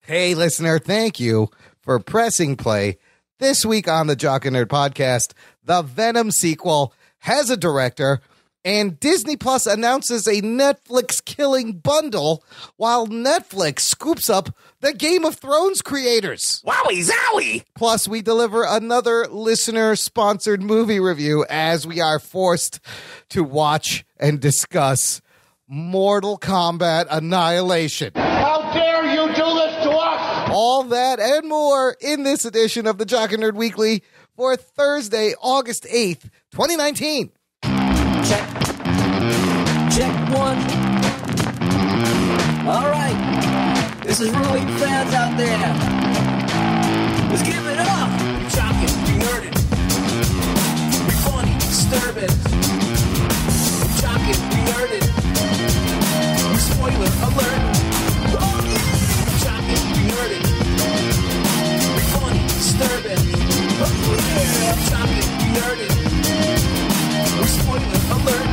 Hey, listener, thank you for pressing play. This week on the Jock and Nerd podcast, the Venom sequel has a director, and Disney Plus announces a Netflix killing bundle while Netflix scoops up the Game of Thrones creators. Wowie zowie! Plus, we deliver another listener-sponsored movie review as we are forced to watch and discuss Mortal Kombat Annihilation. How dare you do this to us? All that and more in this edition of the Jock and Nerd Weekly for Thursday, August 8th, 2019. Check. Check one. All right. This is really fans out there. Let's give it up. We jockin', we nerdin'. We funny, disturbing. We jockin', we nerdin'. We spoiler alert. Oh yeah. We jockin', we nerdin'. We funny, disturbing. Oh yeah. We jockin', we nerdin'. We spoiler alert.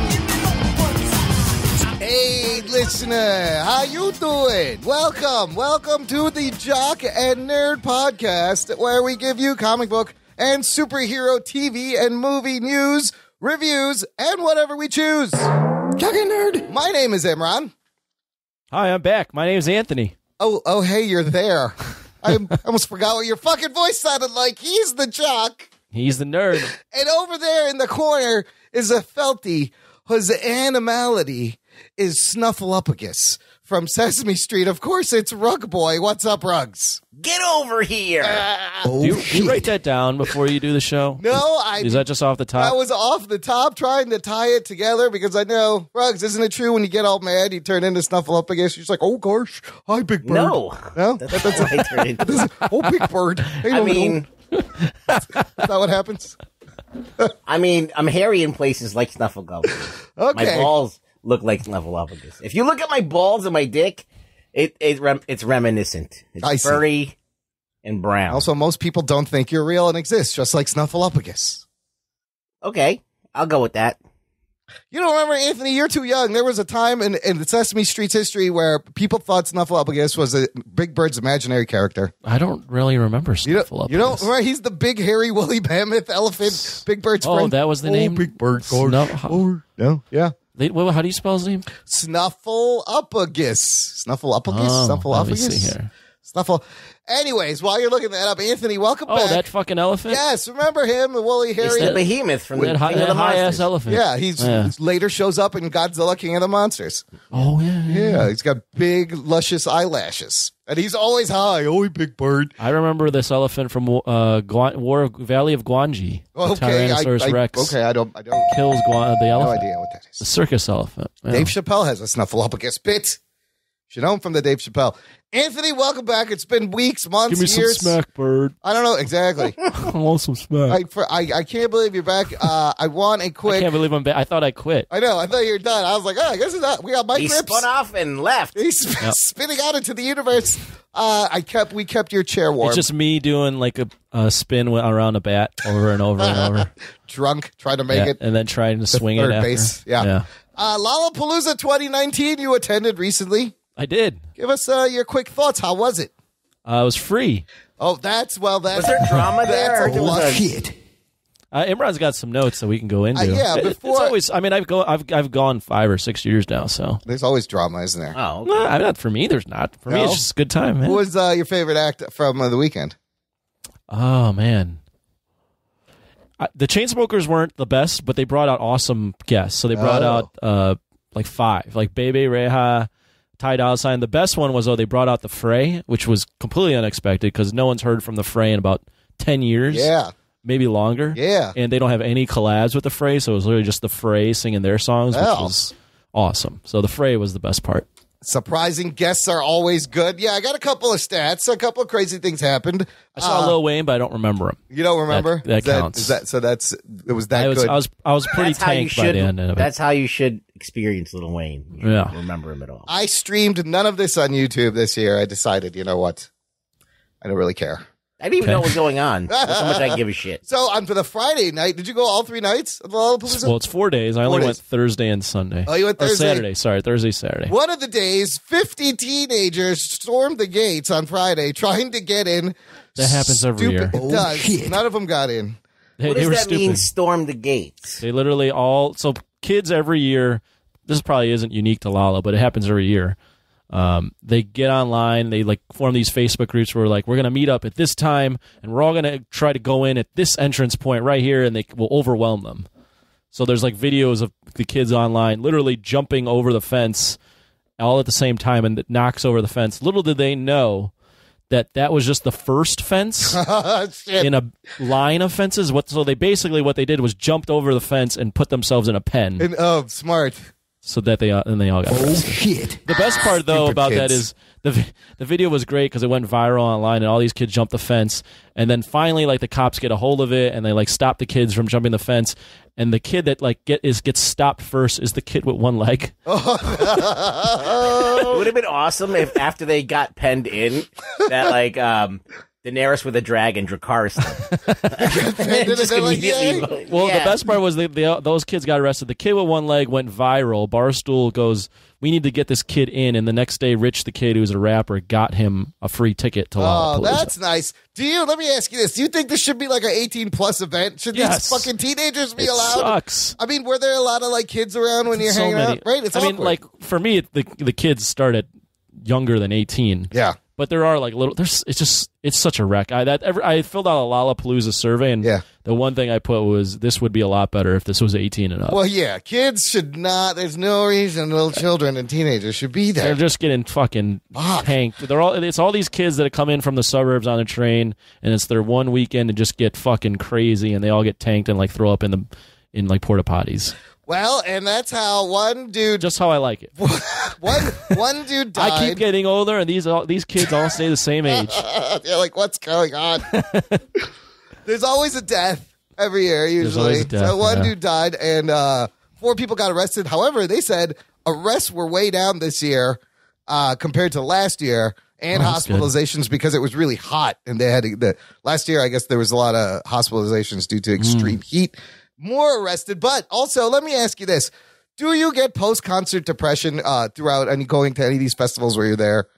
Hey, listener, how you doing? Welcome to the Jock and Nerd podcast, where we give you comic book and superhero TV and movie news, reviews, and whatever we choose. Jock and Nerd. My name is Imran. Hi, I'm back. My name's Anthony. Oh, hey, you're there. I almost forgot what your fucking voice sounded like. He's the jock. He's the nerd. And over there in the corner is a felty whose animality is Snuffleupagus from Sesame Street. Of course, it's Rug Boy. What's up, Rugs? Get over here. Do you write that down before you do the show? No, Is that just off the top? I was off the top trying to tie it together because I know, Rugs, isn't it true when you get all mad, you turn into Snuffleupagus? You're just like, oh, gosh, hi, Big Bird. No. No? That's what I turned into. Oh, Big Bird. Hey, I mean, is that what happens? I'm hairy in places like Snuffleupagus. Okay. My balls look like Snuffleupagus. If you look at my balls and my dick, it's reminiscent. I It's see. furry and brown. Also, most people don't think you're real and exist, just like Snuffleupagus. Okay, I'll go with that. You don't remember, Anthony? You're too young. There was a time in the Sesame Street's history where people thought Snuffleupagus was a Big Bird's imaginary character. I don't really remember Snuffleupagus. You don't remember? He's the big, hairy, woolly mammoth elephant, Big Bird's friend. Oh, that was the name? Big Bird. No, Yeah. How do you spell his name? Snuffleupagus. Let me see Snuffleupagus. here. Snuffle. Anyways, while you're looking that up, Anthony, welcome Oh, back. that fucking elephant? Yes, remember him, the woolly, It's hairy. the behemoth from the That King of the high-ass Monsters. elephant. Yeah, he's later shows up in Godzilla, King of the Monsters. Oh, yeah. Yeah, he's got big, luscious eyelashes. And he's always high. Oh, Big Bird. I remember this elephant from Valley of Gwanji. The Okay, Tyrannosaurus Rex okay, I don't kills the no elephant. idea what that The is. circus elephant. Yeah. Dave Chappelle has a Snuffleupagus bit. Should know him from the Dave Chappelle. Anthony, welcome back. It's been weeks, months, Give me years. some smack, bird. I don't know exactly. I want some smack. I can't believe you're back. I want a I quick. can't believe I'm back. I thought I quit. I know. I thought you were done. I was like, I guess it's not. We got Mike He Rips. spun off and left. He's spinning out into the universe. We kept your chair warm. It's just me doing like a spin around a bat over and over and over. Drunk, trying to make it. And then trying to swing it third after. base. Yeah. Lollapalooza 2019. You attended recently. I did. Give us your quick thoughts. How was it? It was free. Oh, that's Was there drama there? That's a lot of shit. shit. Imran's got some notes that we can go into. Yeah, It's before- always. I mean, I've gone 5 or 6 years now. So There's always drama, isn't there? Oh, okay. not for me. There's not. For me, No? it's just a good time, man. Who was your favorite act from the weekend? Oh man. The Chainsmokers weren't the best, but they brought out awesome guests. So they brought out like 5, like Bebe Rexha, Ty Dolla $ign. The best one was they brought out the Fray, which was completely unexpected because no one's heard from the Fray in about 10 years. Yeah. Maybe longer. Yeah. And they don't have any collabs with the Fray, so it was literally just the Fray singing their songs, which Oh. was awesome. So the Fray was the best part. Surprising guests are always good. Yeah, I got a couple of stats. A couple of crazy things happened. I saw Lil Wayne, but I don't remember him. You don't remember? That counts. It was that good. I was pretty That's how you tanked by the end of it. That's how you should experience Lil Wayne. You should Yeah. remember him at all. I streamed none of this on YouTube this year. I decided, you know what? I don't really care. I didn't even know what was going on. That's how much I give a shit. So on for the Friday night, did you go all 3 nights of Lollapalooza? Well, it's 4 days. I only went Thursday and Sunday. Oh, you went Thursday? Or Saturday. Sorry, Thursday, Saturday. One of the days, 50 teenagers stormed the gates on Friday trying to get in. That happens every year. It does. None of them got in. What They does were that stupid. mean, storm the gates? They literally so kids every year, this probably isn't unique to Lala, but it happens every year. They get online, they like form these Facebook groups where like, we're going to meet up at this time and we're all going to try to go in at this entrance point right here, and they will overwhelm them. So there's like videos of the kids online literally jumping over the fence all at the same time, and it knocks over the fence. Little did they know that was just the first fence in a line of fences. So they basically, what they did was jumped over the fence and put themselves in a pen. And, smart. So that they all got arrested. Shit. The best part, though, Stupid about that kids. is the video was great because it went viral online, and all these kids jumped the fence. And then finally, like, the cops get a hold of it, and they like stop the kids from jumping the fence. And the kid that like gets stopped first is the kid with one leg. It would have been awesome if after they got penned in, that like Daenerys with a dragon, Dracarys. Just immediately. Well, the best part was those kids got arrested. The kid with one leg went viral. Barstool goes, "We need to get this kid in." And the next day, Rich, the kid who's a rapper, got him a free ticket to Lollapalooza. Oh, that's nice. Let me ask you this. Do you think this should be like an 18+ event? Should these fucking teenagers be allowed? Sucks. I mean, were there a lot of like kids around when you're hanging out? Right? It's awkward. mean, like, for me, the kids started younger than 18. Yeah. But there are like it's such a wreck. I filled out a Lollapalooza survey, and the one thing I put was this would be a lot better if this was 18 and up. Well, yeah, kids should not. There's no reason little children and teenagers should be there. They're just getting fucking tanked. It's all these kids that come in from the suburbs on a train, and it's their one weekend to just get fucking crazy, and they all get tanked and like throw up in like porta potties. Well, and that's how one dude. Just how I like it. one dude died. I keep getting older, and these kids all stay the same age. They're like, what's going on? There's always a death every year, usually. So one dude died, and 4 people got arrested. However, they said arrests were way down this year compared to last year, and hospitalizations because it was really hot, and they had last year. I guess there was a lot of hospitalizations due to extreme heat. More arrested, but also let me ask you this: do you get post-concert depression throughout going to any of these festivals where you're there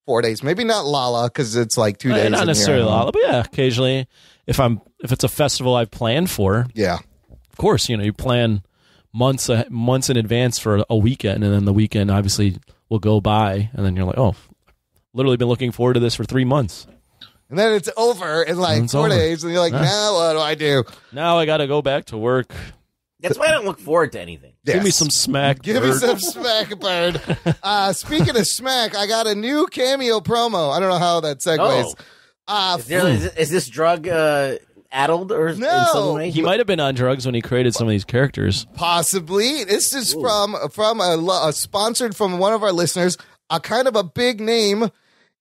4 days? Maybe not Lala because it's like 2 days. Not necessarily Lala, but yeah, occasionally if it's a festival I've planned for. Yeah, of course, you plan months in advance for a weekend, and then the weekend obviously will go by, and then you're like, oh, literally been looking forward to this for 3 months. And then it's over in like 4 days, and you're like, now what do I do? Now I got to go back to work. That's why I don't look forward to anything. Yes. Give me some smack. Give me some smack, bird. Speaking of smack, I got a new cameo promo. I don't know how that segues. Is this drug addled or in some way? He might have been on drugs when he created some of these characters. Possibly. This is from a sponsored from one of our listeners, a kind of a big name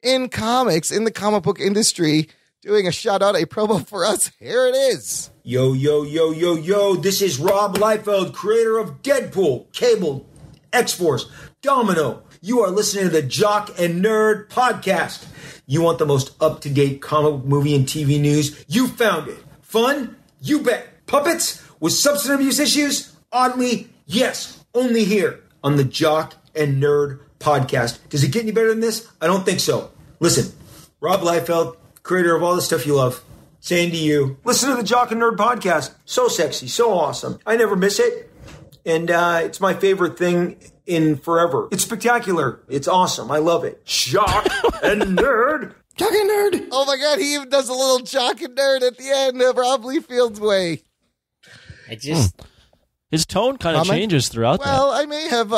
in comics, in the comic book industry, doing a shout out, a promo for us. Here it is. Yo, yo, yo, yo, yo. This is Rob Liefeld, creator of Deadpool, Cable, X-Force, Domino. You are listening to the Jock and Nerd podcast. You want the most up-to-date comic book, movie, and TV news? You found it. Fun? You bet. Puppets? With substance abuse issues? Oddly, yes. Only here on the Jock and Nerd podcast. Does it get any better than this? I don't think so. Listen, Rob Liefeld, creator of all the stuff you love, saying to you, listen to the Jock and Nerd podcast. So sexy, so awesome. I never miss it. And it's my favorite thing in forever. It's spectacular. It's awesome. I love it. Jock and Nerd. Jock and Nerd. Oh my God, he even does a little Jock and Nerd at the end of Rob Liefeld's way. I just... His tone kind of changes throughout Well, I may have...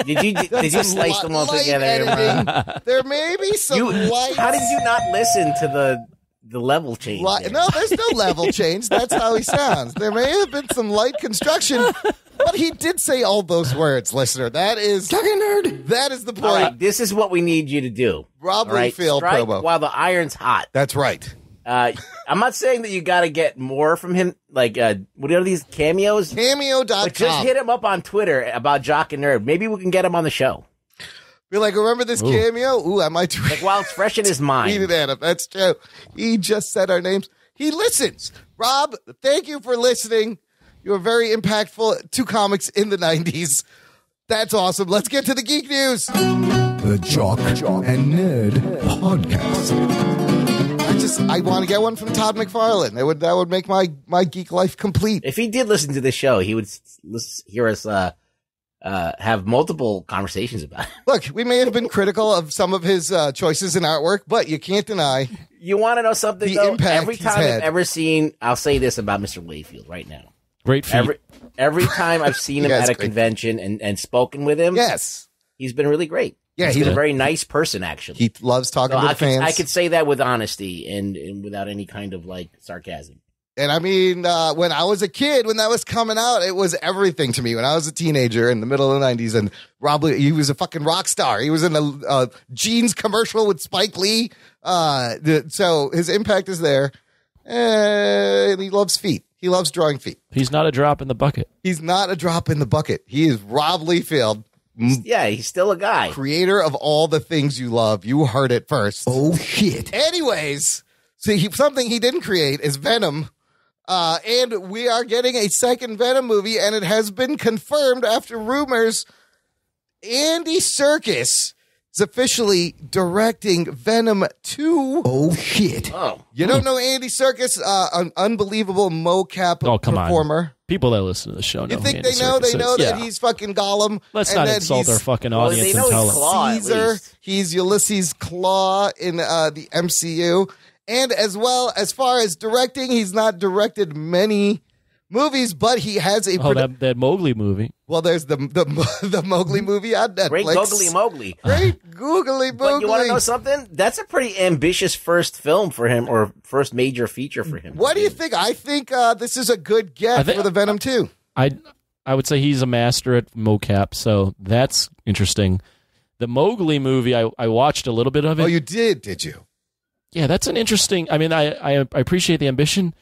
Did you slice them all together? There may be some light... How did you not listen to the level change? No, there's no level change. That's how he sounds. There may have been some light construction, but he did say all those words, listener. That is... Jock and Nerd. That is the point. All right, this is what we need you to do. Rob Liefeld promo. While the iron's hot. That's right. I'm not saying that you got to get more from him. Like, what are these cameos? Cameo.com. But just hit him up on Twitter about Jock and Nerd. Maybe we can get him on the show. Be like, remember this cameo? Ooh, I might Like, while it's fresh in his mind. tweet it at him. That's true. He just said our names. He listens. Rob, thank you for listening. You were very impactful to comics in the 90s. That's awesome. Let's get to the geek news. The Jock and Nerd Podcast. I want to get one from Todd McFarlane. That would make my geek life complete. If he did listen to the show, he would hear us have multiple conversations about it. Look, we may have been critical of some of his choices in artwork, but you can't deny You want to know something, the though? impact Every he's time had. I've ever seen, I'll say this about Mr. Layfield right now. Great feat. Every time I've seen him You guys at a are great. convention and spoken with him, Yes. he's been really great. Yeah, he's he- been a very nice person, actually. He loves talking So to the fans. I could say that with honesty and without any kind of like sarcasm. And I mean, when I was a kid, when that was coming out, it was everything to me. When I was a teenager in the middle of the 90s, and he was a fucking rock star. He was in a jeans commercial with Spike Lee. So his impact is there. And he loves feet. He loves drawing feet. He's not a drop in the bucket. He's not a drop in the bucket. He is Rob Liefeld, Yeah, he's still a guy. creator of all the things you love. You heard it first. Oh, shit. Anyways, see, something he didn't create is Venom. And we are getting a second Venom movie, and it has been confirmed after rumors. Andy Serkis is officially directing Venom 2. Oh, shit. Oh, You don't know Andy Serkis, an unbelievable mocap Oh, come on. performer. People that listen to the show know You think who Andy they know? Serkis They know is. that Yeah. he's fucking Gollum. Let's and not that insult he's our fucking Well, audience they and know tell he's us. Claw, at Caesar. least. He's Ulysses Claw in the MCU. And as well, as far as directing, he's not directed many movies, but he has a... That Mowgli movie. well, there's the Mowgli movie on Netflix. great googly Mowgli. Great googly But you want to know moogly. something? That's a pretty ambitious first film for him, or first major feature for him. What do you think? I think this is a good get think- for the Venom 2. I would say he's a master at mocap, so that's interesting. The Mowgli movie, I watched a little bit of it. Oh, you did you? Yeah, that's an interesting. I mean, I appreciate the ambition.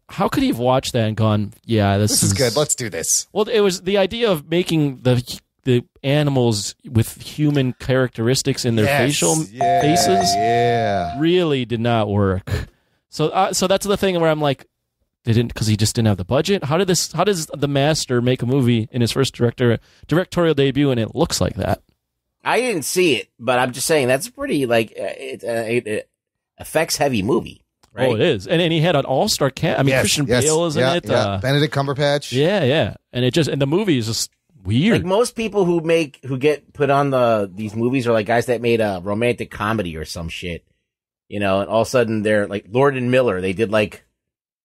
How could he have watched that and gone, yeah, This is good. Let's do this. Well, it was the idea of making the animals with human characteristics in their Yes. facial Yeah, faces Yeah. really did not work. So that's the thing where I'm like, because he just didn't have the budget. How does the master make a movie in his first directorial debut and it looks like that? I didn't see it, but I'm just saying that's pretty like it effects heavy movie. Right? Oh, it is, and he had an all-star cast. I mean, Yes, Christian yes, Bale is yeah, in it. yeah. Benedict Cumberbatch. Yeah, and the movie is just weird. Like most people who get put on these movies are like guys that made a romantic comedy or some shit, and all of a sudden they're like Lord and Miller. They did like,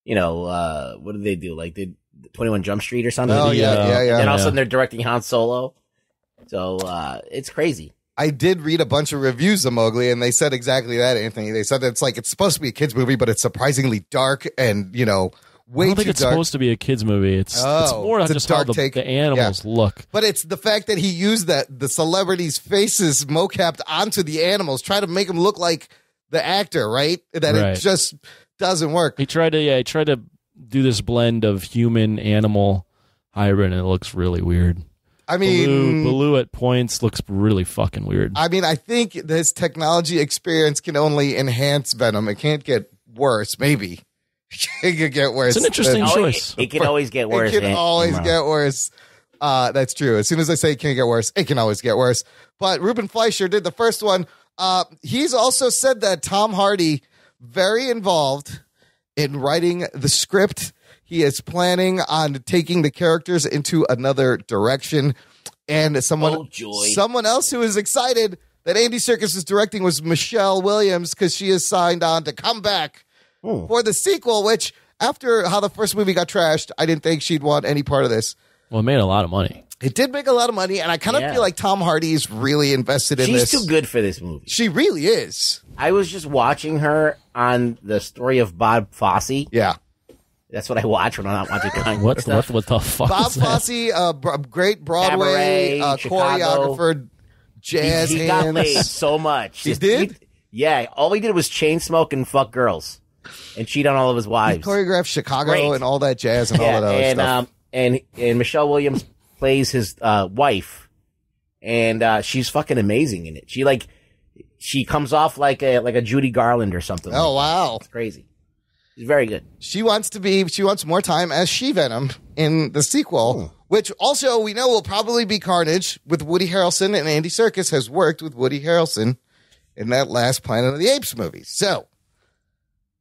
what did they do? Like did 21 Jump Street or something? Oh, yeah. And all of a sudden they're directing Han Solo. So it's crazy. I did read a bunch of reviews of Mowgli, and they said exactly that, Anthony. They said that it's supposed to be a kid's movie, but it's surprisingly dark and, way I don't think too it's dark. supposed to be a kids' movie. It's more it's a just how dark the take. animals look. But it's the fact that he used the celebrities' faces mocapped onto the animals, try to make them look like the actor, right? That Right. it just doesn't work. He tried to do this blend of human animal hybrid, and it looks really weird. I mean, Baloo at points looks really fucking weird. I think this technology experience can only enhance Venom. It can't get worse, maybe. It could get worse. It's an interesting Oh, choice. it can always get worse. It can man. always get worse. That's true. As soon as I say it can't get worse, it can always get worse. But Ruben Fleischer did the first one. He's also said that Tom Hardy, very involved in writing the script. He is planning on taking the characters into another direction. And someone else who is excited that Andy Serkis is directing was Michelle Williams, because she is signed on to come back for the sequel, which after how the first movie got trashed, I didn't think she'd want any part of this. Well, it made a lot of money. It did make a lot of money, and I kind of feel like Tom Hardy is really invested in this. She's too good for this movie. She really is. I was just watching her on the story of Bob Fosse. Yeah. That's what I watch when I'm not watching comic What book stuff. the fuck? Bob is that? Fosse, great Broadway Cabaret, Chicago. choreographer, jazz He got hands. laid so much. He did? Yeah, all he did was chain smoke and fuck girls and cheat on all of his He wives. choreographed Chicago Great. and all that jazz and all that other stuff. and Michelle Williams plays his wife, and she's fucking amazing in it. She comes off like a Judy Garland or something. Oh, like that. wow. It's crazy. She's very good. She wants more time as She-Venom in the sequel, which also we know will probably be Carnage with Woody Harrelson, and Andy Serkis has worked with Woody Harrelson in that last Planet of the Apes movie. So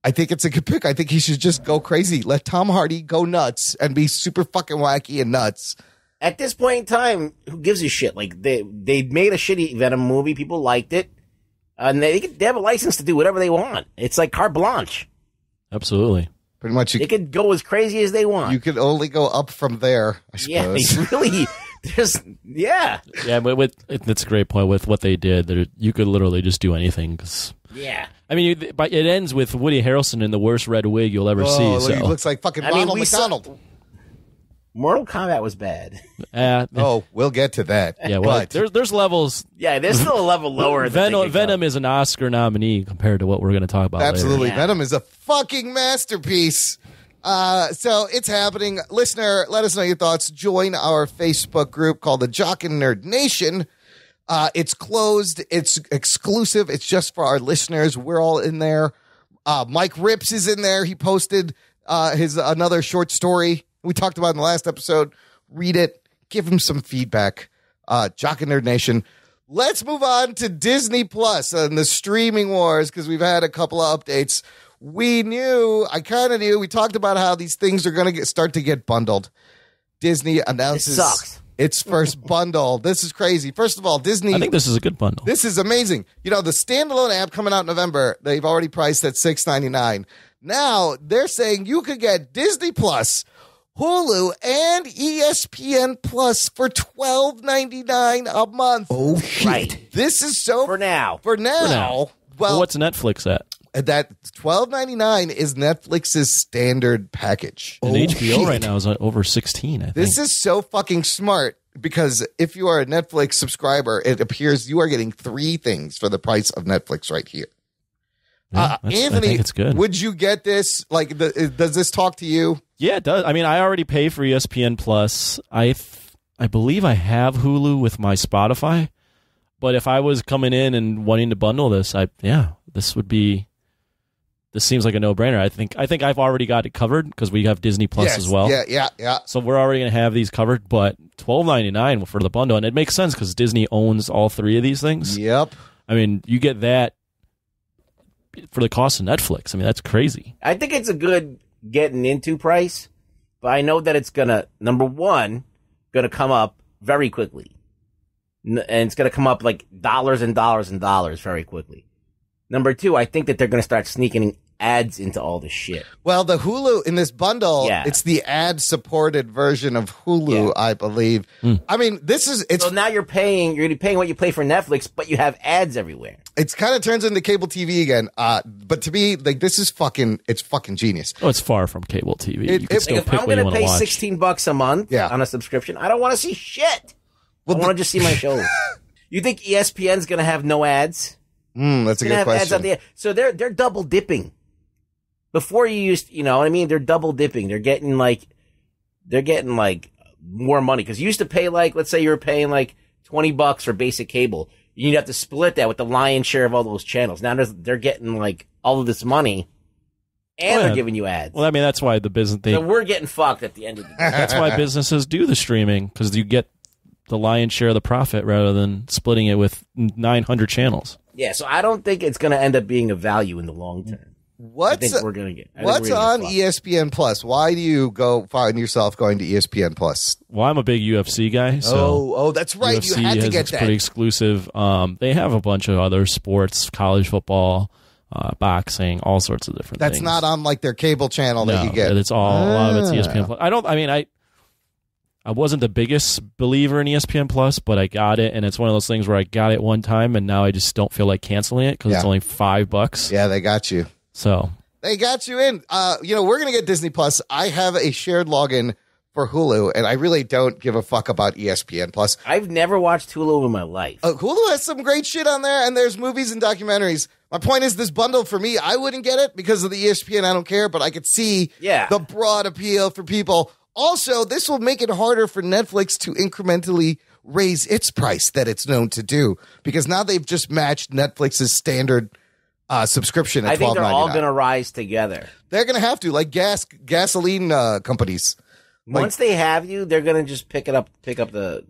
I think it's a good pick. I think he should just go crazy. Let Tom Hardy go nuts and be super fucking wacky and nuts. At this point in time, who gives a shit? Like, they made a shitty Venom movie. People liked it. And they have a license to do whatever they want. It's like carte blanche. Absolutely. Pretty much. They could go as crazy as they want. You could only go up from there, I suppose. Yeah, really. Yeah, but that's a great point with what they did. You could literally just do anything. Yeah. I mean, it ends with Woody Harrelson in the worst red wig you'll ever see. So. He looks like fucking Ronald McDonald. Mortal Kombat was bad. We'll get to that. Yeah, well, there's levels. Yeah, there's still a level lower. Venom is an Oscar nominee compared to what we're going to talk about Absolutely. later. Yeah. Venom is a fucking masterpiece. So it's happening. Listener, let us know your thoughts. Join our Facebook group called the Jock and Nerd Nation. It's closed. It's exclusive. It's just for our listeners. We're all in there. Mike Rips is in there. He posted his another short story we talked about in the last episode. Read it. Give him some feedback. Jock and Nerd Nation. Let's move on to Disney Plus and the streaming wars because we've had a couple of updates. I kind of knew. We talked about how these things are going to start to get bundled. Disney announces its first bundle. This is crazy. First of all, Disney. I think this is a good bundle. This is amazing. You know, the standalone app coming out in November, they've already priced at $6.99. Now they're saying you could get Disney Plus, Hulu, and ESPN Plus for $12.99 a month. Oh, shit. Right. This is so For now. Well, What's Netflix at? that $12.99 is Netflix's standard package. And HBO right now is over 16, I think. This is so fucking smart because if you are a Netflix subscriber, it appears you are getting 3 things for the price of Netflix right here. Yeah, Anthony, I think it's good. Would you get this? Like, does this talk to you? Yeah, it does. I mean, I already pay for ESPN Plus. I believe I have Hulu with my Spotify. But if I was coming in and wanting to bundle this, this seems like a no-brainer. I think I've already got it covered because we have Disney Plus as well. Yeah. So we're already going to have these covered, but $12.99 for the bundle, and it makes sense because Disney owns all 3 of these things. Yep. I mean, you get that for the cost of Netflix. I mean, that's crazy. I think it's a good getting into price, but I know that it's gonna, number one, gonna come up very quickly. And it's gonna come up like dollars and dollars and dollars very quickly. Number 2, I think that they're gonna start sneaking ads into all this shit. Well, the Hulu in this bundle, Yeah. it's the ad-supported version of Hulu, I believe. I mean, So now you're gonna be paying what you pay for Netflix, but you have ads everywhere. It's kind of turns into cable TV again. But to me, like, this is it's fucking genius. Oh, it's far from cable TV. You can still If pick I'm what you gonna want to pay watch. $16 a month on a subscription, I don't want to see shit. I want to just see my shows. You think ESPN's gonna have no ads? That's a good question. So they're double dipping. Before you used, you know what I mean? They're double dipping. They're getting like more money because you used to pay like, let's say you were paying like $20 for basic cable. You'd have to split that with the lion's share of all those channels. Now they're getting like all of this money, and they're giving you ads. Well, I mean, that's why the business. So we're getting fucked at the end of the day. That's why businesses do the streaming because you get the lion's share of the profit rather than splitting it with 900 channels. Yeah, so I don't think it's going to end up being a value in the long term. What's on ESPN Plus? Why do you find yourself going to ESPN Plus? Well, I'm a big UFC guy. So that's right. UFC you had to get it's that. Pretty exclusive. They have a bunch of other sports, college football, boxing, all sorts of different things. That's not on like their cable channel that you get. It's all a lot of it's ESPN Plus. I wasn't the biggest believer in ESPN Plus, but I got it, and it's one of those things where I got it one time, and now I just don't feel like canceling it because it's only $5. Yeah, they got you. So they got you in. We're gonna get Disney Plus. I have a shared login for Hulu, and I really don't give a fuck about ESPN Plus. I've never watched Hulu in my life. Hulu has some great shit on there, and there's movies and documentaries. My point is, this bundle for me, I wouldn't get it because of the ESPN. I don't care, but I could see the broad appeal for people. Also, this will make it harder for Netflix to incrementally raise its price that it's known to do, because now they've just matched Netflix's standard subscription at $12.99. I think they're all going to rise together. They're going to have to, like gasoline companies. Once they have you, they're going to just pick up the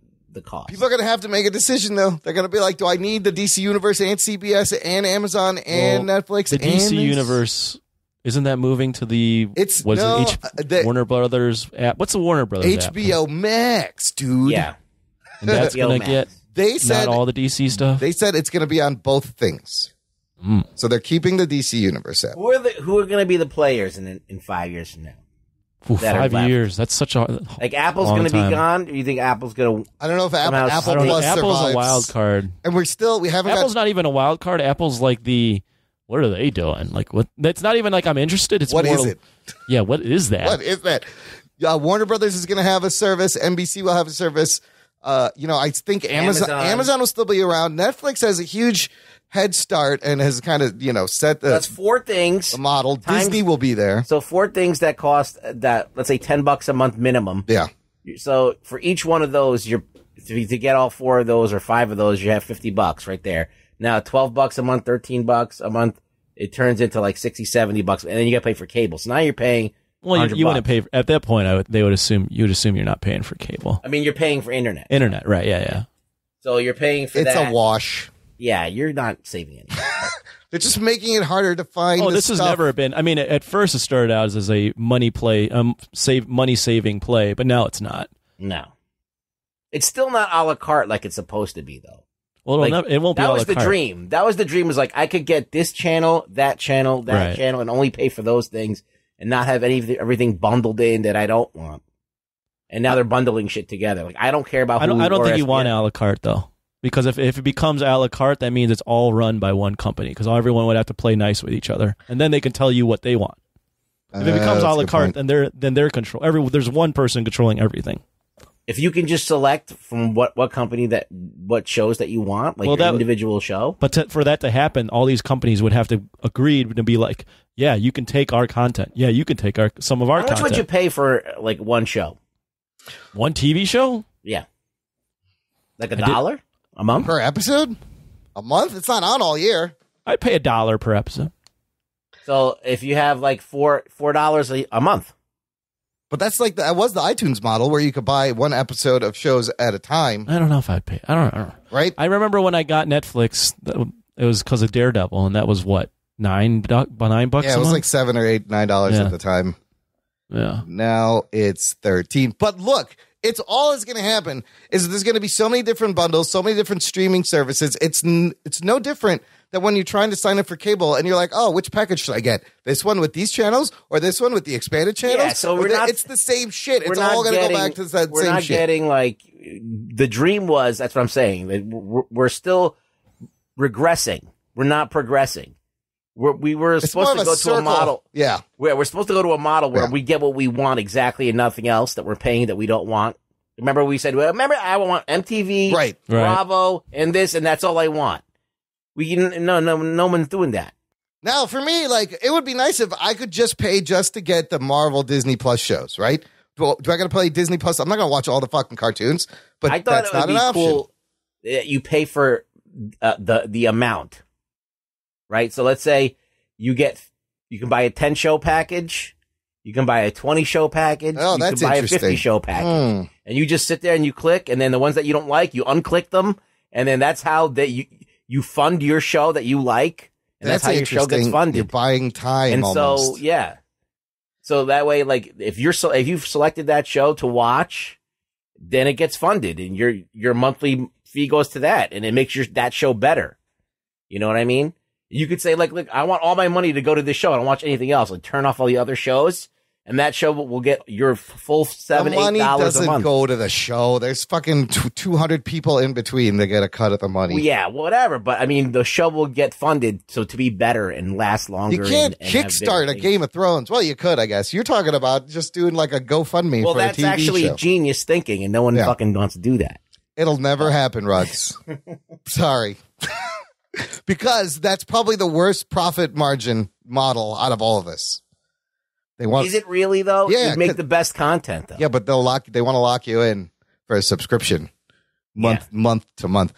cost. People are going to have to make a decision, though. They're going to be like, do I need the DC Universe and CBS and Amazon and Netflix? The DC Universe, isn't that moving to the Warner Brothers app? What's the Warner Brothers app? HBO Max, dude. Yeah. And that's going to get not all the DC stuff? They said it's going to be on both things. So they're keeping the DC Universe app. Who are going to be the players in 5 years from now? Ooh, 5 years. That's such a like Apple's going to be gone. Or you think Apple's going to? I don't know if Apple Plus Apple's survives. a wild card, and we haven't. Apple's not even a wild card. Apple's like what are they doing? Like what? That's not even like I'm interested. It's what is it? Yeah, what is that? What is that? Warner Brothers is going to have a service. NBC will have a service. I think Amazon will still be around. Netflix has a huge head start and has kind of, set that's 4 things. The model. Disney will be there. So 4 things that cost let's say $10 a month minimum. Yeah. So for each one of those, to get all 4 of those or 5 of those, you have $50 right there. Now $12 a month, $13 a month, it turns into like $60, $70, and then you got to pay for cable. So now you're paying. Well, you wouldn't pay at that point. You would assume you're not paying for cable. I mean, you're paying for internet. Internet, right? Yeah. So you're paying for that. It's a wash. Yeah, you're not saving anything. They're just making it harder to find. This has never been. I mean, at first it started out as a money saving play, but now it's not. No, it's still not a la carte like it's supposed to be, though. Well, it won't be. That was the dream. That was the dream. Was like I could get this channel, that channel, and only pay for those things, and not have everything bundled in that I don't want. And now they're bundling shit together. Like I don't care about. I don't think you want a la carte though. Because if it becomes a la carte, that means it's all run by one company. Because everyone would have to play nice with each other, and then they can tell you what they want. If it becomes a la carte, then they're control. There's one person controlling everything. If you can just select from what company what shows that you want, like your individual show. But for that to happen, all these companies would have to agree to be like, yeah, you can take our content. Yeah, you can take some of our content. How much would you pay for like one show? One TV show? Yeah, like $1. A month? Per episode? A month? It's not on all year. I'd pay $1 per episode. So if you have like $4 a month. But that's like that was the iTunes model where you could buy one episode of shows at a time. I don't know if I'd pay. I don't know. Right? I remember when I got Netflix, it was because of Daredevil, and that was what, $9 Yeah, it was like $7 or $9 at the time. Yeah. Now it's 13. But look, it's going to happen is there's going to be so many different bundles, so many different streaming services. It's no different than when you're trying to sign up for cable and you're like, oh, which package should I get? This one with these channels or this one with the expanded channels? Yeah, so it's the same shit. It's all going to go back to that same shit. We're not getting like the dream was. That's what I'm saying. We're still regressing. We're not progressing. We were supposed to go to a model. Yeah. We're supposed to go to a model where we get what we want exactly and nothing else that we're paying that we don't want. Remember we said, I want MTV, Bravo, and this, and that's all I want. No one's doing that. Now, for me, like, it would be nice if I could just pay just to get the Marvel Disney Plus shows, right? Do I got to play Disney Plus? I'm not going to watch all the fucking cartoons, but I thought that's it would not be an option. Cool that you pay for the amount. Right, so let's say you can buy a 10 show package, you can buy a 20 show package, you can buy a 50 show package, and you just sit there and you click, and then the ones that you don't like, you unclick them, and then that's how you fund your show that you like, and that's how your show gets funded. You're buying time, and almost. so that way, like if you've selected that show to watch, then it gets funded, and your monthly fee goes to that, and it makes that show better. You know what I mean? You could say, like, look, I want all my money to go to this show. I don't watch anything else. Like, turn off all the other shows, and that show will get your full $7-8 a month. The money doesn't go to the show. There's fucking 200 people in between that get a cut of the money. Well, yeah, whatever. But, I mean, the show will get funded so to be better and last longer. You can't kickstart a Game of Thrones. Well, you could, I guess. You're talking about just doing, like, a GoFundMe for a TV show. Well, that's actually genius thinking, and no one fucking wants to do that. It'll never happen, Rugs. Sorry. Because that's probably the worst profit margin model out of all of us. Is it really though? Yeah, you make the best content though. Yeah, but they want to lock you in for a subscription. month to month.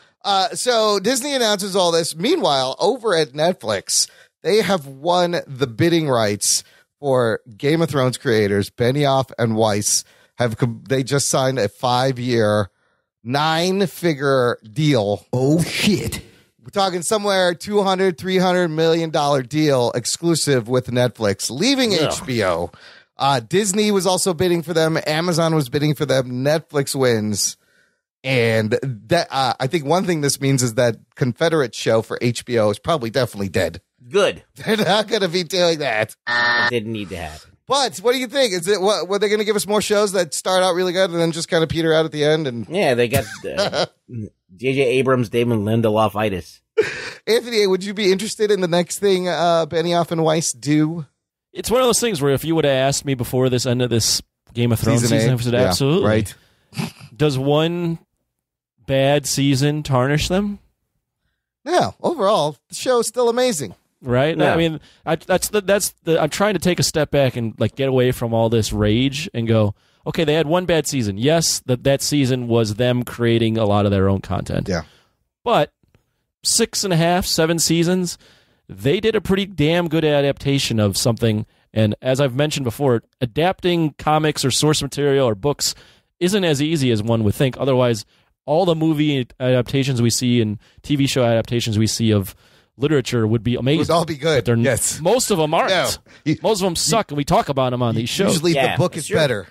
So Disney announces all this. Meanwhile, over at Netflix, they have won the bidding rights for Game of Thrones creators Benioff and Weiss. They just signed a 5-year, 9-figure deal. Oh, shit. We're talking somewhere $200-300 million deal exclusive with Netflix, leaving HBO. Disney was also bidding for them. Amazon was bidding for them. Netflix wins. And that I think one thing this means is that Confederate show for HBO is probably definitely dead. Good. They're not going to be doing that. It didn't need to happen. But what do you think? Is it were they going to give us more shows that start out really good and then just kind of peter out at the end? And yeah, they got J.J. Abrams, David Lindelof-itis. Anthony, would you be interested in the next thing Benioff and Weiss do? It's one of those things where if you would have asked me before this end of this Game of Thrones season, I said absolutely. Right. Does one bad season tarnish them? No. Overall, the show is still amazing. Right? Yeah. I mean, that's the I'm trying to take a step back and like get away from all this rage and go, okay, they had one bad season. Yes, that season was them creating a lot of their own content. Yeah. But 6.5, 7 seasons, they did a pretty damn good adaptation of something. And as I've mentioned before, adapting comics or source material or books isn't as easy as one would think. Otherwise, all the movie adaptations we see and TV show adaptations we see of literature would be amazing. Would all be good. But yes. Most of them aren't. No. Most of them suck, and we talk about them on these shows. Usually the book is better.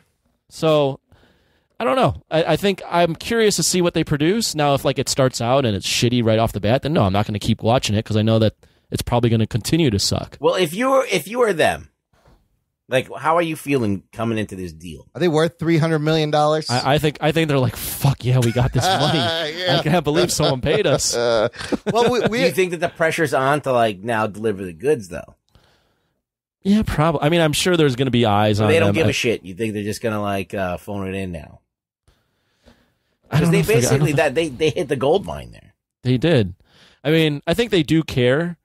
So, I don't know. I think I'm curious to see what they produce. Now, if like it starts out and it's shitty right off the bat, then no, I'm not going to keep watching it because I know that it's probably going to continue to suck. Well, if you were them, like, how are you feeling coming into this deal? Are they worth $300 million? I think they're like, fuck yeah, we got this money. Yeah. I can't believe someone paid us. Well, Do you think that the pressure's on to like now deliver the goods though? Yeah, probably. I mean, I'm sure there's going to be eyes on them. They don't give a shit. You think they're just going to like phone it in now? I don't Because know they if basically they hit the gold mine there. They did. I mean, I think they do care.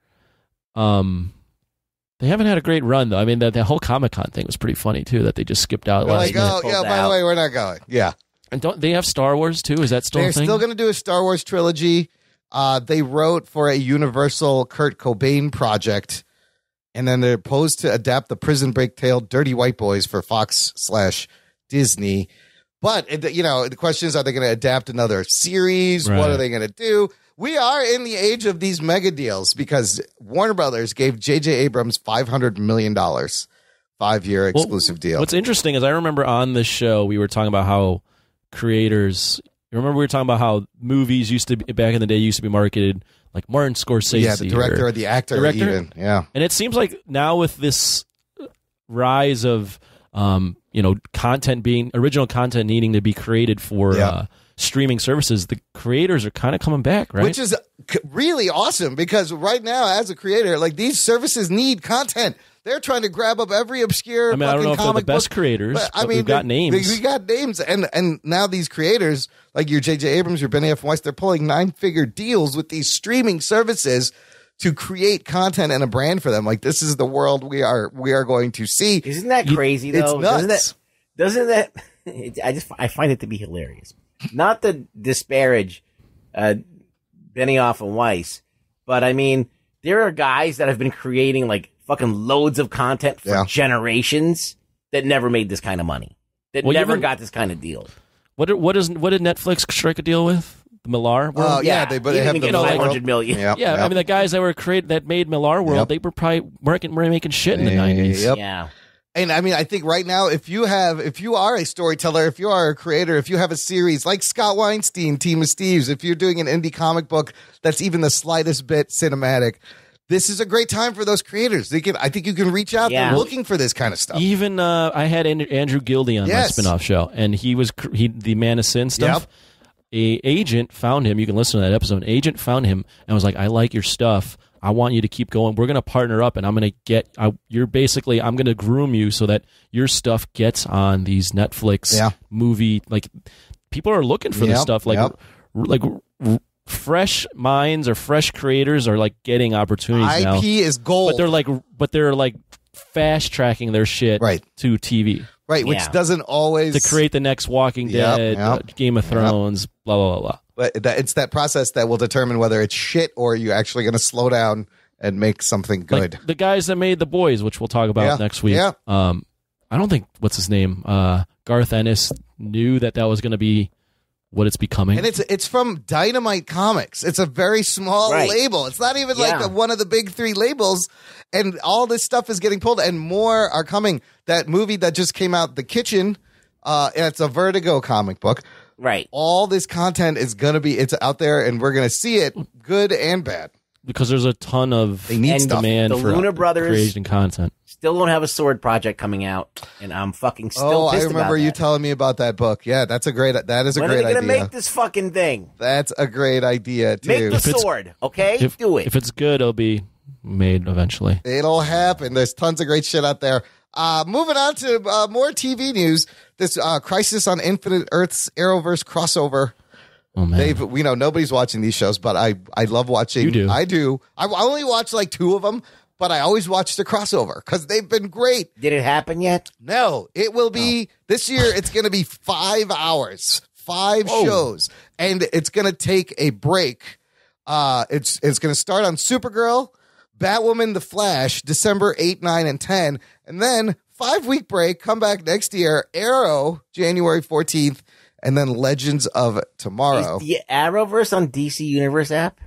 They haven't had a great run though. I mean, that whole Comic-Con thing was pretty funny too. That they just skipped out. They're last like, minute. oh, yeah, by the way, we're not going. Yeah. And don't they have Star Wars too? Is that still They're a thing? still going to do a Star Wars trilogy. They wrote for a Universal Kurt Cobain project, and then they're opposed to adapt the Prison Break tale Dirty White Boys for Fox/Disney. But, the question is, are they going to adapt another series? Right. What are they going to do? We are in the age of these mega deals because Warner Brothers gave J.J. Abrams $500 million, 5-year exclusive deal. What's interesting is I remember on this show we were talking about how creators. You remember we were talking about how movies used to be back in the day used to be marketed like Martin Scorsese. Yeah, the director or the actor, even. Yeah, and it seems like now with this rise of original content needing to be created for streaming services, the creators are kind of coming back, right? Which is really awesome because right now, as a creator, like these services need content. They're trying to grab up every obscure. I mean, I don't know if they're the best book, creators, but we've got names. We got names, and now these creators, like your J.J. Abrams, your Benioff Weiss, they're pulling 9-figure deals with these streaming services to create content and a brand for them. Like this is the world we are going to see. Isn't that crazy though? It's nuts. Doesn't that? I find it to be hilarious. Not to disparage Benioff and Weiss, but I mean, there are guys that have been creating like fucking loads of content for generations that never made this kind of money, that never got this kind of deal. What did Netflix strike a deal with? The Millar World? Oh yeah, they have the $500 million. Yeah, I mean the guys that were that made Millar World, they were probably making shit in the 90s. Yep. Yeah. And I mean, I think right now, if you are a storyteller, if you are a creator, if you have a series like Scott Weinstein, Team of Steves, if you're doing an indie comic book that's even the slightest bit cinematic, this is a great time for those creators. I think you can reach out. Yeah. They're looking for this kind of stuff. Even I had Andrew Gildy on my spinoff show, and he the Man of Sin stuff. Yep. A agent found him. You can listen to that episode. An agent found him and was like, "I like your stuff. I want you to keep going. We're going to partner up, and I'm going to I'm going to groom you so that your stuff gets on these Netflix movie. Like people are looking for this stuff. Like fresh minds or fresh creators are like getting opportunities now. IP is gold, but they're like fast tracking their shit to TV. Right, which doesn't always to create the next Walking Dead, Game of Thrones, blah blah blah blah. But it's that process that will determine whether it's shit or you're actually going to slow down and make something good. Like the guys that made The Boys, which we'll talk about next week. Yeah. I don't think, what's his name? Garth Ennis knew that was going to be what it's becoming. And it's from Dynamite Comics. It's a very small label. It's not even like one of the big 3 labels. And all this stuff is getting pulled, and more are coming. That movie that just came out, The Kitchen, it's a Vertigo comic book. Right. All this content is going to be, it's out there, and we're going to see it, good and bad. Because there's a ton of demand the for Luna Brothers creation content. Still don't have a sword project coming out, and I'm fucking still pissed I remember about you that. telling me about that book. Yeah, that is a great When idea. are they going to make this fucking thing? That's a great idea, too. Make the sword, okay? Do it. If it's good, it'll be made eventually. It'll happen. There's tons of great shit out there. Moving on to more TV news. This Crisis on Infinite Earths Arrowverse crossover. Oh, man. We know nobody's watching these shows, but I love watching. You do. I do. I only watch like 2 of them, but I always watch the crossover because they've been great. Did it happen yet? No, it will be this year. It's going to be 5 hours, 5 shows, and it's going to take a break. It's going to start on Supergirl, Batwoman, The Flash, December 8, 9, and 10, and then 5-week break. Come back next year. Arrow, January 14th. And then Legends of Tomorrow. Is the Arrowverse on DC Universe app?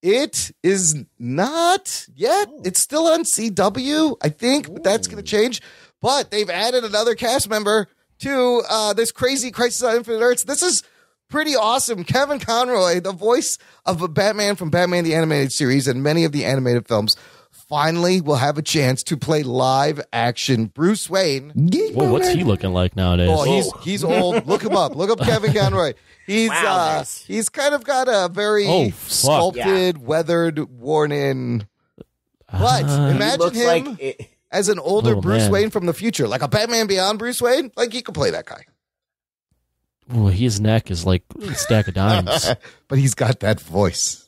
It is not yet. It's still on CW, I think, but that's going to change. But they've added another cast member to this crazy Crisis on Infinite Earths. This is pretty awesome. Kevin Conroy, the voice of Batman from Batman the Animated Series and many of the animated films, finally will have a chance to play live action Bruce Wayne. Well, what's he looking like nowadays? Oh, he's old. Look him up. Look up Kevin Conroy. He's kind of got a very sculpted, weathered, worn in. But imagine him as an older Bruce Wayne from the future, like a Batman Beyond Bruce Wayne. Like he could play that guy. Well, his neck is like a stack of dimes. But he's got that voice.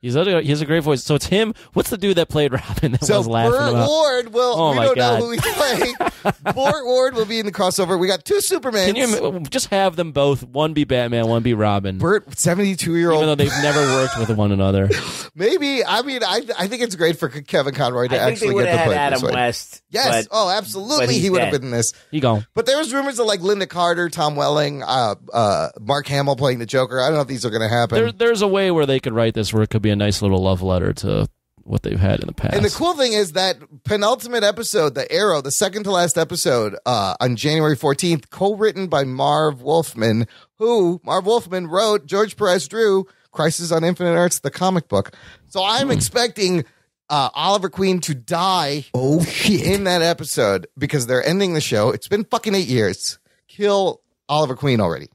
He has a great voice. So it's him. What's the dude that played Robin that was laughing Burt about? Ward will. We don't know who he's playing. Burt Ward will be in the crossover. We got 2 Supermans. Can you just have them both? One be Batman, one be Robin. Burt, 72-year-old. Even though they've never worked with one another. Maybe. I mean, I think it's great for Kevin Conroy to actually get to play Adam Bruce Wayne. West. Yes. Absolutely. He would have been in this. He gone. But there was rumors of like Linda Carter, Tom Welling, Mark Hamill playing the Joker. I don't know if these are going to happen. There's a way where they could write this where it could be a nice little love letter to what they've had in the past. And the cool thing is that penultimate episode, the Arrow, the second to last episode on January 14th, co-written by Marv Wolfman, who Marv Wolfman wrote, George Perez drew Crisis on Infinite Earths, the comic book. So I'm expecting Oliver Queen to die in that episode because they're ending the show. It's been fucking 8 years. Kill Oliver Queen already.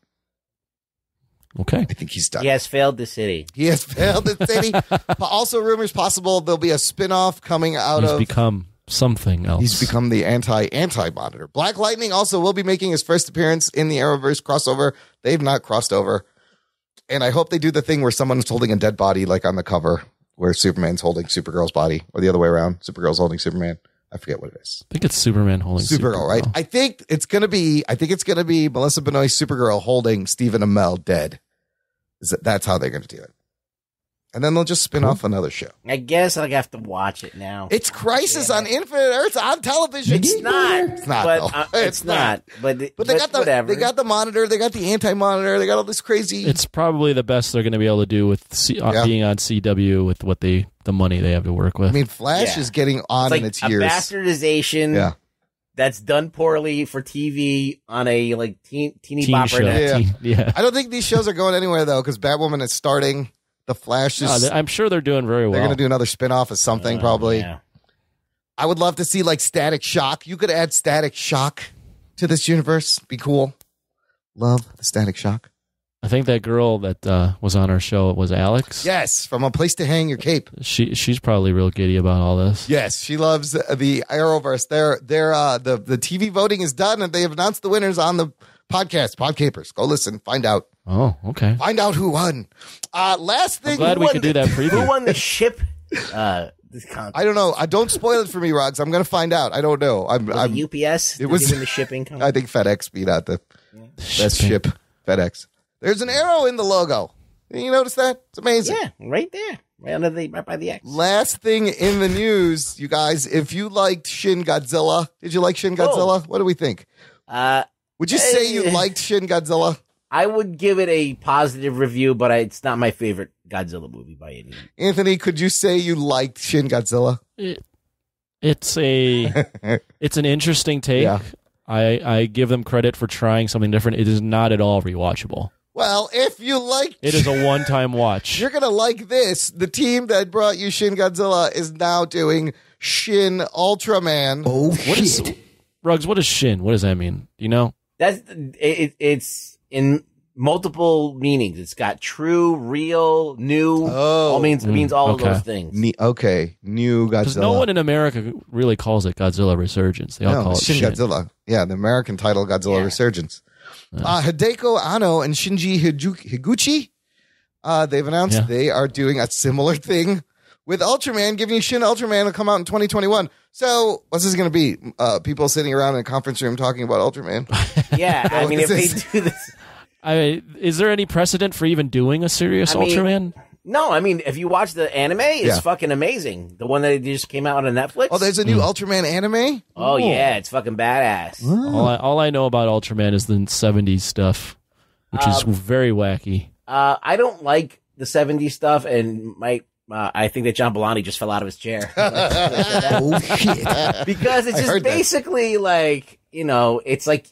Okay. I think he's done. He has failed the city. He has failed the city. But also rumors possible there'll be a spin-off coming out He's of... become something else. He's become the anti-Monitor. Black Lightning also will be making his first appearance in the Arrowverse crossover. They've not crossed over. And I hope they do the thing where someone's holding a dead body like on the cover where Superman's holding Supergirl's body or the other way around. Supergirl's holding Superman. I forget what it is. I think it's Superman holding Supergirl, right? I think it's going to be Melissa Benoist Supergirl holding Stephen Amell dead. That's how they're going to do it. And then they'll just spin off another show. I guess I'll have to watch it now. It's Crisis on Infinite Earths on television. It's not. It's not. But, it's not. But they got whatever. They got the Monitor. They got the Anti-Monitor. They got all this crazy. It's probably the best they're going to be able to do with being on CW with what the money they have to work with. I mean, Flash is getting on in its years. A bastardization. Yeah. That's done poorly for TV on a like teeny bopper show. net. Yeah. I don't think these shows are going anywhere though, because Batwoman is starting. The Flash is. I'm sure they're doing very well. They're going to do another spinoff of something probably. Yeah. I would love to see like Static Shock. You could add Static Shock to this universe. Be cool. Love the Static Shock. I think that girl that was on our show was Alex. Yes, from A Place to Hang Your Cape. She's probably real giddy about all this. Yes, she loves the Arrowverse. The TV voting is done, and they have announced the winners on the podcast. Podcapers, go listen, find out. Oh, okay. Find out who won. Last thing. I'm glad we could do that preview. Who won the ship? I don't know. Don't spoil it for me, Roggs. I'm going to find out. I don't know. I'm UPS. It was the shipping company. I think FedEx beat out the best ship. FedEx. There's an arrow in the logo. You notice that? It's amazing. Yeah, right there. Right by the X. Last thing in the news, you guys, if you liked Shin Godzilla, did you like Shin Godzilla? What do we think? Would you say you liked Shin Godzilla? I would give it a positive review, but it's not my favorite Godzilla movie by any means. Anthony, could you say you liked Shin Godzilla? It's an interesting take. Yeah. I give them credit for trying something different. It is not at all rewatchable. Well, if you like, It is a one-time watch. you're going to like this. The team that brought you Shin Godzilla is now doing Shin Ultraman. Oh, What is shit. Ruggs? What is Shin? What does that mean? Do you know? It's in multiple meanings. It's got true, real, new. Oh. All means all of okay. those things. New Godzilla. Because no one in America really calls it Godzilla Resurgence. They all call it Shin. Godzilla. Yeah, the American title, Godzilla Resurgence. Hideko Anno and Shinji Higuchi, they've announced they are doing a similar thing with Ultraman, giving you Shin Ultraman to come out in 2021. So what's this going to be? People sitting around in a conference room talking about Ultraman. Yeah, I mean, if they do this. Is there any precedent for even doing a serious Ultraman? No, I mean, if you watch the anime, it's fucking amazing. The one that just came out on Netflix. Oh, there's a new Ultraman anime? Oh, yeah, it's fucking badass. All I know about Ultraman is the 70s stuff, which is very wacky. I don't like the 70s stuff, and I think that John Belani just fell out of his chair. Oh, shit. Because it's just basically like, it's like,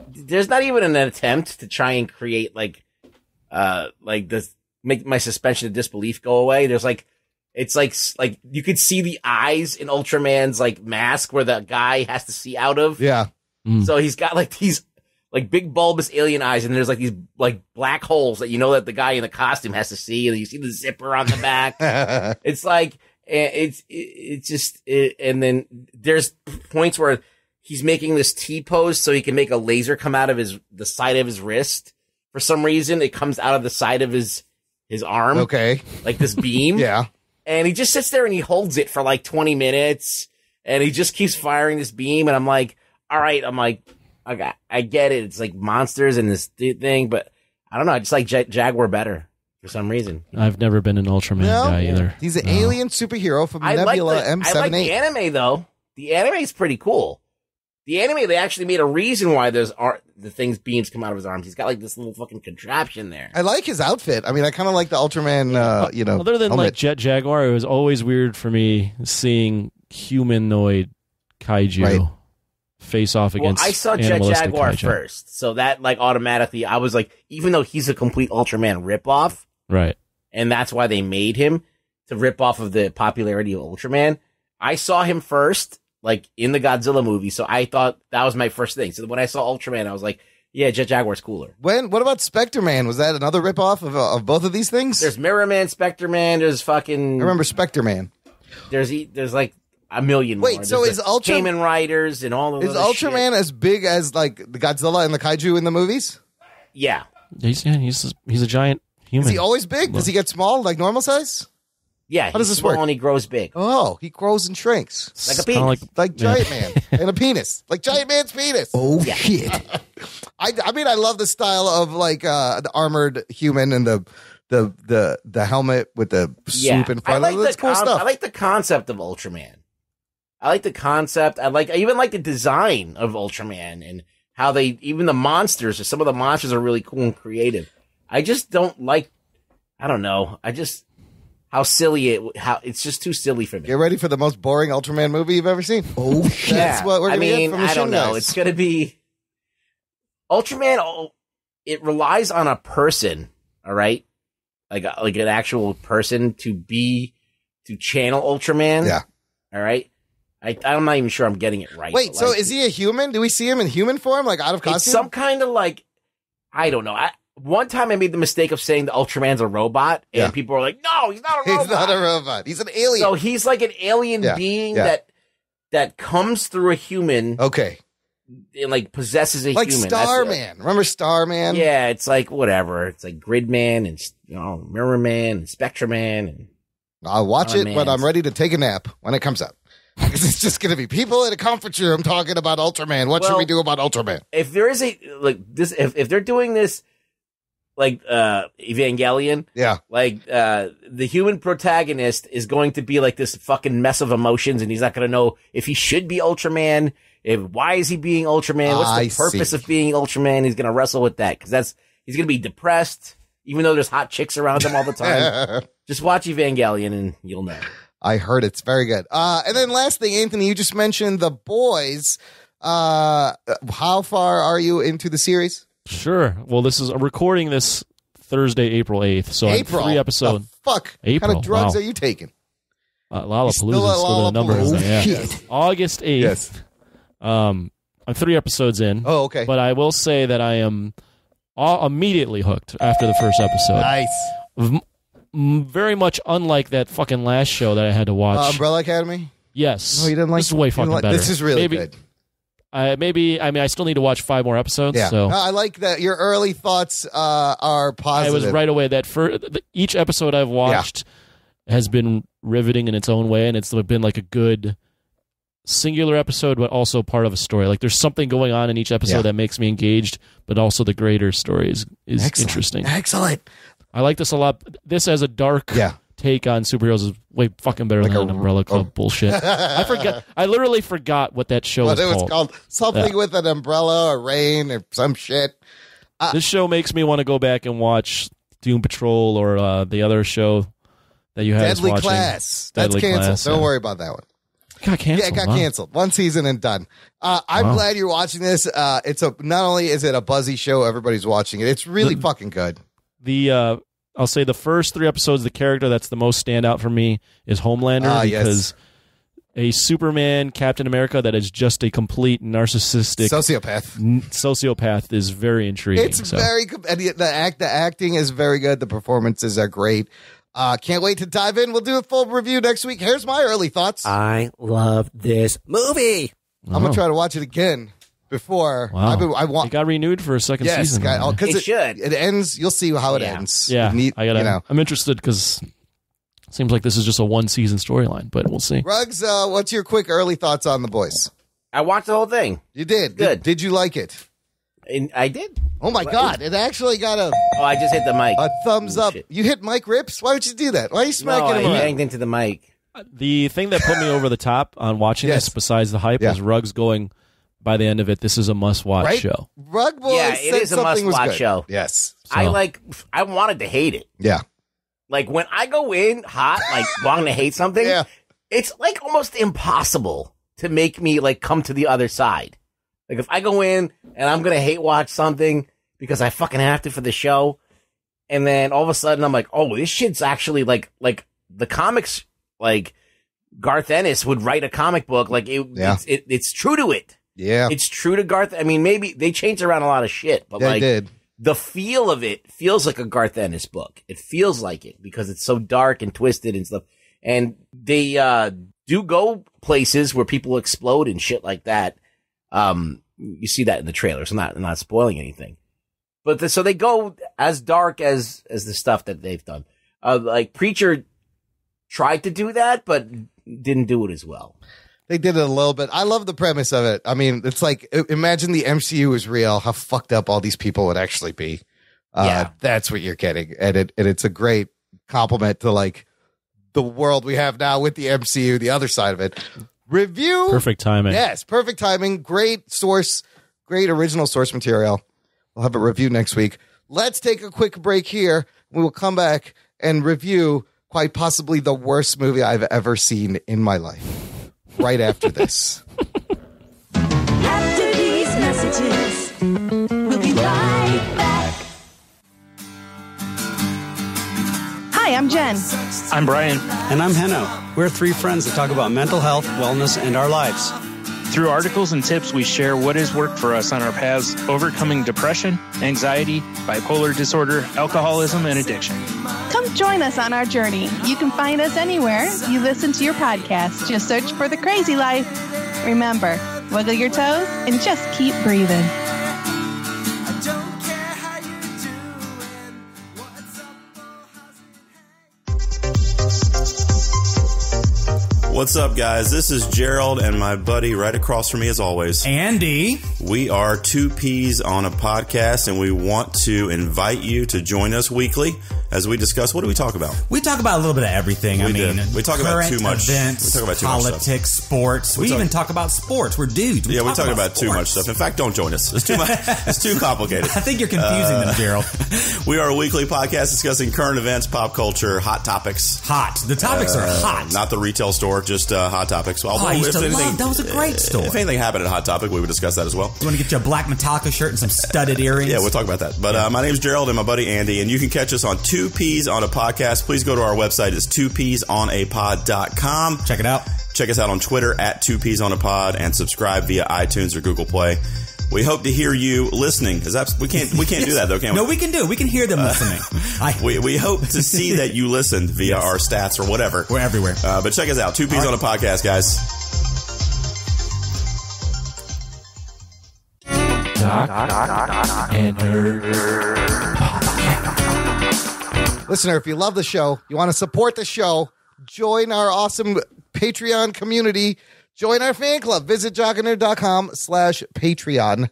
there's not even an attempt to try and create like this, make my suspension of disbelief go away. There's it's like you could see the eyes in Ultraman's like mask where the guy has to see out of. Yeah. So he's got like these like big bulbous alien eyes, and there's like these like black holes that that the guy in the costume has to see, and you see the zipper on the back. It's like it's just and then there's points where he's making this T pose so he can make a laser come out of the side of his wrist. For some reason, it comes out of the side of his arm. Okay. Like this beam. Yeah. And he just sits there and he holds it for like 20 minutes, and he just keeps firing this beam. And I'm like, all right. I'm like, I get it. It's like monsters and this thing, but I don't know. I just like Jaguar better for some reason. I've never been an Ultraman guy either. He's an alien superhero from Nebula M78. I like the anime, though. The anime is pretty cool. The anime, they actually made a reason why the beams come out of his arms. He's got like this little fucking contraption there. I like his outfit. I mean, I kind of like the Ultraman, Other than helmet. like Jet Jaguar, it was always weird for me seeing humanoid kaiju face off against I saw Jet animalistic Jaguar kaiju. first, so that like automatically, I was like, even though he's a complete Ultraman ripoff, Right. and that's why they made him to rip off of the popularity of Ultraman. I saw him first, like in the Godzilla movie, so I thought that was my first thing. So when I saw Ultraman, I was like, yeah, Jet Jaguar's cooler. What about Spectre Man? Was that another ripoff of both of these things? There's Mirror Man, Spectre Man, there's fucking... I remember Spectre Man. There's like a million more. Wait, so There's is the Kamen Riders and all of Is Ultraman as big as like the Godzilla and the kaiju in the movies? Yeah. He's a giant human. Is he always big? Does he get small, like normal size? Yeah. How does this work? And he grows big. Oh, he grows and shrinks. Like a penis. Like Giant Man and a penis. Like Giant Man's penis. Oh, shit. I mean, I love the style of like the armored human and the helmet with the swoop in front. That's cool stuff. I like the concept of Ultraman. I like the concept. I even like the design of Ultraman and how even the monsters, or some of the monsters are really cool and creative. I just don't like, I don't know. How silly it's just too silly for me. Get ready for the most boring Ultraman movie you've ever seen. Oh, shit. That's what we're going to get from the I don't Shin know. guys. It's going to be Ultraman. It relies on a person, all right? Like an actual person to channel Ultraman. Yeah. All right. I'm not even sure I'm getting it right. Wait, so is he a human? Do we see him in human form, like out of costume? It's some kind of like, I don't know. One time I made the mistake of saying the Ultraman's a robot, and people were like, no, he's not a robot. He's not a robot. He's an alien. So he's like an alien being that comes through a human. Okay. And like possesses a like human. Starman. Remember Starman? Yeah, it's like whatever. It's like Gridman and Mirror Man and Spectre Man. And I'll watch it when I'm ready to take a nap when it comes out. Because it's just going to be people in a conference room talking about Ultraman. What should we do about Ultraman? If there is if they're doing this Evangelion. Yeah. Like, the human protagonist is going to be like this fucking mess of emotions, and he's not going to know if he should be Ultraman. Why is he being Ultraman? What's the purpose of being Ultraman? He's going to wrestle with that because he's going to be depressed, even though there's hot chicks around him all the time. Just watch Evangelion and you'll know. I heard it's very good. And then last thing, Anthony, you just mentioned The Boys. How far are you into the series? Sure. Well, I'm recording this Thursday, April 8th. So April? I'm 3 episodes. Fuck. April. What kind of drugs Wow. are you taking? Lollapalooza is still at still the number. Lollapalooza? Yeah. Shit. August 8th. Yes. I'm 3 episodes in. Oh, okay. But I will say that I am immediately hooked after the first episode. Nice. Very much unlike that fucking last show that I had to watch. Umbrella Academy? Yes. No, you didn't like This is way fucking better. This is really good. I still need to watch 5 more episodes. Yeah. So No, I like that your early thoughts are positive. I was right away that each episode I've watched has been riveting in its own way, and it's been like a good singular episode, but also part of a story. Like there's something going on in each episode that makes me engaged, but also the greater story is interesting. Excellent. I like this a lot. This as a dark take on superheroes is way fucking better than Umbrella Club bullshit. I literally forgot what that show was It was called. called something with an umbrella or rain or some shit. This show makes me want to go back and watch Doom Patrol or the other show that you had us Deadly watching. Class. Deadly That's canceled. Class, Don't worry about that one. Got canceled. Yeah, it got canceled. One season and done. I'm glad you're watching this. Not only is it a buzzy show, everybody's watching it. It's really fucking good. I'll say the first 3 episodes, the character that's the most standout for me is Homelander because a Superman Captain America that is just a complete narcissistic sociopath is very intriguing. It's very and the acting is very good. The performances are great. Can't wait to dive in. We'll do a full review next week. Here's my early thoughts. I love this movie. I'm gonna try to watch it again before. Wow. It got renewed for a second season. Because It should. It ends. You'll see how it ends. Yeah, I'm I'm interested because it seems like this is just a 1-season storyline, but we'll see. Ruggs, what's your quick early thoughts on The Boys? I watched the whole thing. You did. Good. Did you like it? And I did. Oh my God! It actually got I just hit the mic. a thumbs up. Shit. You hit Mike Rips. Why would you do that? Why are you No, smacking I him around? banged into the mic. The thing that put me over the top on watching Yes. this, besides the hype, was Ruggs going, by the end of it, this is a must-watch Right? show. Rug Boy Yeah, it said is a something was must-watch good. show. Yes. I wanted to hate it. Yeah. Like when I go in hot, like wanting to hate something, it's like almost impossible to make me like come to the other side. Like if I go in and I'm going to hate watch something because I fucking have to for the show, and then all of a sudden I'm like, oh, this shit's actually like the comics, like Garth Ennis would write a comic book. Like it's true to it. Yeah. It's true to Garth. I mean, maybe they changed around a lot of shit, but They did. the feel of it feels like a Garth Ennis book. It feels like it because it's so dark and twisted and stuff. And they do go places where people explode and shit like that. You see that in the trailer, so I'm not spoiling anything. But so they go as dark as the stuff that they've done. Like Preacher tried to do that, but didn't do it as well. They did it a little bit. I love the premise of it. I mean, it's like, imagine the MCU was real, how fucked up all these people would actually be. That's what you're getting. And it's a great compliment to like the world we have now with the MCU, the other side of it. Review. Perfect timing. Yes, perfect timing. Great source, great original source material. We'll have a review next week. Let's take a quick break here. We will come back and review quite possibly the worst movie I've ever seen in my life. Right after this. After these messages, we'll be right back. Hi, I'm Jen. I'm Brian. And I'm Henno. We're 3 friends that talk about mental health, wellness, and our lives. Through articles and tips, we share what has worked for us on our paths overcoming depression, anxiety, bipolar disorder, alcoholism, and addiction. Come join us on our journey. You can find us anywhere you listen to your podcast. Just search for The Crazy Life. Remember, wiggle your toes and just keep breathing. What's up, guys? This is Gerald and my buddy right across from me, as always, Andy. We are Two Peas on a Podcast, and we want to invite you to join us weekly as we discuss. What do we talk about? We talk about a little bit of everything. We talk about too much. Events, we talk about too politics, much sports. We even talk about sports. We're dudes. We talk about too much stuff. In fact, don't join us. It's too much. It's too complicated. I think you're confusing them, Gerald. We are a weekly podcast discussing current events, pop culture, hot topics. Hot. The topics are hot. Not the retail store, just hot topics. Well, I used to love. That was a great store. If anything happened at Hot Topic, we would discuss that as well. You want to get you a black Metallica shirt and some studded earrings? Yeah, we'll talk about that. But my name's Gerald and my buddy Andy, and you can catch us on Two Peas on a Podcast. Please go to our website. It's twopeasonapod.com. Check it out. Check us out on Twitter at Two Peas on a Pod, and subscribe via iTunes or Google Play. We hope to hear you listening. We can't do that though, can we? No, we can do. We can hear them listening. We hope to see that you listened via our stats or whatever. We're everywhere. But check us out. Two Peas on a Podcast, guys. And listener, if you love the show, you want to support the show, join our awesome Patreon community. Join our fan club. Visit jockandnerd.com/Patreon.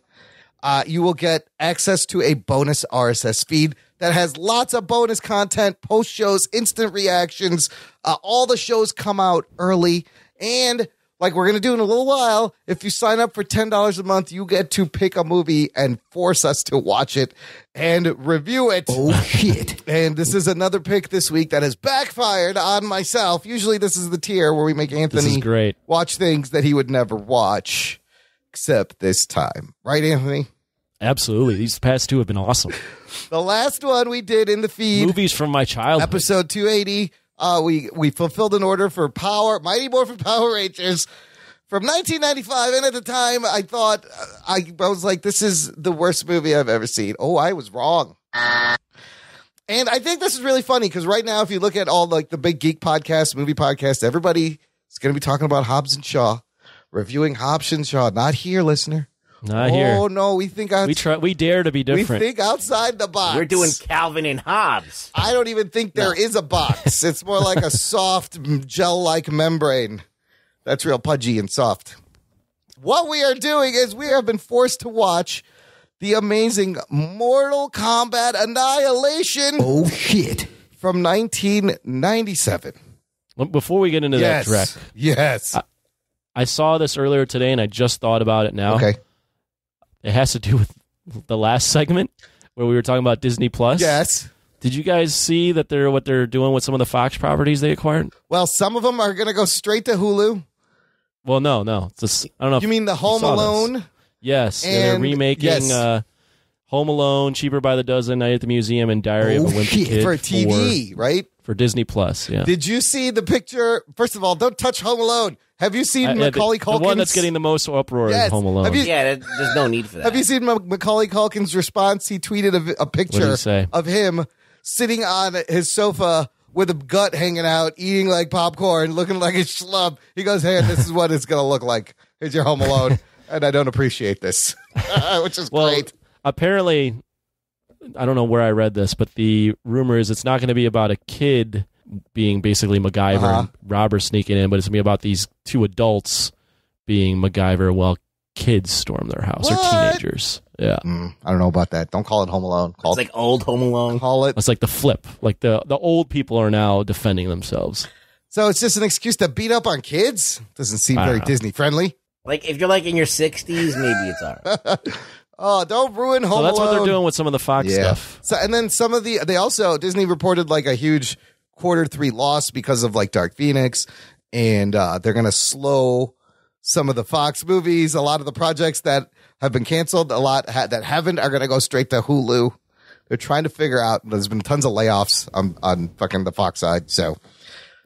You will get access to a bonus RSS feed that has lots of bonus content, post shows, instant reactions. All the shows come out early. And like we're going to do in a little while, if you sign up for $10 a month, you get to pick a movie and force us to watch it and review it. Oh, shit. And this is another pick this week that has backfired on myself. Usually this is the tier where we make Anthony watch things that he would never watch, except this time. Right, Anthony? Absolutely. These past two have been awesome. The last one we did in the feed. Movies from my childhood. Episode 280. We fulfilled an order for Mighty Morphin Power Rangers from 1995. And at the time, I thought, I was like, this is the worst movie I've ever seen. Oh, I was wrong. And I think this is really funny because right now, if you look at all like the big geek podcasts, movie podcasts, everybody is going to be talking about Hobbs and Shaw, reviewing Hobbs and Shaw. Not here, listener. Not here. Oh no, we think we dare to be different. We think outside the box. We're doing Calvin and Hobbes. I don't even think there is a box. It's more like a soft gel-like membrane. That's real pudgy and soft. What we are doing is we have been forced to watch the amazing Mortal Kombat Annihilation. Oh shit! From 1997. Before we get into that track, yes, I saw this earlier today and I just thought about it now. Okay. It has to do with the last segment where we were talking about Disney Plus. Yes. Did you guys see that what they're doing with some of the Fox properties they acquired? Well, some of them are going to go straight to Hulu. Well, no. It's just, I don't know. You mean the Home Alone? This. Yes. They're remaking Home Alone, Cheaper by the Dozen, Night at the Museum, and Diary of a Wimpy Kid. For TV, right? For Disney Plus, yeah. Did you see the picture? First of all, don't touch Home Alone. Have you seen Macaulay Culkin's? The one that's getting the most uproar is Home Alone. There's no need for that. Have you seen Macaulay Culkin's response? He tweeted a picture of him sitting on his sofa with a gut hanging out, eating like popcorn, looking like a schlub. He goes, hey, this is what it's going to look like. Here's your Home Alone. And I don't appreciate this, which is great. Apparently, I don't know where I read this, but the rumor is it's not going to be about a kid being basically MacGyver and robbers sneaking in, but it's going to be about these two adults being MacGyver while kids storm their house or teenagers. Yeah. I don't know about that. Don't call it Home Alone. It's like old Home Alone. Call it. It's like the flip. Like the old people are now defending themselves. So it's just an excuse to beat up on kids? Doesn't seem very Disney friendly. Like if you're like in your 60s, maybe it's all right. Oh, don't ruin Home Alone. That's what they're doing with some of the Fox stuff. So, and then some of Disney reported like a huge Q3 loss because of like Dark Phoenix, and they're going to slow some of the Fox movies. A lot of the projects that have been canceled, that haven't, are going to go straight to Hulu. They're trying to figure out. There's been tons of layoffs on fucking the Fox side. So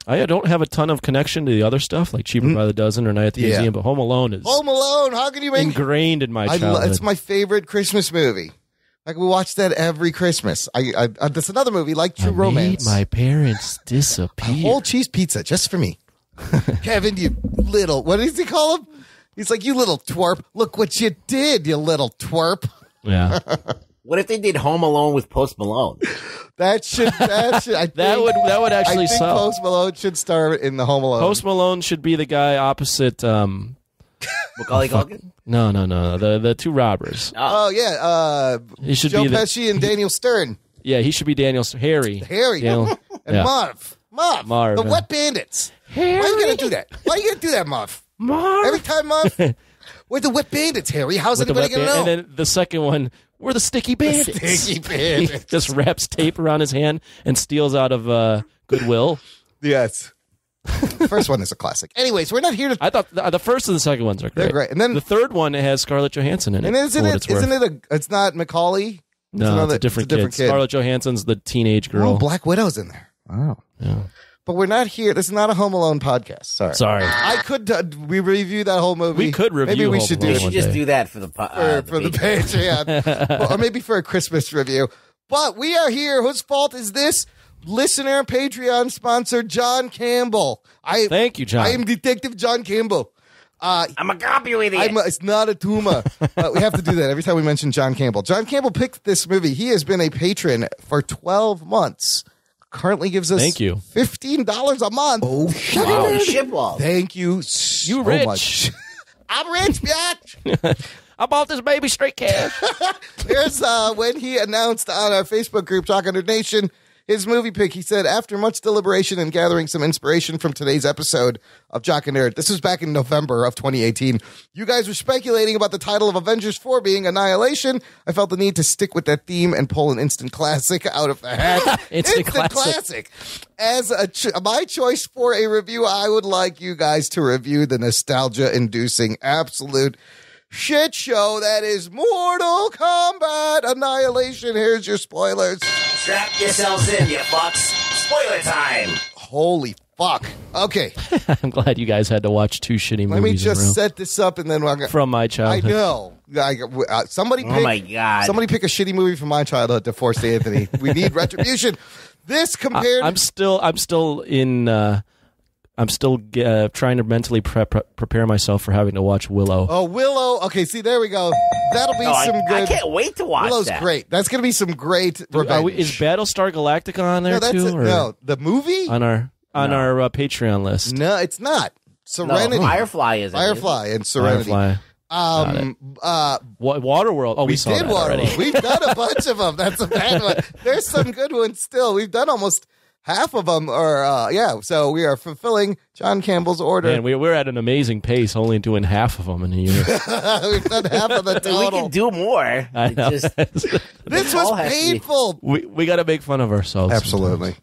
I don't have a ton of connection to the other stuff, like Cheaper by the Dozen or Night at the Museum, but Home Alone is how can you make ingrained in my childhood. It's my favorite Christmas movie. Like, we watch that every Christmas. That's another movie, like True Romance. Made my parents disappear. A whole cheese pizza just for me. Kevin, you little, what does he call him? He's like, you little twerp. Look what you did, you little twerp. Yeah. What if they did Home Alone with Post Malone? That should. I That would actually I think sell. Post Malone should star in the Home Alone. Post Malone should be the guy opposite. Macaulay Culkin? No. The two robbers. Oh yeah, He should Joe be the- Pesci and Daniel Stern. Yeah, he should be Harry. And yeah. Marv, Marv, the yeah. Wet Bandits. Why are you gonna do that? Why are you gonna do that, Marv? Every time, Marv. We're the Wet Bandits, Harry. How's With the anybody wet gonna know? And then the second one, we're the Sticky Bandits. Sticky Bandits. He just wraps tape around his hand and steals out of Goodwill. Yes. First one is a classic. Anyways, we're not here to. I thought the first and the second ones are great. They're great. And then the third one, it has Scarlett Johansson in it. And isn't it? It's not Macaulay. No, it's a different kid. Scarlett Johansson's the teenage girl. Oh, Black Widow's in there. Wow. Yeah. But we're not here. This is not a Home Alone podcast. Sorry. I could. We review that whole movie. We could review. Maybe we Home should Alone do it. We should just do that for the for the Patreon, or maybe for a Christmas review. But we are here. Whose fault is this? Listener Patreon sponsor John Campbell. Thank you, John. I am Detective John Campbell. I'm a copy with it. It's not a tumor. We have to do that every time we mention John Campbell. John Campbell picked this movie. He has been a patron for 12 months. Currently gives us Thank you. $15 a month. Oh, Holy shit balls. Thank you so You rich. much. I'm rich, bitch. I bought this baby straight cash. Here's when he announced on our Facebook group, Talk Under Nation, his movie pick. He said, after much deliberation and gathering some inspiration from today's episode of Jock and Nerd, this was back in November of 2018. You guys were speculating about the title of Avengers 4 being Annihilation. I felt the need to stick with that theme and pull an instant classic out of the hat. Instant classic. As my choice for a review, I would like you guys to review the nostalgia-inducing absolute shit show that is Mortal Kombat Annihilation. Here's your spoilers. Strap yourselves in, you fucks. Spoiler time. Holy fuck. Okay. I'm glad you guys had to watch two shitty movies. Let me in a row. just set this up and then we'll From my I childhood. know. Somebody pick, Oh my God. Somebody pick a shitty movie from my childhood to force Anthony. We need retribution. This compared I'm still trying to mentally prepare myself for having to watch Willow. Oh, Willow. Okay, see, there we go. That'll be some good. I can't wait to watch Willow's that. great. That's going to be some great revenge. Is Battlestar Galactica on there no, that's too? it. Or No, the movie? on our Patreon list. No, it's not. Serenity. No, Firefly is. Firefly and Serenity. Firefly. Waterworld. Oh, we saw did that already. Waterworld. We've done a bunch of them. That's a bad one. There's some good ones still. We've done almost half of them. So we are fulfilling John Campbell's order. Man, we're at an amazing pace, only doing half of them in a year. We've done half of the We total. can do more. I know. This all was has to be- painful. we got to make fun of ourselves. Absolutely. It's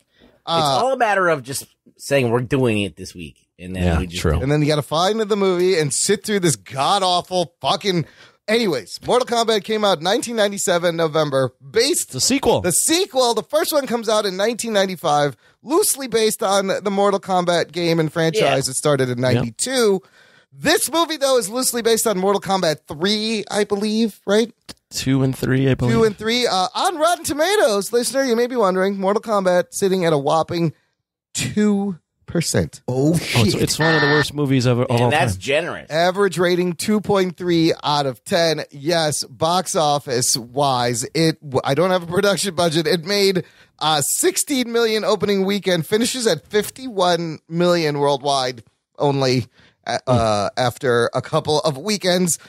all a matter of just saying we're doing it this week, and then Yeah, we just true. do it. And then you got to find the movie and sit through this god awful fucking. Anyways, Mortal Kombat came out 1997 November. The sequel. The sequel, the first one comes out in 1995, loosely based on the Mortal Kombat game and franchise. It started in 92. This movie, though, is loosely based on Mortal Kombat 3, I believe, right? 2 and 3, I believe. 2 and 3. On Rotten Tomatoes, listener, you may be wondering, Mortal Kombat sitting at a whopping 2%. Oh, shit. It's one of the worst movies of all And that's time. generous. Average rating 2.3 out of 10. Yes, box office wise, I don't have a production budget. It made 16 million opening weekend, finishes at 51 million worldwide only after a couple of weekends.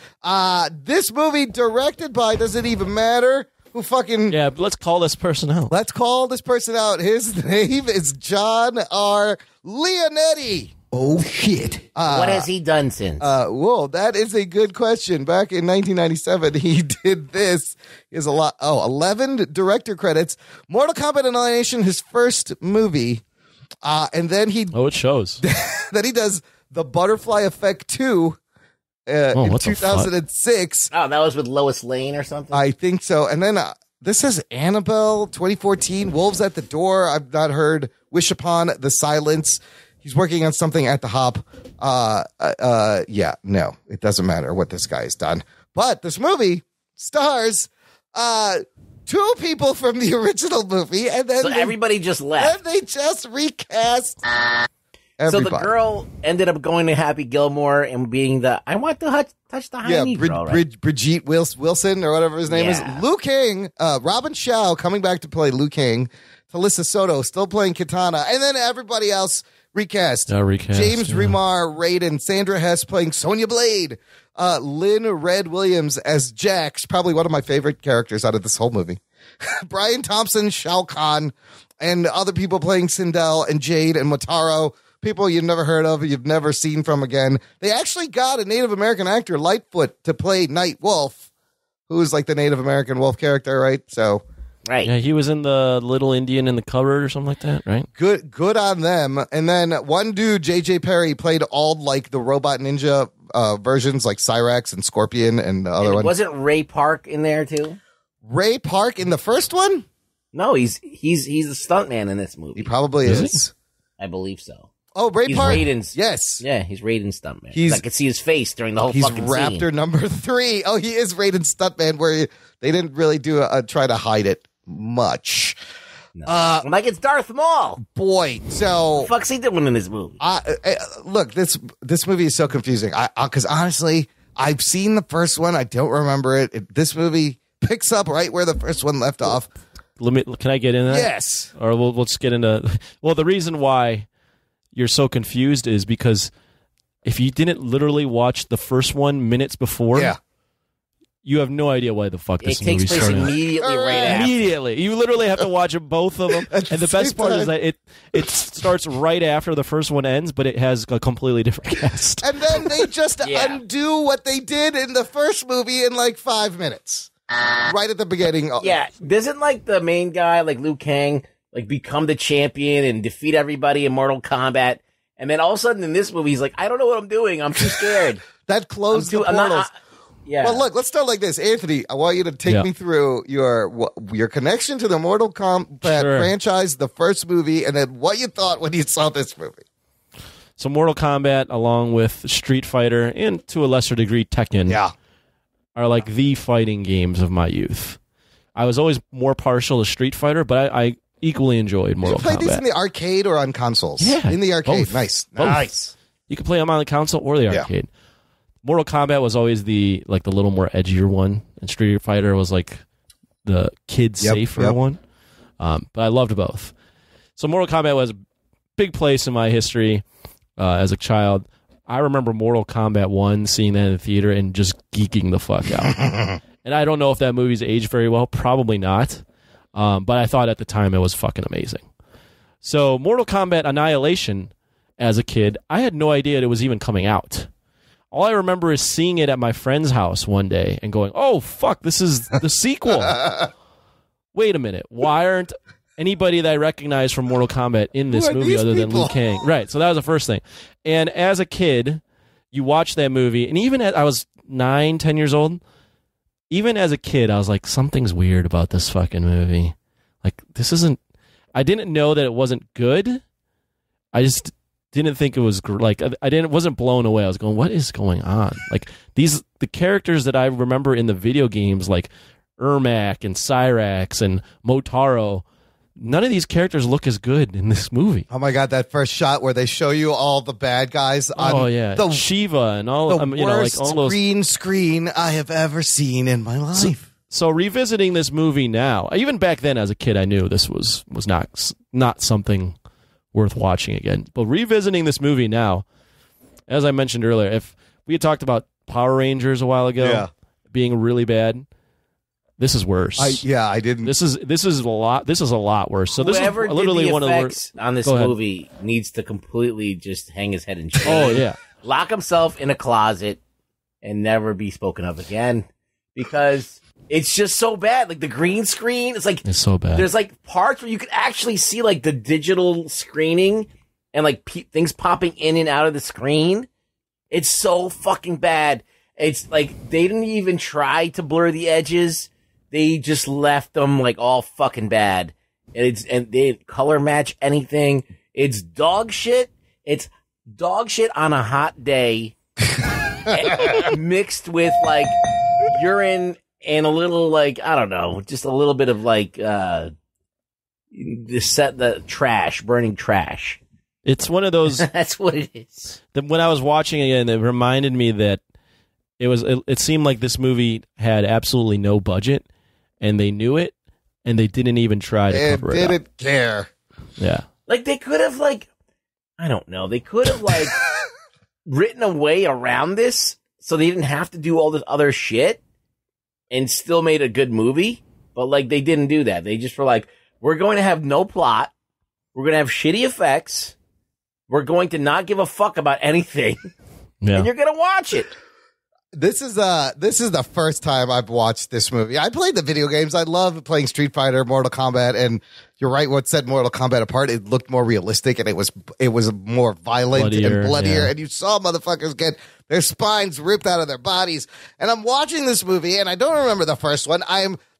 This movie directed by, does it even matter? Who fucking... Yeah, let's call this person out. Let's call this person out. His name is John R. Leonetti. Oh, shit. What has he done since? Whoa, that is a good question. Back in 1997, he did this. He has 11 director credits. Mortal Kombat Annihilation, his first movie. And then it shows. then he does The Butterfly Effect 2 in 2006. Oh, that was with Lois Lane or something? I think so. And then this says Annabelle 2014, Wolves at the Door. I've not heard. Wish Upon the Silence. He's working on something at the Hop. No, it doesn't matter what this guy's done. But this movie stars 2 people from the original movie, and then So everybody just left. And they just recast. Everybody. So the girl ended up going to Happy Gilmore and being I want to touch the hiney girl, right? Brigitte Wilson or whatever his name is. Liu Kang, Robin Shao coming back to play Liu Kang. Talisa Soto still playing Kitana. And then everybody else recast. James Remar, Raiden, Sandra Hess playing Sonya Blade, Lynn Red Williams as Jax, probably one of my favorite characters out of this whole movie. Brian Thompson, Shao Kahn, and other people playing Sindel and Jade and Motaro. People you've never heard of, you've never seen from again. They actually got a Native American actor, Lightfoot, to play Night Wolf, who's like the Native American wolf character, right? So, right. Yeah, he was in the Little Indian in the Cupboard or something like that, right? Good on them. And then one dude, JJ Perry, played all like the Robot Ninja versions, like Cyrax and Scorpion and the other one. Wasn't Ray Park in there too? Ray Park in the first one? No, he's the stuntman in this movie. He probably is. I believe so. Oh, Ray he's Park. Raiden's, yes. Yeah, he's Raiden's stuntman. I could see his face during the whole fucking scene. He's Raptor number 3. Oh, he is Raiden's stuntman, where they didn't really try to hide it much. No. Like it's Darth Maul. Boy, so what the fuck's he doing in this movie? Look, this movie is so confusing. Because honestly, I've seen the first one. I don't remember it. This movie picks up right where the first one left off. Can I get in that? Yes. Or let's get into. Well, the reason why you're so confused is because if you didn't literally watch the first one minutes before, you have no idea why the fuck this movie started. It takes place immediately right after. Immediately. You literally have to watch both of them. And the best part is that it starts right after the first one ends, but it has a completely different cast. And then they just undo what they did in the first movie in like 5 minutes. Right at the beginning. Yeah. Doesn't like the main guy, like Liu Kang, like become the champion and defeat everybody in Mortal Kombat. And then all of a sudden in this movie, he's like, I don't know what I'm doing. I'm too scared. That closed the portals. Yeah. Well, look, let's start like this. Anthony, I want you to take me through your connection to the Mortal Kombat franchise, the first movie, and then what you thought when you saw this movie. So Mortal Kombat, along with Street Fighter, and to a lesser degree Tekken, are like the fighting games of my youth. I was always more partial to Street Fighter, but I equally enjoyed Mortal Kombat. Did you play these in the arcade or on consoles? Yeah. In the arcade. Both. Nice. Both. Nice. You could play them on the console or the arcade. Mortal Kombat was always the little more edgier one, and Street Fighter was like the kid safer one. But I loved both. So Mortal Kombat was a big place in my history as a child. I remember Mortal Kombat 1, seeing that in the theater and just geeking the fuck out. And I don't know if that movie's aged very well. Probably not. But I thought at the time it was fucking amazing. So Mortal Kombat Annihilation, as a kid, I had no idea it was even coming out. All I remember is seeing it at my friend's house one day and going, oh, fuck, this is the sequel. Wait a minute. Why aren't anybody that I recognize from Mortal Kombat in this movie other than Liu Kang? Right, so that was the first thing. And as a kid, you watch that movie, and even I was 9, 10 years old, even as a kid, I was like, something's weird about this fucking movie. Like, this isn't... I didn't know that it wasn't good. I just didn't think it was... wasn't blown away. I was going, what is going on? Like, the characters that I remember in the video games, like Ermac and Cyrax and Motaro, none of these characters look as good in this movie. Oh my god, that first shot where they show you all the bad guys on the Shiva and all the worst all those green screen I have ever seen in my life. So revisiting this movie now, even back then as a kid, I knew this was not something worth watching again. But revisiting this movie now, as I mentioned earlier, if we had talked about Power Rangers a while ago being really bad, this is worse. I didn't. This is a lot. This is a lot worse. So this Whoever is literally did the one of the effects on this movie needs to completely just hang his head in shame. Oh yeah, lock himself in a closet and never be spoken of again, because it's just so bad. Like the green screen, it's so bad. There's like parts where you could actually see like the digital screening and like things popping in and out of the screen. It's so fucking bad. It's like they didn't even try to blur the edges. They just left them like all fucking bad. And they didn't color match anything. It's dog shit. It's dog shit on a hot day mixed with like urine and a little like, I don't know, just a little bit of like, the trash, burning trash. It's one of those. That's what it is. When I was watching it again, it reminded me that it seemed like this movie had absolutely no budget, and they knew it, and they didn't even try to cover it up. They didn't care. Yeah. Like, they could have, like, I don't know. They could have, like, written a way around this so they didn't have to do all this other shit and still made a good movie. But, like, they didn't do that. They just were like, we're going to have no plot. We're going to have shitty effects. We're going to not give a fuck about anything. Yeah. And you're going to watch it. This is the first time I've watched this movie. I played the video games. I love playing Street Fighter, Mortal Kombat, and you're right. What set Mortal Kombat apart? It looked more realistic, and it was more violent and bloodier. Yeah. And you saw motherfuckers get their spines ripped out of their bodies. And I'm watching this movie, and I don't remember the first one.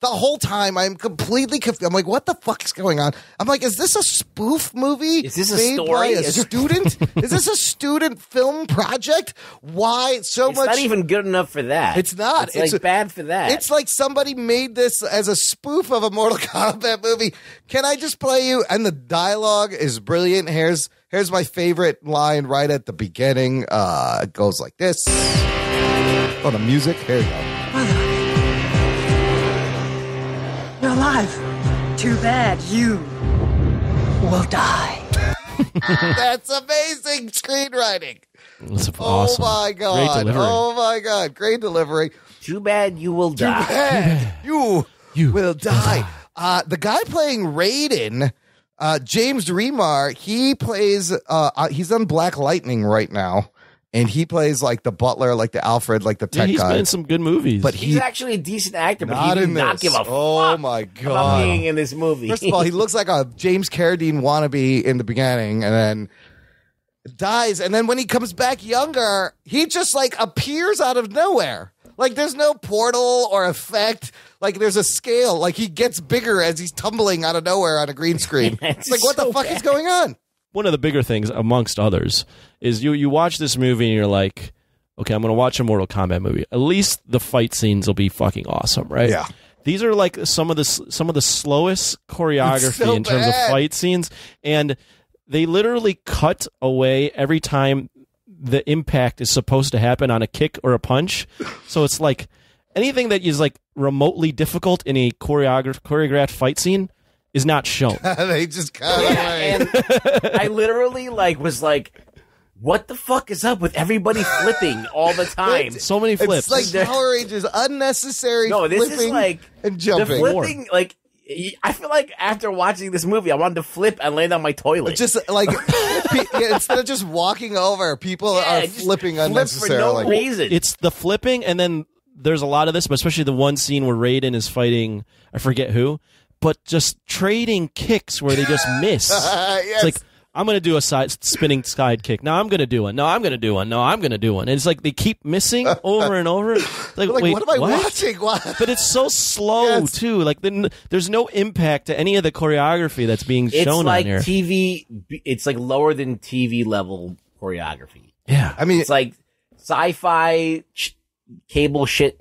The whole time I'm completely confused. I'm like, what the fuck is going on? I'm like, is this a spoof movie? Is this a made story? by a student? Is this a student film project? Why so It's much? not even good enough for that. It's not. It's like bad for that. It's like somebody made this as a spoof of a Mortal Kombat movie. Can I just play you? And the dialogue is brilliant. Here's my favorite line right at the beginning. It goes like this. Oh, the music. Here you go. You're alive. Too bad you will die. That's amazing screenwriting. That's awesome. Oh my god. Great delivery. Oh my god. Great delivery. Too bad you will die. Too bad you will die. The guy playing Raiden, James Remar, he plays he's on Black Lightning right now. And he plays like the butler, like the Alfred, like the tech He's guy. been in some good movies. But He's actually a decent actor, but he not did in not this. give a Oh fuck my about god! being in this movie. First of all, he looks like a James Carradine wannabe in the beginning, and then dies. And then when he comes back younger, he just like appears out of nowhere. Like there's no portal or effect. Like there's a scale. Like he gets bigger as he's tumbling out of nowhere on a green screen. It's like what the fuck is going on? One of the bigger things, amongst others, is you watch this movie and you're like, okay, I'm going to watch a Mortal Kombat movie. At least the fight scenes will be fucking awesome, right? Yeah. These are like some of the slowest choreography in terms of fight scenes, and they literally cut away every time the impact is supposed to happen on a kick or a punch. So it's like anything that is like remotely difficult in a choreographed fight scene is not shown. They just cut away. And I literally was like, what the fuck is up with everybody flipping all the time? So many flips. It's like Power Rangers, unnecessary No, this flipping is like and jumping. The flipping, like, I feel like after watching this movie, I wanted to flip and land on my toilet. Just like instead of just walking over, people are flipping unnecessarily. For no reason. It's the flipping, and then there's a lot of this, but especially the one scene where Raiden is fighting, I forget who, but just trading kicks where they just miss. Yes. It's like, I'm going to do a spinning side kick. No, I'm going to do one. No, I'm going to do one. No, I'm going to do one. And it's like they keep missing over and over. Like, wait, what am I watching? What? But it's so slow, too. Like, there's no impact to any of the choreography that's being shown like on here. TV. It's like lower than TV level choreography. Yeah. I mean, it's like sci-fi cable shit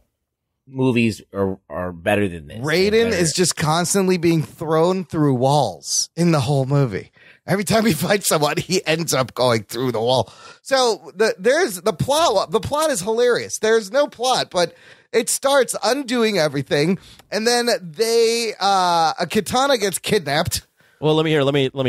movies are better than this. Raiden is just constantly being thrown through walls in the whole movie. Every time he fights someone, he ends up going through the wall. So there's the plot. The plot is hilarious. There's no plot, but it starts undoing everything, and then Kitana gets kidnapped. Well, let me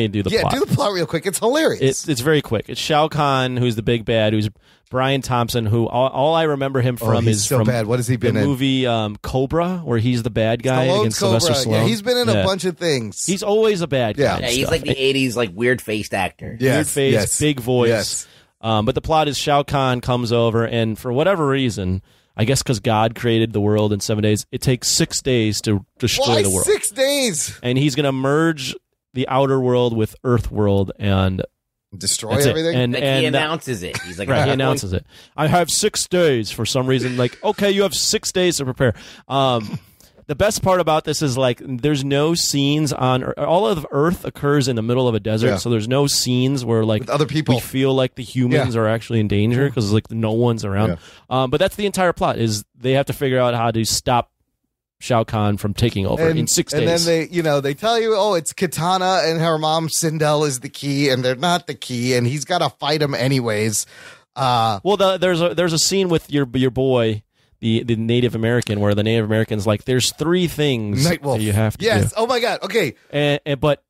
do the plot. Yeah, do the plot real quick. It's hilarious. It's very quick. It's Shao Kahn, who's the big bad, who's Brian Thompson, who all I remember him from he's is so from bad. What has he been the in? movie Cobra, where he's the bad guy against Cobra. Sylvester Stallone. Yeah, he's been in a bunch of things. He's always a bad guy. Yeah, he's like the 80s like weird-faced actor. Weird face, big voice. Yes. But the plot is Shao Kahn comes over, and for whatever reason, I guess because God created the world in 7 days, it takes 6 days to destroy the world. 6 days? And he's going to merge the outer world with Earth world and destroy everything. And he announces it. He's like, right, he announces it. I have 6 days for some reason. Like, okay, you have 6 days to prepare. The best part about this is like there's no scenes on all of Earth occurs in the middle of a desert, so there's no scenes where like with other people we feel like the humans are actually in danger because like no one's around. But that's the entire plot is they have to figure out how to stop Shao Kahn from taking over in 6 days. And then they tell you, oh, it's Katana and her mom Sindel is the key, and they're not the key, and he's got to fight him anyways. There's a scene with your boy, the Native American, where the Native American's like, there's 3 things that you have to do. Oh my God. Okay. But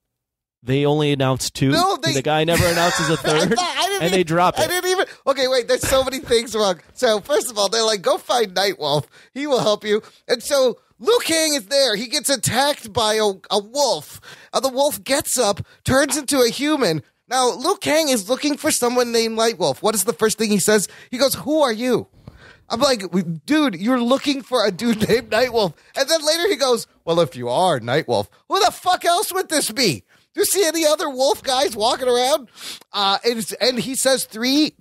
they only announced 2. No, the guy never announces a third, they drop it. I didn't even. Okay, wait. There's so many things wrong. So first of all, they're like, go find Nightwolf. He will help you. And so Liu Kang is there. He gets attacked by a wolf. The wolf gets up, turns into a human. Now, Liu Kang is looking for someone named Nightwolf. What is the first thing he says? He goes, "Who are you?" I'm like, dude, you're looking for a dude named Nightwolf. And then later he goes, well, if you are Nightwolf, who the fuck else would this be? Do you see any other wolf guys walking around? And he says three.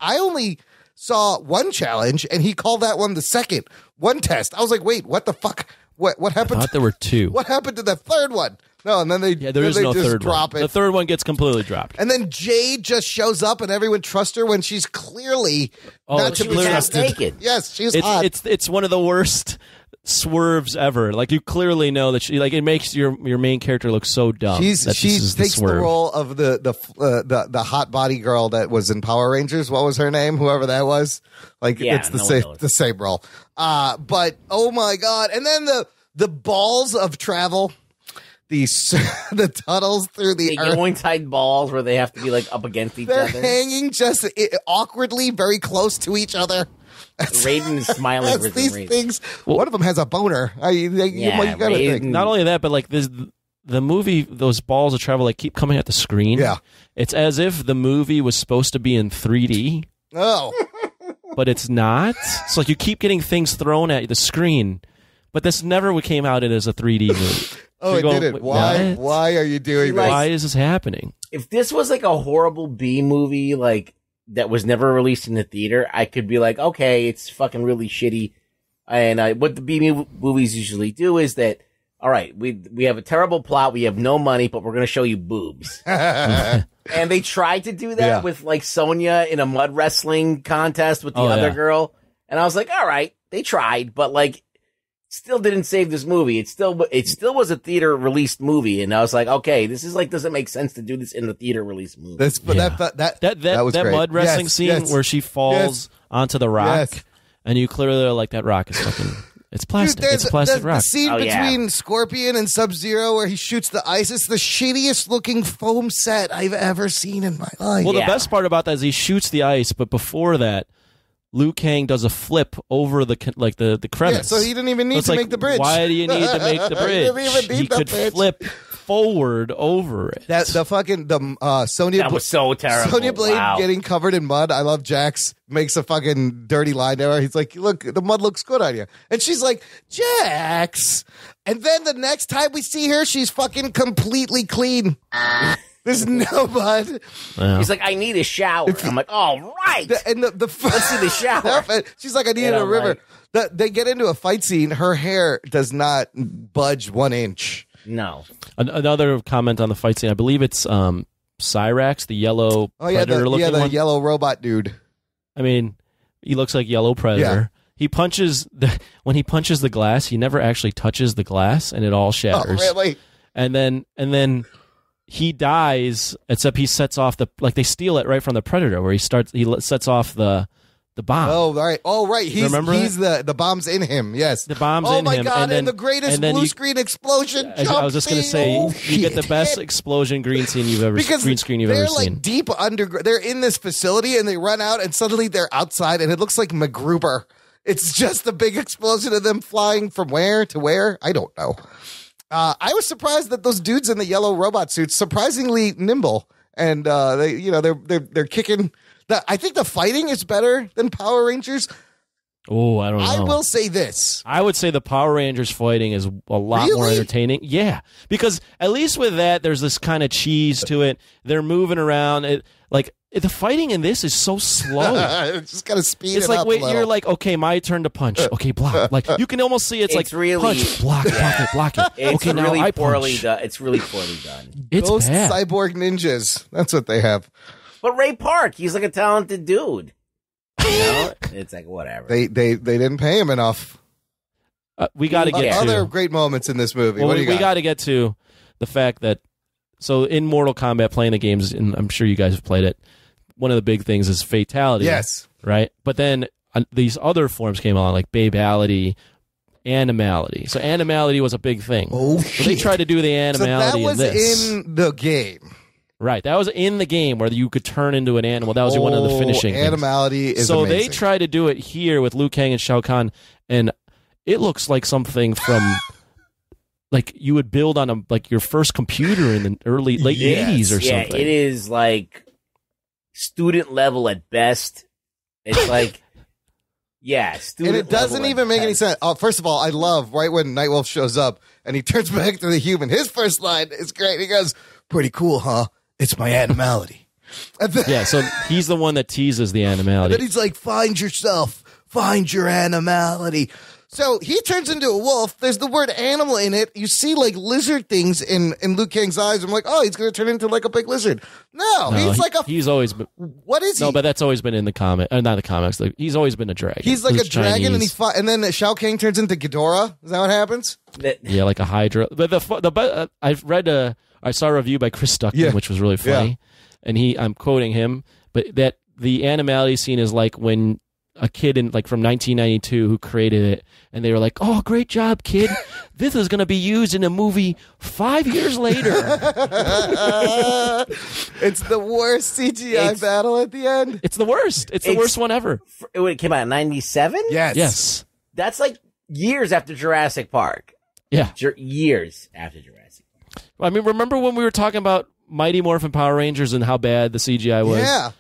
I only saw 1 challenge, and he called that one the second. 1 test. I was like, wait, what the fuck? What happened? I thought there were 2. What happened to the third one? No, and then they there is no just third drop one. it. The third one gets completely dropped. And then Jade just shows up, and everyone trusts her when she's clearly not to be trusted. Naked. Yes, she's hot. It's one of the worst swerves ever. Like, you clearly know that it makes your main character look so dumb. She takes the role of the hot body girl that was in Power Rangers. What was her name? Whoever that was. It's the same role. But oh my God! And then the balls of travel. The tunnels through the earth. Yoink-tight balls where they have to be up against each They're other. hanging just awkwardly very close to each other. Raiden is smiling for these some reason. things. One of them has a boner. You gotta think. Not only that, but the movie, those balls of travel keep coming at the screen. Yeah. It's as if the movie was supposed to be in 3D. Oh. But it's not. It's like you keep getting things thrown at the screen, but this never came out as a 3D movie. Oh, it didn't. Why? Why are you doing this? Why is this happening? If this was a horrible B movie, that was never released in the theater, I could be like, okay, it's fucking really shitty. And what the B movies usually do is that, all right, we have a terrible plot, we have no money, but we're going to show you boobs. And they tried to do that with Sonya in a mud wrestling contest with the other girl. And I was like, all right, they tried, but still didn't save this movie. It still was a theater released movie, and I was like, okay, this is doesn't make sense to do this in a theater released movie. That was great. mud wrestling scene where she falls onto the rock, and you clearly are like, that rock is fucking. It's plastic. Dude, it's plastic rock. The scene between Scorpion and Sub-Zero where he shoots the ice, it's the shittiest looking foam set I've ever seen in my life. Well, the best part about that is he shoots the ice, but before that, Liu Kang does a flip over the crevice. Yeah, so he didn't even need to make the bridge. Why do you need to make the bridge? He didn't even need he the could bridge. flip forward over it. Sonya. That was so terrible. Sonya Blade Wow. getting covered in mud. I love Jax makes a fucking dirty line there. He's like, look, the mud looks good on you. And she's like, Jax. And then the next time we see her, she's fucking completely clean. There's no mud. Yeah. He's like, I need a shower. I'm like, all right. Let's see the shower. She's like, I need a river. They get into a fight scene. Her hair does not budge 1 inch. No. Another comment on the fight scene. I believe it's Cyrax, the yellow predator looking one. The yellow robot dude. I mean, he looks like Yellow Predator. Yeah. He punches when he punches the glass, he never actually touches the glass, and it all shatters. Oh, really? And then he dies. Except he sets off they steal it right from the Predator, where he sets off the bomb. Oh, right. He's the bomb's in him. Yes, the bomb's in him. Oh my god! And, then, the greatest blue screen explosion. I was just going to say, you get the best explosion green scene you've ever green screen you've ever seen. They're deep underground. They're in this facility and they run out and suddenly they're outside and it looks like MacGruber. It's just a big explosion of them flying from where to where. I don't know. I was surprised that those dudes in the yellow robot suits surprisingly nimble and they're kicking. I think the fighting is better than Power Rangers. Oh, I don't know. I will say this. I would say the Power Rangers fighting is a lot more entertaining. Yeah, because at least with that, there's this kind of cheese to it. They're moving around. The fighting in this is so slow. Just gotta speed it's it like, up. Wait, you're like, okay, my turn to punch. Okay, block. You can almost see it's like really, punch, block it. It's okay, really now I poorly punch. done. It's really poorly done. It's Ghost bad. cyborg ninjas. That's what they have. But Ray Park, he's like a talented dude. It's like whatever. They didn't pay him enough. We got to get other to great moments in this movie. Well, What do you we got? got to get to the fact that in Mortal Kombat, playing the games, and I'm sure you guys have played it. One of the big things is fatality. Yes. Right. But then these other forms came along, like babality, animality. So animality was a big thing. Oh, so they tried to do the animality. So that was in this. in the game. Right, that was in the game where you could turn into an animal. That was one of the finishing things. Animality is so amazing. they try to do it here with Liu Kang and Shao Kahn, and it looks like something from like you would build on your first computer in the late 80s or something. Yeah, it is like student level at best. It's like student and it doesn't level even at make any best. sense. First of all, I love right when Nightwolf shows up and he turns back to the human. His first line is great. He goes, "Pretty cool, huh? It's my animality." Yeah, so he's the one that teases the animality. And then he's like, "Find yourself. Find your animality." So he turns into a wolf. There's the word animal in it. You see like lizard things in Liu Kang's eyes. I'm like, oh, he's going to turn into like a big lizard. No, he's always been. What is he? No, but that's always been in the comic. Not the comics. Like, he's always been a dragon. He's like a dragon, Chinese. and then Shao Kahn turns into Ghidorah. Is that what happens? Yeah, like a Hydra. But I saw a review by Chris Stuckman, which was really funny, and I'm quoting him, but that the animality scene is like when a kid from 1992 who created it, and they were like, "Oh, great job, kid! This is going to be used in a movie 5 years later." It's the worst CGI battle at the end. It's the worst. It's the worst one ever. It came out in 97? Yes. That's like years after Jurassic Park. Yeah. Years after Jurassic Park. I mean, remember when we were talking about Mighty Morphin Power Rangers and how bad the CGI was? Yeah.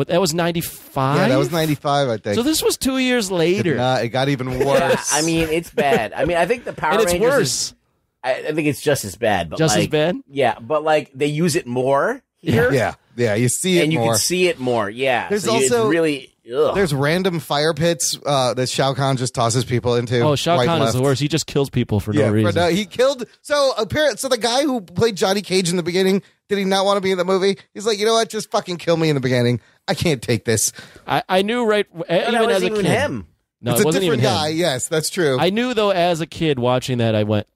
That was 95? Yeah, that was 95, I think. So this was 2 years later. It got even worse. I mean, it's bad. I mean, I think the Power and it's Rangers worse. I think it's just as bad. But Just as bad? Yeah, but they use it more here. Yeah, you see it and you more. can see it more. Yeah. There's so it's also really. Ugh. There's random fire pits that Shao Kahn just tosses people into. Oh, Shao right Kahn and is the left. worst. He just kills people for no reason. He killed. So the guy who played Johnny Cage in the beginning, did he not want to be in the movie? He's like, you know what? Just fucking kill me in the beginning. I can't take this. I knew even as a kid. Him. No, it's it a wasn't different even guy. him. Yes, that's true. I knew though as a kid watching that, I went,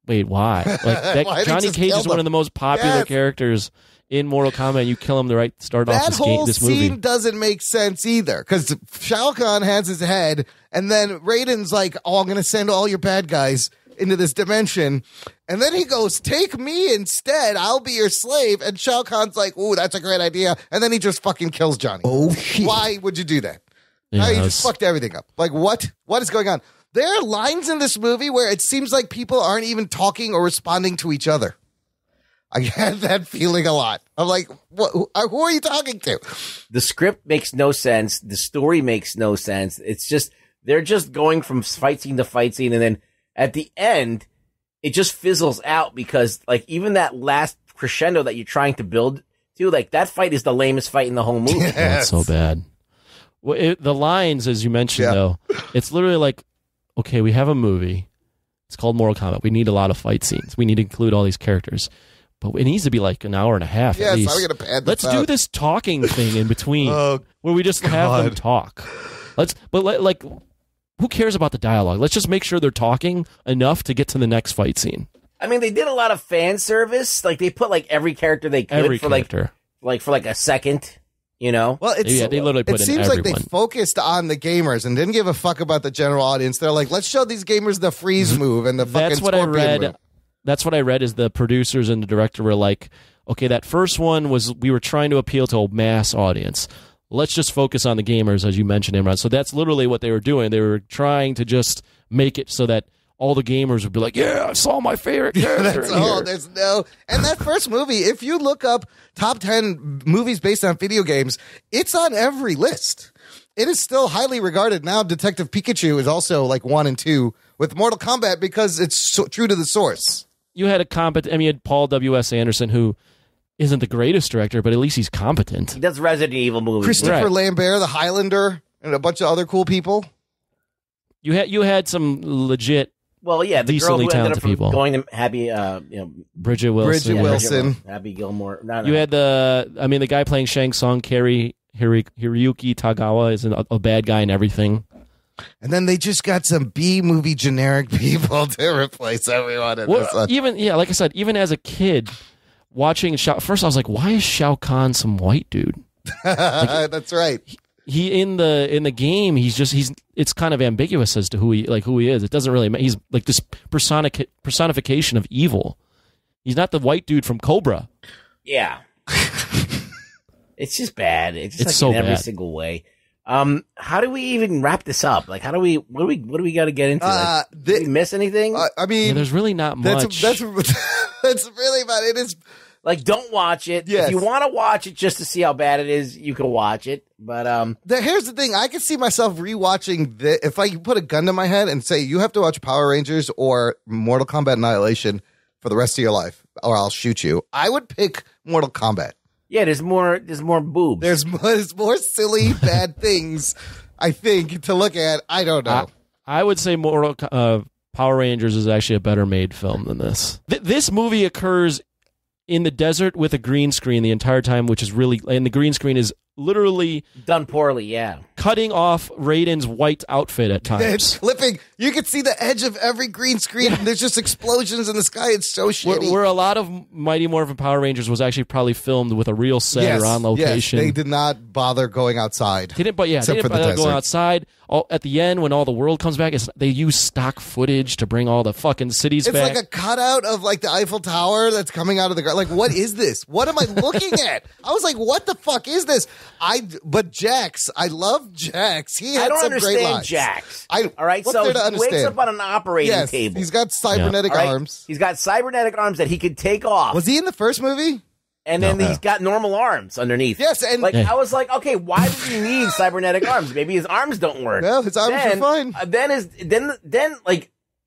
wait, why? Like that Why did he Johnny just Cage kill is one them? of the most popular Yes. characters in Mortal Kombat. You kill him to start off That whole this scene movie. doesn't make sense either, because Shao Kahn has his head, and then Raiden's like, "Oh, I'm going to send all your bad guys into this dimension," and then he goes, "Take me instead. I'll be your slave." And Shao Kahn's like, "Ooh, that's a great idea," and then he just fucking kills Johnny. Oh, shit. Why would you do that? Yeah, You that just was- fucked everything up. Like, what? What is going on? There are lines in this movie where it seems like people aren't even talking or responding to each other. I had that feeling a lot. I'm like, who are you talking to? The script makes no sense. The story makes no sense. It's just, they're just going from fight scene to fight scene. And then at the end, it just fizzles out because even that last crescendo that you're trying to build to, that fight is the lamest fight in the whole movie. That's so bad. Well, the lines, as you mentioned, though, it's literally like, okay, we have a movie. It's called Mortal Kombat. We need a lot of fight scenes. We need to include all these characters. But it needs to be like an hour and a half Yes, at least. I'm gonna pad this Let's out. do this talking thing in between where we just have them talk. Who cares about the dialogue? Let's just make sure they're talking enough to get to the next fight scene. I mean, they did a lot of fan service. They put every character they could Every for character. for a second, you know? Well, Yeah, they literally put it in seems like they everyone. focused on the gamers and didn't give a fuck about the general audience. They're like, let's show these gamers the freeze move and the fucking That's what I scorpion read. move. That's what I read is the producers and the director were like, okay, that first one we were trying to appeal to a mass audience. Let's just focus on the gamers, as you mentioned, Imran. So that's literally what they were doing. They were trying to just make it so that all the gamers would be like, yeah, I saw my favorite character That's in all. here. There's no. And that first movie, if you look up top 10 movies based on video games, it's on every list. It is still highly regarded now. Detective Pikachu is also 1 and 2 with Mortal Kombat because it's so true to the source. You had you had Paul W.S. Anderson, who isn't the greatest director, but at least he's competent. He does Resident Evil movies. Christopher Right. Lambert, the Highlander, and a bunch of other cool people. You had some legit, Well, yeah, the decently girl who ended talented up people. going to Happy, Bridget Wilson. Bridget yeah, Wilson. Happy Gilmore. No, You had the guy playing Shang Tsung, Hiroyuki Tagawa, is a bad guy in everything. And then they just got some B-movie generic people to replace everyone in this one. Even like I said, even as a kid watching first I was like, why is Shao Kahn some white dude? That's right. He in the game, it's kind of ambiguous as to who he is. It doesn't really matter. He's like this personification of evil. He's not the white dude from Cobra. Yeah. It's just bad. It's just so in every bad. single way. How do we even wrap this up? Like, what do we got to get into? Did we miss anything? I mean, there's really not much. That's really about it. Is like, don't watch it. Yes. If you want to watch it just to see how bad it is, you can watch it. But here's the thing: I can see myself rewatching this. If I put a gun to my head and say you have to watch Power Rangers or Mortal Kombat Annihilation for the rest of your life, or I'll shoot you, I would pick Mortal Kombat. Yeah, there's more boobs. There's more silly bad things, I think, to look at. I don't know. I would say Power Rangers is actually a better made film than this. This movie occurs in the desert with a green screen the entire time, which is really, and the green screen is literally done poorly. Yeah, cutting off Raiden's white outfit at times. It's clipping. You can see the edge of every green screen. And there's just explosions in the sky. It's so shitty. Where a lot of Mighty Morphin Power Rangers was actually probably filmed with a real set or on location. Yes, they did not bother going outside. They didn't bother going outside. At the end, when all the world comes back, they use stock footage to bring all the fucking cities back. It's like a cutout of like the Eiffel Tower that's coming out of the ground. Like, what is this? What am I looking at? I was like, what the fuck is this? But Jax, I love Jax. He had some great lines. Jax. All right, so he wakes up on an operating table. He's got cybernetic arms. He's got cybernetic arms that he could take off. Was he in the first movie? And then he's got normal arms underneath. Yes, and I was like, okay, why does he need cybernetic arms? Maybe his arms don't work. No, his arms are fine. Then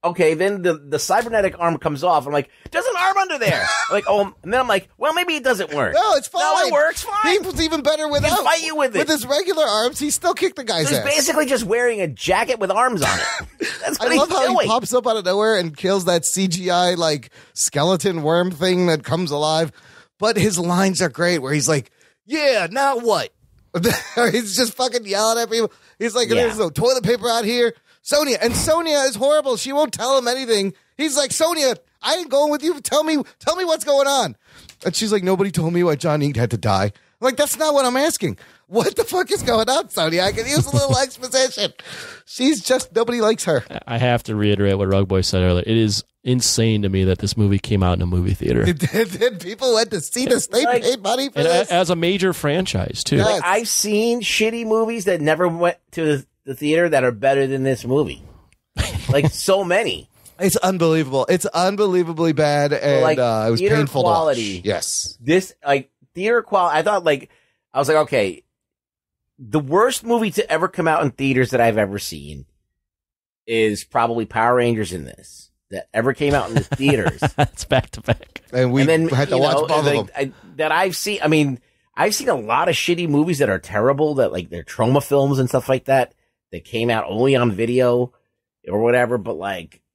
the cybernetic arm comes off. I'm like, there's an arm under there. And then I'm like, well, maybe it doesn't work. No, it's fine. No, it works fine. He was even better without. He can fight you with it. With his regular arms, he still kicked the guy's He's ass. basically just wearing a jacket with arms on it. That's what I love how doing. he pops up out of nowhere and kills that CGI like skeleton worm thing that comes alive. But his lines are great where he's like, yeah, now what? He's just fucking yelling at people. He's like, there's no toilet paper out here. Sonia is horrible. She won't tell him anything. He's like, Sonia, I ain't going with you. Tell me what's going on. And she's like, nobody told me why John Eat had to die. I'm like, that's not what I'm asking. What the fuck is going on, Sonia? I can use a little exposition. She's just, nobody likes her. I have to reiterate what Rug Boy said earlier. It is insane to me that this movie came out in a movie theater. Did people went to see this? They paid money for this? As a major franchise, too. Like, I've seen shitty movies that never went to the theater that are better than this movie. Like, so many. It's unbelievable. It's unbelievably bad, and it was painful quality. to watch. Yes. This, theater quality, I was like, okay, the worst movie to ever come out in theaters that I've ever seen is probably Power Rangers in this. That ever came out in the theaters. It's back to back. And we had to watch both of them. That I've seen, I've seen a lot of shitty movies that are terrible, that they're trauma films and stuff like that came out only on video or whatever, but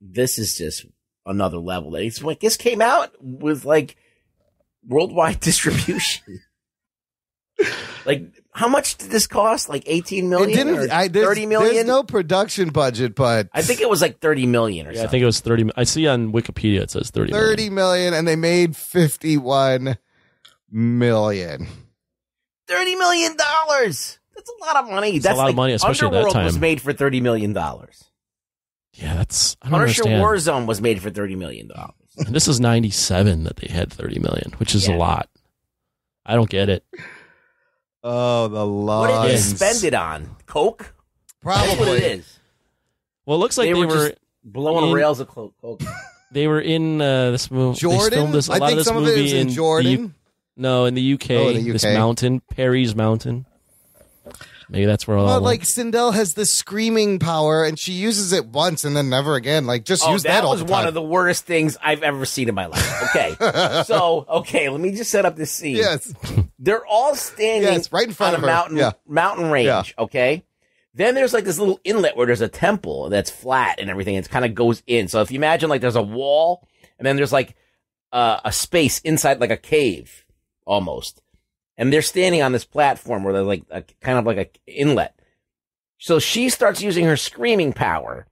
this is just another level. It's like, this came out with worldwide distribution. How much did this cost? 18 million? Or 30 million? There's no production budget, but I think it was 30 million or something. I think it was 30. I see on Wikipedia it says 30 million. 30 million, and they made 51 million. $30 million. That's a lot of money. That's a lot of money, especially Underworld at that time. was made for $30 million. Yeah, that's, I don't Punisher understand. Warzone was made for $30 million. And this is 97 that they had 30 million, which is a lot. I don't get it. Oh, the lines. What did they spend it on? Coke? Probably. That's what it is. Well, it looks like they were just blowing rails of Coke. They were in this movie. Jordan? I think some of it was in Jordan. In the UK. Oh, the UK. This mountain, Perry's Mountain. Maybe that's where all that went. Sindel has this screaming power, and she uses it once and then never again. Use that all the time. That was one of the worst things I've ever seen in my life. Okay. Let me just set up this scene. Yes. They're all standing right in front on of a her. mountain range, Yeah. okay? Then there's this little inlet where there's a temple that's flat and everything. It kind of goes in. So if you imagine there's a wall, and then there's a space inside a cave almost. And they're standing on this platform where there's a kind of an inlet. So she starts using her screaming power,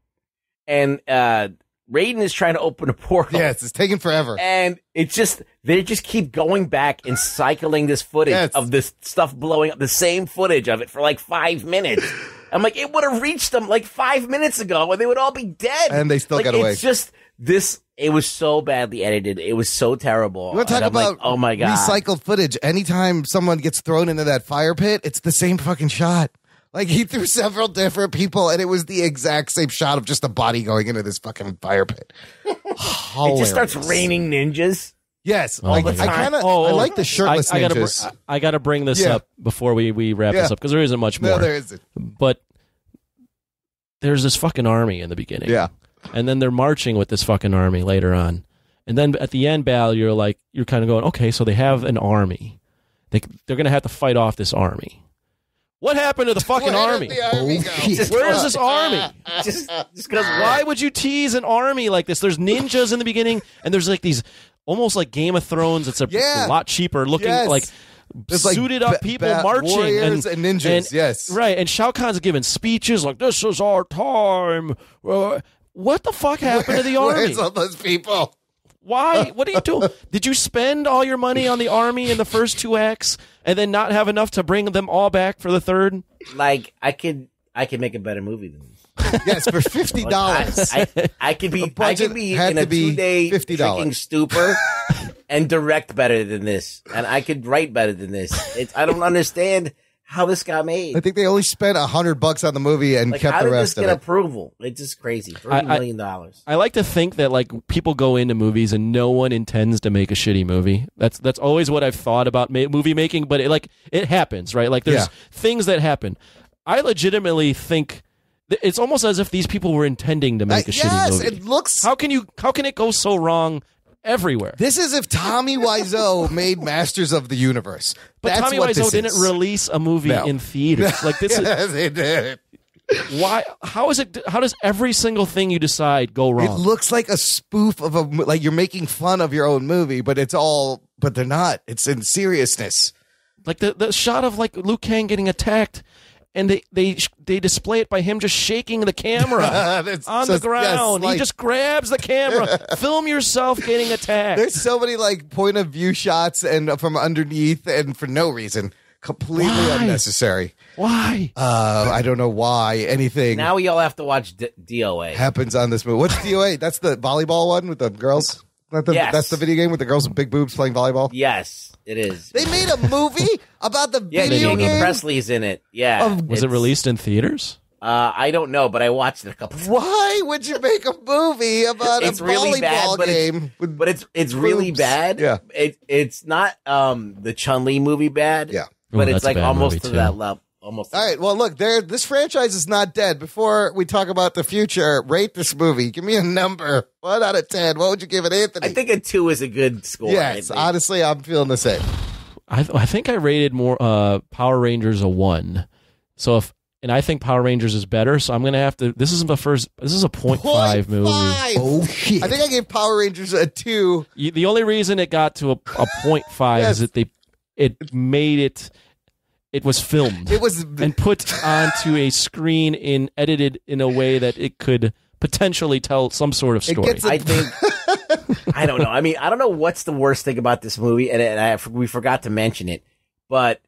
and Raiden is trying to open a portal. Yes, it's taking forever. And it's just, they just keep going back and cycling this footage of this stuff blowing up, the same footage of it for like 5 minutes. I'm like, it would have reached them like 5 minutes ago and they would all be dead. And they still got away. It's just this, it was so badly edited. It was so terrible. You want to talk about oh my God. recycled footage? Anytime someone gets thrown into that fire pit, it's the same fucking shot. Like, he threw several different people, and it was the exact same shot of just a body going into this fucking fire pit. It just starts raining ninjas. Yes. All the time. I like the shirtless ninjas. I gotta bring this up before we wrap this up, because there isn't much more. No, there isn't. But there's this fucking army in the beginning. Yeah. And then they're marching with this fucking army later on. And then at the end, Bal, you're kind of going, okay, so they have an army. They're going to have to fight off this army. What happened to the fucking army? Where is this army? Just because. Why would you tease an army like this? There's ninjas in the beginning, and there's like these almost like Game of Thrones. It's a lot cheaper looking, like suited up people marching warriors and ninjas. Yes, right. And Shao Kahn's giving speeches like, "This is our time." What the fuck happened to the army? Where's all those people? Why? What are you doing? Did you spend all your money on the army in the first 2 acts and then not have enough to bring them all back for the third? Like, I could make a better movie than this. Yes, for $50. I could be in a 2-day freaking stupor and direct better than this, and I could write better than this. I don't understand how this got made. I think they only spent $100 on the movie and kept the rest of it. How did this get approval? It's just crazy. $30 million. I like to think that like people go into movies and no one intends to make a shitty movie. That's always what I've thought about movie making, but it happens, right? Like there's things that happen. I legitimately think it's almost as if these people were intending to make a shitty movie. It looks. How can it go so wrong everywhere? This is if Tommy Wiseau made Masters of the Universe. But That's Tommy what Wiseau didn't release a movie in theaters. Like this yes, he did. Why? How is it? How does every single thing you decide go wrong? It looks like a spoof of like you're making fun of your own movie, but but they're not. It's in seriousness. Like the shot of like Liu Kang getting attacked. And they display it by him just shaking the camera on the ground. Yes, he just grabs the camera. Film yourself getting attacked. There's so many like point of view shots and from underneath and for no reason. Completely unnecessary. Why? I don't know why anything. Now we all have to watch DOA. Happens on this movie. What's DOA? That's the volleyball one with the girls? Yes. That's the video game with the girls with big boobs playing volleyball? Yes, it is. They made a movie about the video Jamie game? Presley's in it. Yeah. Was it released in theaters? I don't know, but I watched it a couple times. Why would you make a movie about a volleyball game? But it's really bad. Yeah. It's not the Chun-Li movie bad. Yeah. But Ooh, it's that's a like bad almost movie, to too. that level. Almost. All right. Well, look, this franchise is not dead. Before we talk about the future, rate this movie. Give me a number. 1 out of 10. What would you give it, Anthony? I think a 2 is a good score. Yes. Honestly, I'm feeling the same. I think I rated more Power Rangers a 1. So and I think Power Rangers is better. So I'm gonna have to. This is a 0.5 movie. Oh shit! I think I gave Power Rangers a 2. The only reason it got to a 0.5 is that it made it. It was filmed. It was and put onto a screen edited in a way that it could potentially tell some sort of story. I think. I don't know. I mean, I don't know what's the worst thing about this movie, and we forgot to mention it, but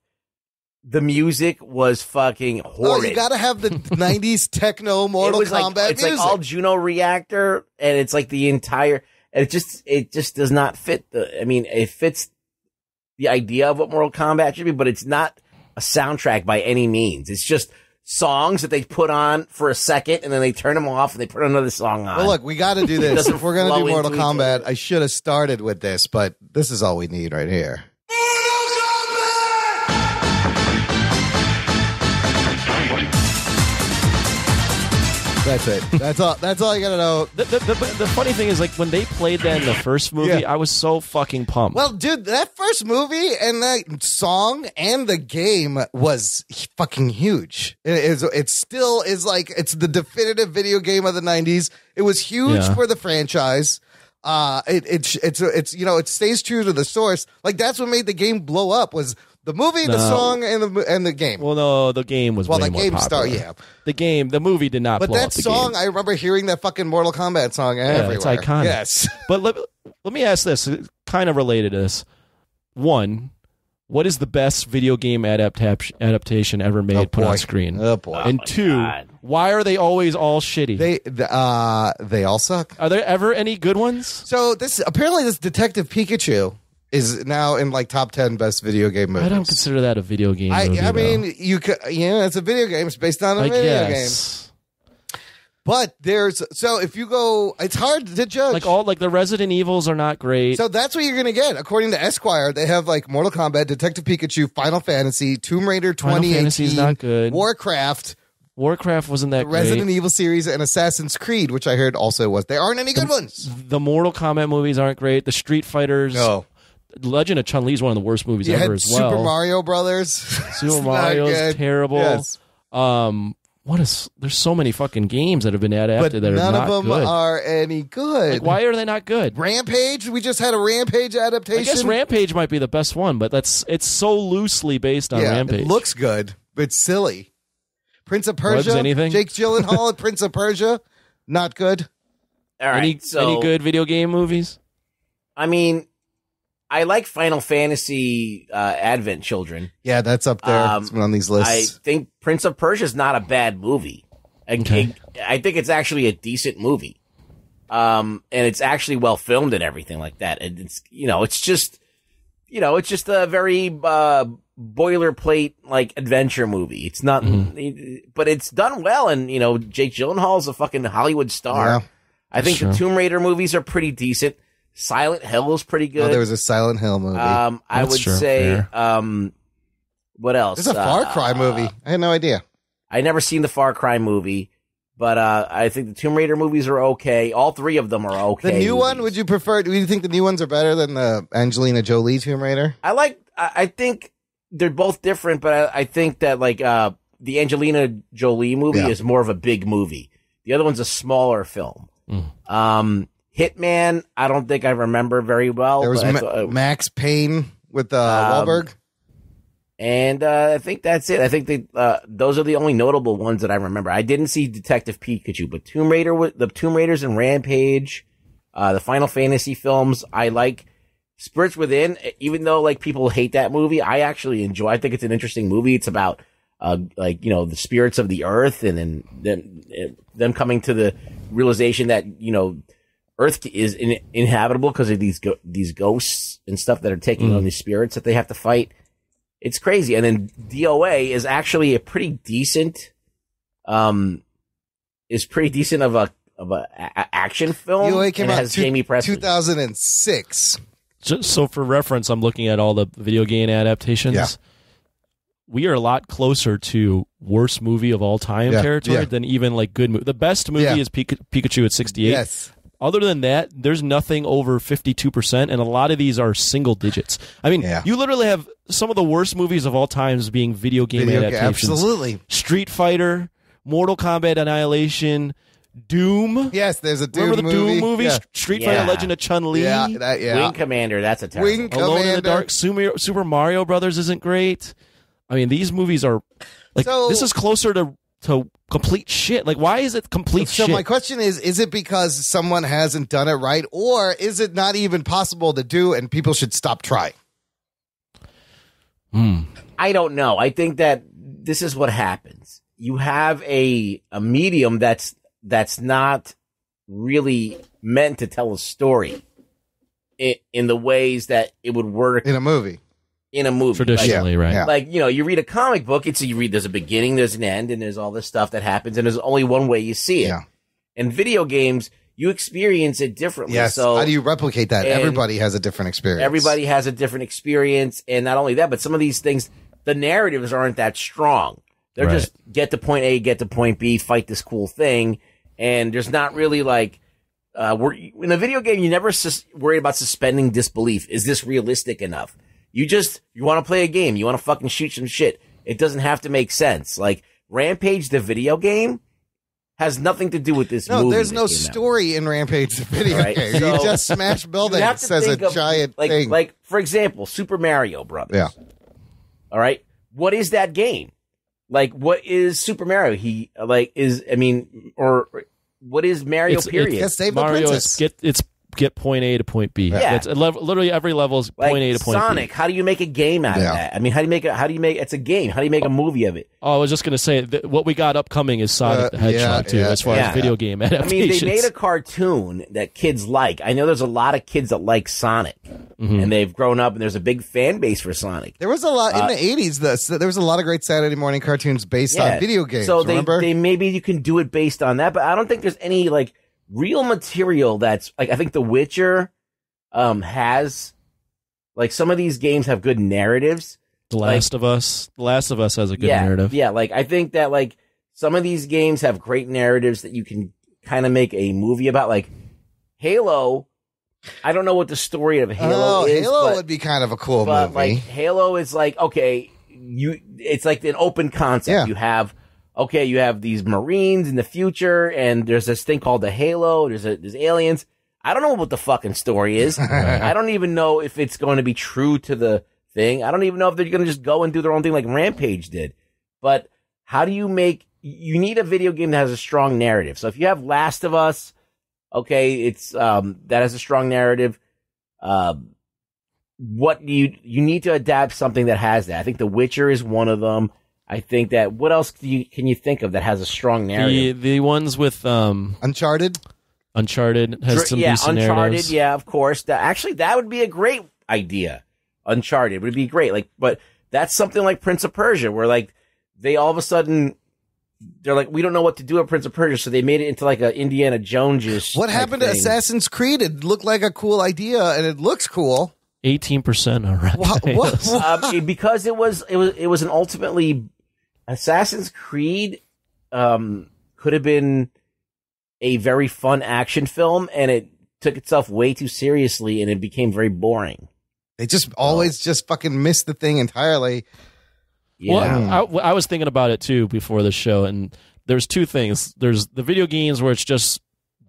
the music was fucking horrid. Oh, you gotta have the 90s techno Mortal Kombat it's music. like all Juno Reactor, and it's like the entire. It just does not fit it fits the idea of what Mortal Kombat should be, but it's not a soundtrack by any means. It's just songs that they put on for a second and then they turn them off and they put another song on. Well, look, we got to do this. If we're going to do Mortal into each Kombat, I should have started with this, but this is all we need right here. That's it. That's all. That's all you gotta know. The funny thing is, like when they played that in the first movie, I was so fucking pumped. Well, dude, that first movie and that song and the game was fucking huge. It still is like it's the definitive video game of the '90s. It was huge for the franchise. it's you know, it stays true to the source. Like that's what made the game blow up was the movie, the song, and the game. Well, no, the game was way more popular. The movie did not. But blow that up the song, game. I remember hearing that fucking Mortal Kombat song everywhere. It's iconic. Yes. But let me ask this, kind of related to this. One, what is the best video game adaptation ever made put on screen? Oh boy. And two, why are they always all shitty? They all suck. Are there ever any good ones? So apparently this Detective Pikachu is now in like top 10 best video game movies. I don't consider that a video game movie. I mean, you could, it's a video game. It's based on a video game. But if you go, it's hard to judge. Like the Resident Evils are not great. So that's what you're going to get. According to Esquire, they have like Mortal Kombat, Detective Pikachu, Final Fantasy, Tomb Raider 2018, Final Fantasy's not good. Warcraft wasn't that great. Resident Evil series, and Assassin's Creed, which I heard also was. There aren't any good ones. The Mortal Kombat movies aren't great. The Street Fighters. No. Legend of Chun-Li is one of the worst movies ever as well. Super Mario Brothers. Super Mario's terrible. Yes. There's so many fucking games that have been adapted that are not good. None of them are any good. Like, why are they not good? Rampage? We just had a Rampage adaptation. I guess Rampage might be the best one, but it's so loosely based on Rampage. It looks good, but it's silly. Prince of Persia? Anything? Jake Gyllenhaal at Prince of Persia? Not good. All right. Any good video game movies? I mean, I like Final Fantasy Advent Children. Yeah, that's up there. It's been on these lists. I think Prince of Persia is not a bad movie. I think it's actually a decent movie. And it's actually well filmed and everything like that. And it's just a very boilerplate like adventure movie. It's not, but it's done well. And Jake Gyllenhaal's a fucking Hollywood star. Yeah, I think the Tomb Raider movies are pretty decent. Silent Hill is pretty good. Oh, there was a Silent Hill movie. I would say, what else? There's a Far Cry movie. I had no idea. I never seen the Far Cry movie, but I think the Tomb Raider movies are okay. All three of them are okay. The new one, would you prefer? Do you think the new ones are better than the Angelina Jolie Tomb Raider? I think they're both different, but I think that the Angelina Jolie movie is more of a big movie. The other one's a smaller film. Hitman, I don't think I remember very well. There was Max Payne with Wahlberg. And I think that's it. I think those are the only notable ones that I remember. I didn't see Detective Pikachu, but the Tomb Raiders and Rampage, the Final Fantasy films, I like. Spirits Within, even though like people hate that movie, I actually enjoy. I think it's an interesting movie. It's about the spirits of the earth, and then them coming to the realization that Earth is inhabitable because of these ghosts and stuff that are taking on these spirits that they have to fight. It's crazy. And then DOA is actually a pretty decent, of a action film. DOA came out has Jamie Presley. 2006. So for reference, I'm looking at all the video game adaptations. Yeah. We are a lot closer to worst movie of all time territory than even like good movie. The best movie is Pikachu at 68. Yes. Other than that, there's nothing over 52%, and a lot of these are single digits. I mean, you literally have some of the worst movies of all times being video game adaptations. Absolutely. Street Fighter, Mortal Kombat Annihilation, Doom. Yes, there's a Doom Remember the Doom movie? Yeah. Street Fighter Legend of Chun-Li? Wing Commander, that's a terrible. Wing Alone Commander. in the Dark, Super Mario Brothers isn't great. I mean, these movies are like this is closer to complete shit. Like, why is it complete shit? So my question is it because someone hasn't done it right, or is it not even possible to do and people should stop trying? I don't know. I think that this is what happens. You have a medium that's not really meant to tell a story in the ways that it would work in a movie. Traditionally, right? Yeah. Like, you read a comic book, there's a beginning, there's an end, and there's all this stuff that happens, and there's only one way you see it. Yeah. In video games, you experience it differently. Yes. So how do you replicate that? Everybody has a different experience. Everybody has a different experience, and not only that, but some of these things, the narratives aren't that strong. They're just get to point A, get to point B, fight this cool thing, and there's not really like in a video game, you never worry about suspending disbelief. Is this realistic enough? You want to play a game. You want to fucking shoot some shit. It doesn't have to make sense. Like Rampage, the video game, has nothing to do with this No, movie. there's no that came out. story in Rampage the video Right, game. so you just smash You buildings have to as a think of, giant thing. Like, for example, Super Mario Brothers. Yeah. All right. What is that game? Like, what is Super Mario? Or what is Mario? Period. Mario is get point A to point B. Yeah. It's literally every level is Like point A to point Sonic, B. how do you make a game out of that? I mean, how do you make it's a game? How do you make a movie of it? Oh, I was just going to say that what we got upcoming is Sonic the Hedgehog too, as far as video game I mean, adaptations. they made a cartoon that kids like. I know there's a lot of kids that like Sonic, and they've grown up, and there's a big fan base for Sonic. There was a lot in the 80s. There was a lot of great Saturday morning cartoons based on video games. So remember? they maybe you can do it based on that, but I don't think there's any like real material that's like. I think The Witcher has like some of these games have good narratives. The Last of Us has a good narrative. Yeah, like I think that like some of these games have great narratives that you can kind of make a movie about. Like Halo, I don't know what the story of Halo is. Halo would be kind of a cool but movie. like Halo is like okay, it's like an open concept. Yeah. You have these Marines in the future, and there's this thing called the Halo. There's aliens. I don't know what the fucking story is. I don't even know if it's going to be true to the thing. I don't even know if they're going to just go and do their own thing like Rampage did. But how do you you need a video game that has a strong narrative. So if you have Last of Us, okay, it's, that has a strong narrative. What you need to adapt something that has that. I think The Witcher is one of them. I think that, what else can you think of that has a strong narrative? The ones with, Uncharted has some decent Uncharted, narratives. yeah, of course. That would be a great idea. Uncharted would be great. Like, but that's something like Prince of Persia, where like they all of a sudden they're like, we don't know what to do with Prince of Persia, so they made it into like a Indiana Jones-ish. What happened to Assassin's Creed? It looked like a cool idea, and it looks cool. 18% on Rotten Tomatoes. Because it was an ultimately Assassin's Creed could have been a very fun action film, and it took itself way too seriously, and it became very boring. They just always just fucking missed the thing entirely. Yeah. Well, I was thinking about it too before the show, and there's two things. There's the video games where it's just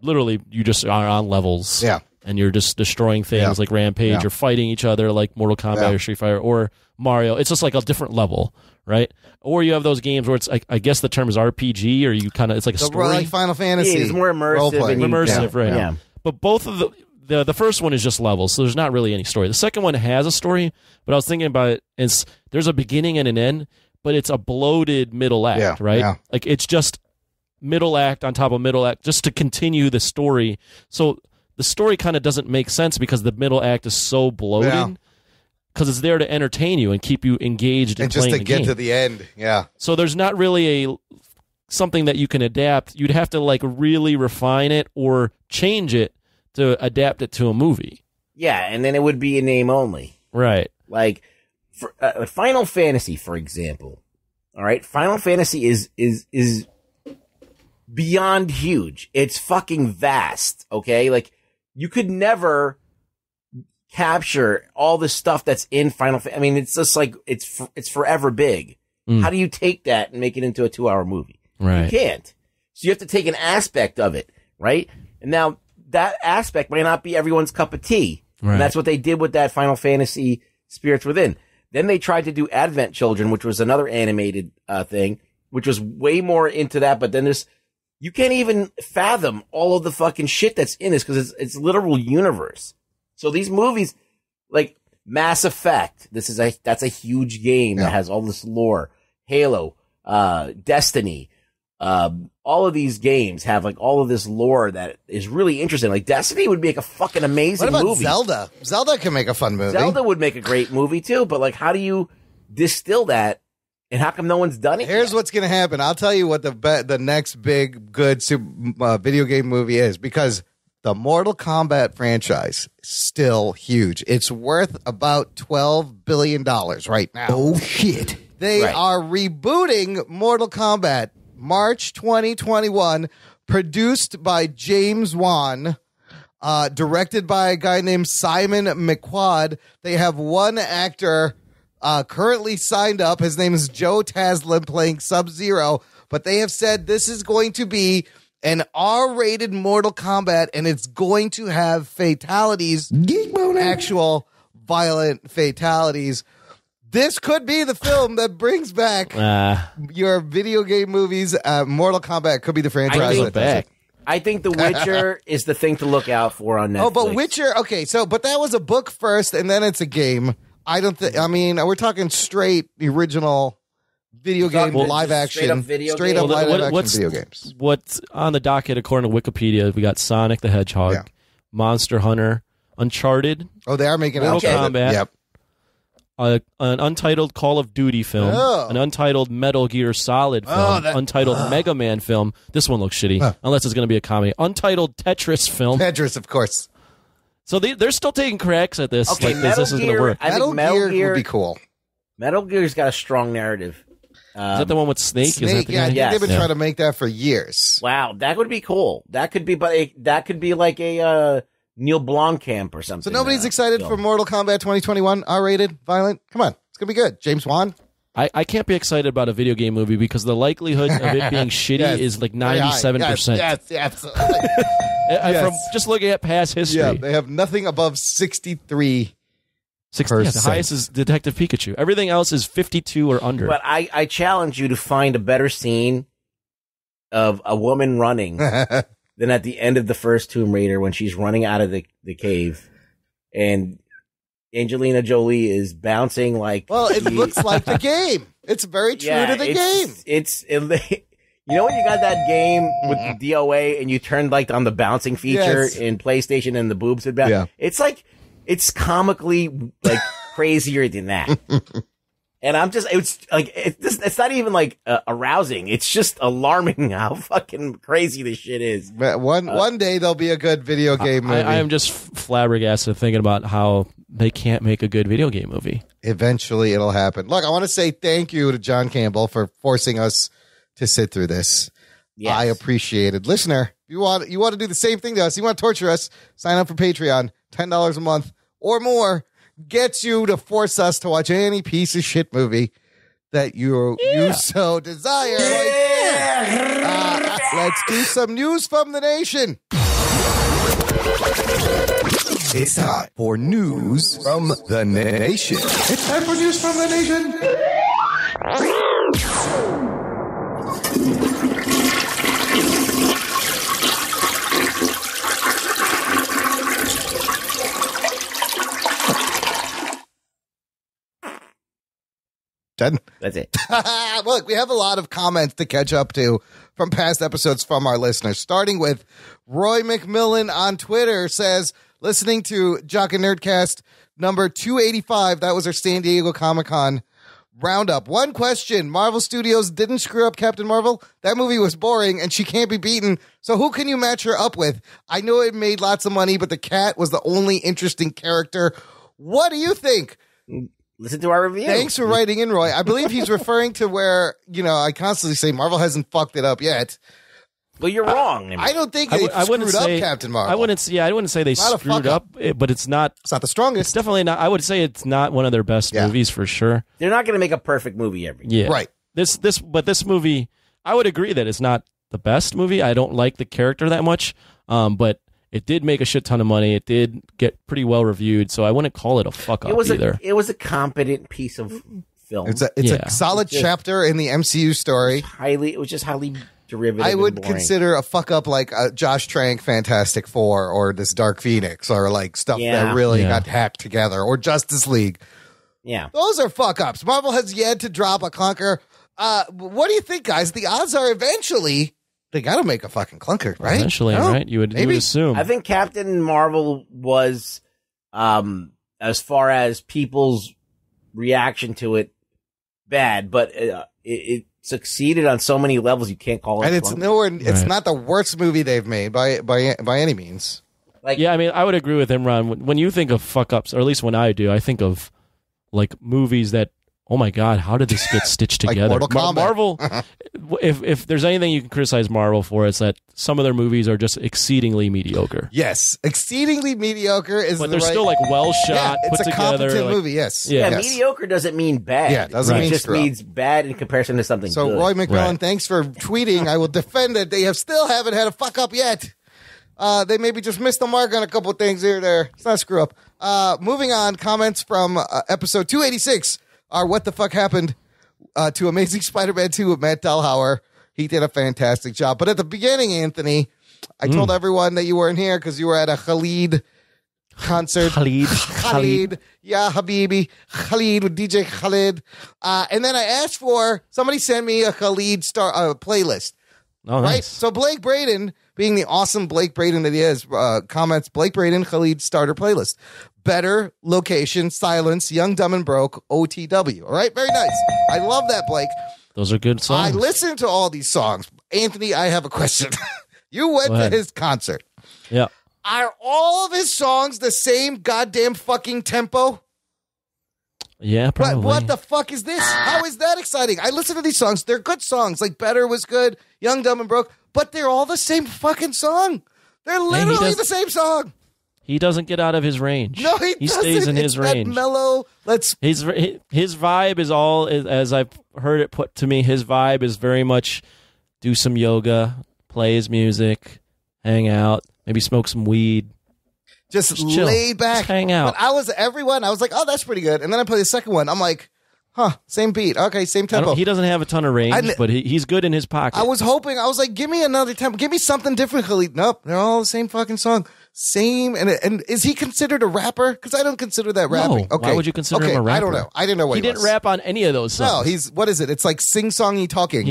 literally you just are on levels. Yeah. And you're just destroying things like Rampage or fighting each other like Mortal Kombat or Street Fighter or Mario. It's just like a different level, right? Or you have those games where it's like, I guess the term is RPG, or you kind of, it's like a story. Like Final Fantasy. Yeah, it's more immersive. Immersive, right. Yeah. But both of the first one is just levels, so there's not really any story. The second one has a story, but I was thinking about it, there's a beginning and an end, but it's a bloated middle act, right? Yeah. Like it's just middle act on top of middle act just to continue the story. So the story kind of doesn't make sense because the middle act is so bloated because it's there to entertain you and keep you engaged and playing just to get game. to the end. Yeah. So there's not really something that you can adapt. You'd have to like really refine it or change it to adapt it to a movie. Yeah, and then it would be a name only. Right. Like for, Final Fantasy, for example. All right, Final Fantasy is beyond huge. It's fucking vast. Okay, like you could never capture all the stuff that's in Final Fantasy. I mean, it's just like it's forever big. How do you take that and make it into a 2-hour movie? Right. You can't. So you have to take an aspect of it, right? And now that aspect might not be everyone's cup of tea. Right. And that's what they did with that Final Fantasy Spirits Within. Then they tried to do Advent Children, which was another animated thing, which was way more into that. But then you can't even fathom all of the fucking shit that's in this because it's literal universe. So these movies, like Mass Effect, that's a huge game that has all this lore. Halo, Destiny, all of these games have like all of this lore that is really interesting. Like Destiny would make a fucking amazing What about movie. Zelda? Zelda can make a fun movie. Zelda would make a great movie too, but like how do you distill that? And how come no one's done it? Here's what's going to happen. I'll tell you what the next big good video game movie is, because the Mortal Kombat franchise is still huge. It's worth about $12 billion right now. Oh, shit. They are rebooting Mortal Kombat March 2021, produced by James Wan, directed by a guy named Simon McQuad. They have one actor currently signed up. His name is Joe Taslim, playing Sub-Zero, but they have said this is going to be an R-rated Mortal Kombat, and it's going to have fatalities, actual violent fatalities. This could be the film that brings back your video game movies. Mortal Kombat could be the franchise that does it. I think The Witcher is the thing to look out for on Netflix. Oh, but Witcher, okay, but that was a book first, and then it's a game. I mean, we're talking straight original video game live action. Straight up live action video games. What's on the docket, according to Wikipedia, we got Sonic the Hedgehog, Monster Hunter, Uncharted. Oh, they are making Mortal Kombat. Yep. An untitled Call of Duty film, an untitled Metal Gear Solid film, untitled Mega Man film. This one looks shitty, unless it's going to be a comedy. Untitled Tetris film. Tetris, of course. So they're still taking cracks at this. Okay, this isn't going to work. Metal Gear would be cool. Metal Gear's got a strong narrative. Is that the one with Snake? Snake, is that the guy? I think they've been trying to make that for years. Wow, that would be cool. That could be, that could be like a Neil Blomkamp or something. So nobody's excited for Mortal Kombat 2021, R-rated, violent? Come on, it's going to be good. James Wan? I can't be excited about a video game movie because the likelihood of it being shitty is like 97%. Yes, absolutely. From just looking at past history. Yeah, they have nothing above 63. The highest is Detective Pikachu. Everything else is 52 or under. But I challenge you to find a better scene of a woman running than at the end of the first Tomb Raider when she's running out of the cave and Angelina Jolie is bouncing like. Well, it looks like the game. It's very true to the game. You know when you got that game with the DOA and you turned like on the bouncing feature in PlayStation and the boobs would bounce? Yeah. It's like, it's comically like crazier than that. And I'm just, it's not even like arousing. It's just alarming how fucking crazy this shit is. One day there'll be a good video game movie. I am just flabbergasted thinking about how they can't make a good video game movie. Eventually it'll happen. Look, I want to say thank you to John Campbell for forcing us to sit through this. Yes. I appreciate it. Listener, you want to do the same thing to us, you want to torture us, sign up for Patreon. $10 a month or more gets you to force us to watch any piece of shit movie that you so desire. Let's do some news from the nation. It's time for news from the nation. It's time for news from the nation. Done. That's it. Look, we have a lot of comments to catch up to from past episodes from our listeners, starting with Roy McMillan on Twitter says, listening to Jock and Nerdcast number 285, that was our San Diego Comic-Con roundup. One question, Marvel Studios didn't screw up Captain Marvel. That movie was boring and she can't be beaten. So who can you match her up with? I know it made lots of money, but the cat was the only interesting character. What do you think? Listen to our review. Thanks for writing in, Roy. I believe he's referring to where, I constantly say Marvel hasn't fucked it up yet. Well, you're wrong. I don't think they screwed up Captain Marvel. I wouldn't say they screwed up, but it's not. It's not the strongest. It's definitely not. I would say it's not one of their best movies for sure. They're not going to make a perfect movie every year. Yeah, right. This movie, I would agree that it's not the best movie. I don't like the character that much, but it did make a shit ton of money. It did get pretty well reviewed, so I wouldn't call it a fuck up either. It was a competent piece of film. It's a solid chapter in the MCU story. It was just highly derivative. I would consider a fuck up like Josh Trank Fantastic Four or this Dark Phoenix or like stuff that really got hacked together or Justice League. Yeah. Those are fuck ups. Marvel has yet to drop a clunker. What do you think, guys? The odds are eventually they got to make a fucking clunker, right? Eventually, right? You would assume. I think Captain Marvel was, as far as people's reaction to it, bad, but it succeeded on so many levels you can't call it. And it's nowhere. It's not the worst movie they've made by any means. I would agree with Imran. When you think of fuck ups, or at least when I do, I think of like movies that oh my God, how did this get stitched Like together? Mortal Kombat. Marvel, if there's anything you can criticize Marvel for, it's that some of their movies are just exceedingly mediocre. Yes, exceedingly mediocre is But the they're right... still like well shot, it's put a together. competent Like, movie, yes. Yeah, Yes. mediocre doesn't mean bad. Yeah, it doesn't mean It just screw up. means bad in comparison to something So good. Roy McMillan, thanks for tweeting. I will defend it. They still haven't had a fuck up yet. They maybe just missed the mark on a couple of things here or there. It's not a screw up. Moving on, comments from episode 286 are what the fuck happened to Amazing Spider-Man 2 with Matt Dahlhauer. He did a fantastic job. But at the beginning, Anthony, I told everyone that you weren't here because you were at a Khalid concert. Khalid. Yeah, Habibi. Khalid with DJ Khalid. And then I asked for, somebody sent me a Khalid playlist. Oh, right? nice. So Blake Braden, being the awesome Blake Braden that he is, comments, Blake Braden, Khalid starter playlist. Better, Location, Silence, Young, Dumb, and Broke, OTW. All right? Very nice. I love that, Blake. Those are good songs. I listened to all these songs. Anthony, I have a question. You went to his concert. Yeah. Are all of his songs the same goddamn fucking tempo? Yeah, probably. What the fuck is this? How is that exciting? I listen to these songs. They're good songs. Like Better was good, Young, Dumb, and Broke, but they're all the same fucking song. They're literally the same song. He doesn't get out of his range. No, he doesn't. Stays in It's his that range. mellow. His vibe is all, as I've heard it put to me, his vibe is very much do some yoga, play his music, hang out, maybe smoke some weed. Just chill. laid back. Just hang out. But I was like, oh, that's pretty good. And then I play the second one. I'm like, huh, same beat. Okay, same tempo. He doesn't have a ton of range, but he's good in his pocket. I was hoping, I was like, give me another tempo. Give me something different, Khalid. Nope, they're all the same fucking song. Same. And is he considered a rapper? Because I don't consider that rapping. No. Okay. Why would you consider him a rapper? I don't know. I didn't know what he didn't rap on any of those songs. No, what is it? It's like sing-songy talking.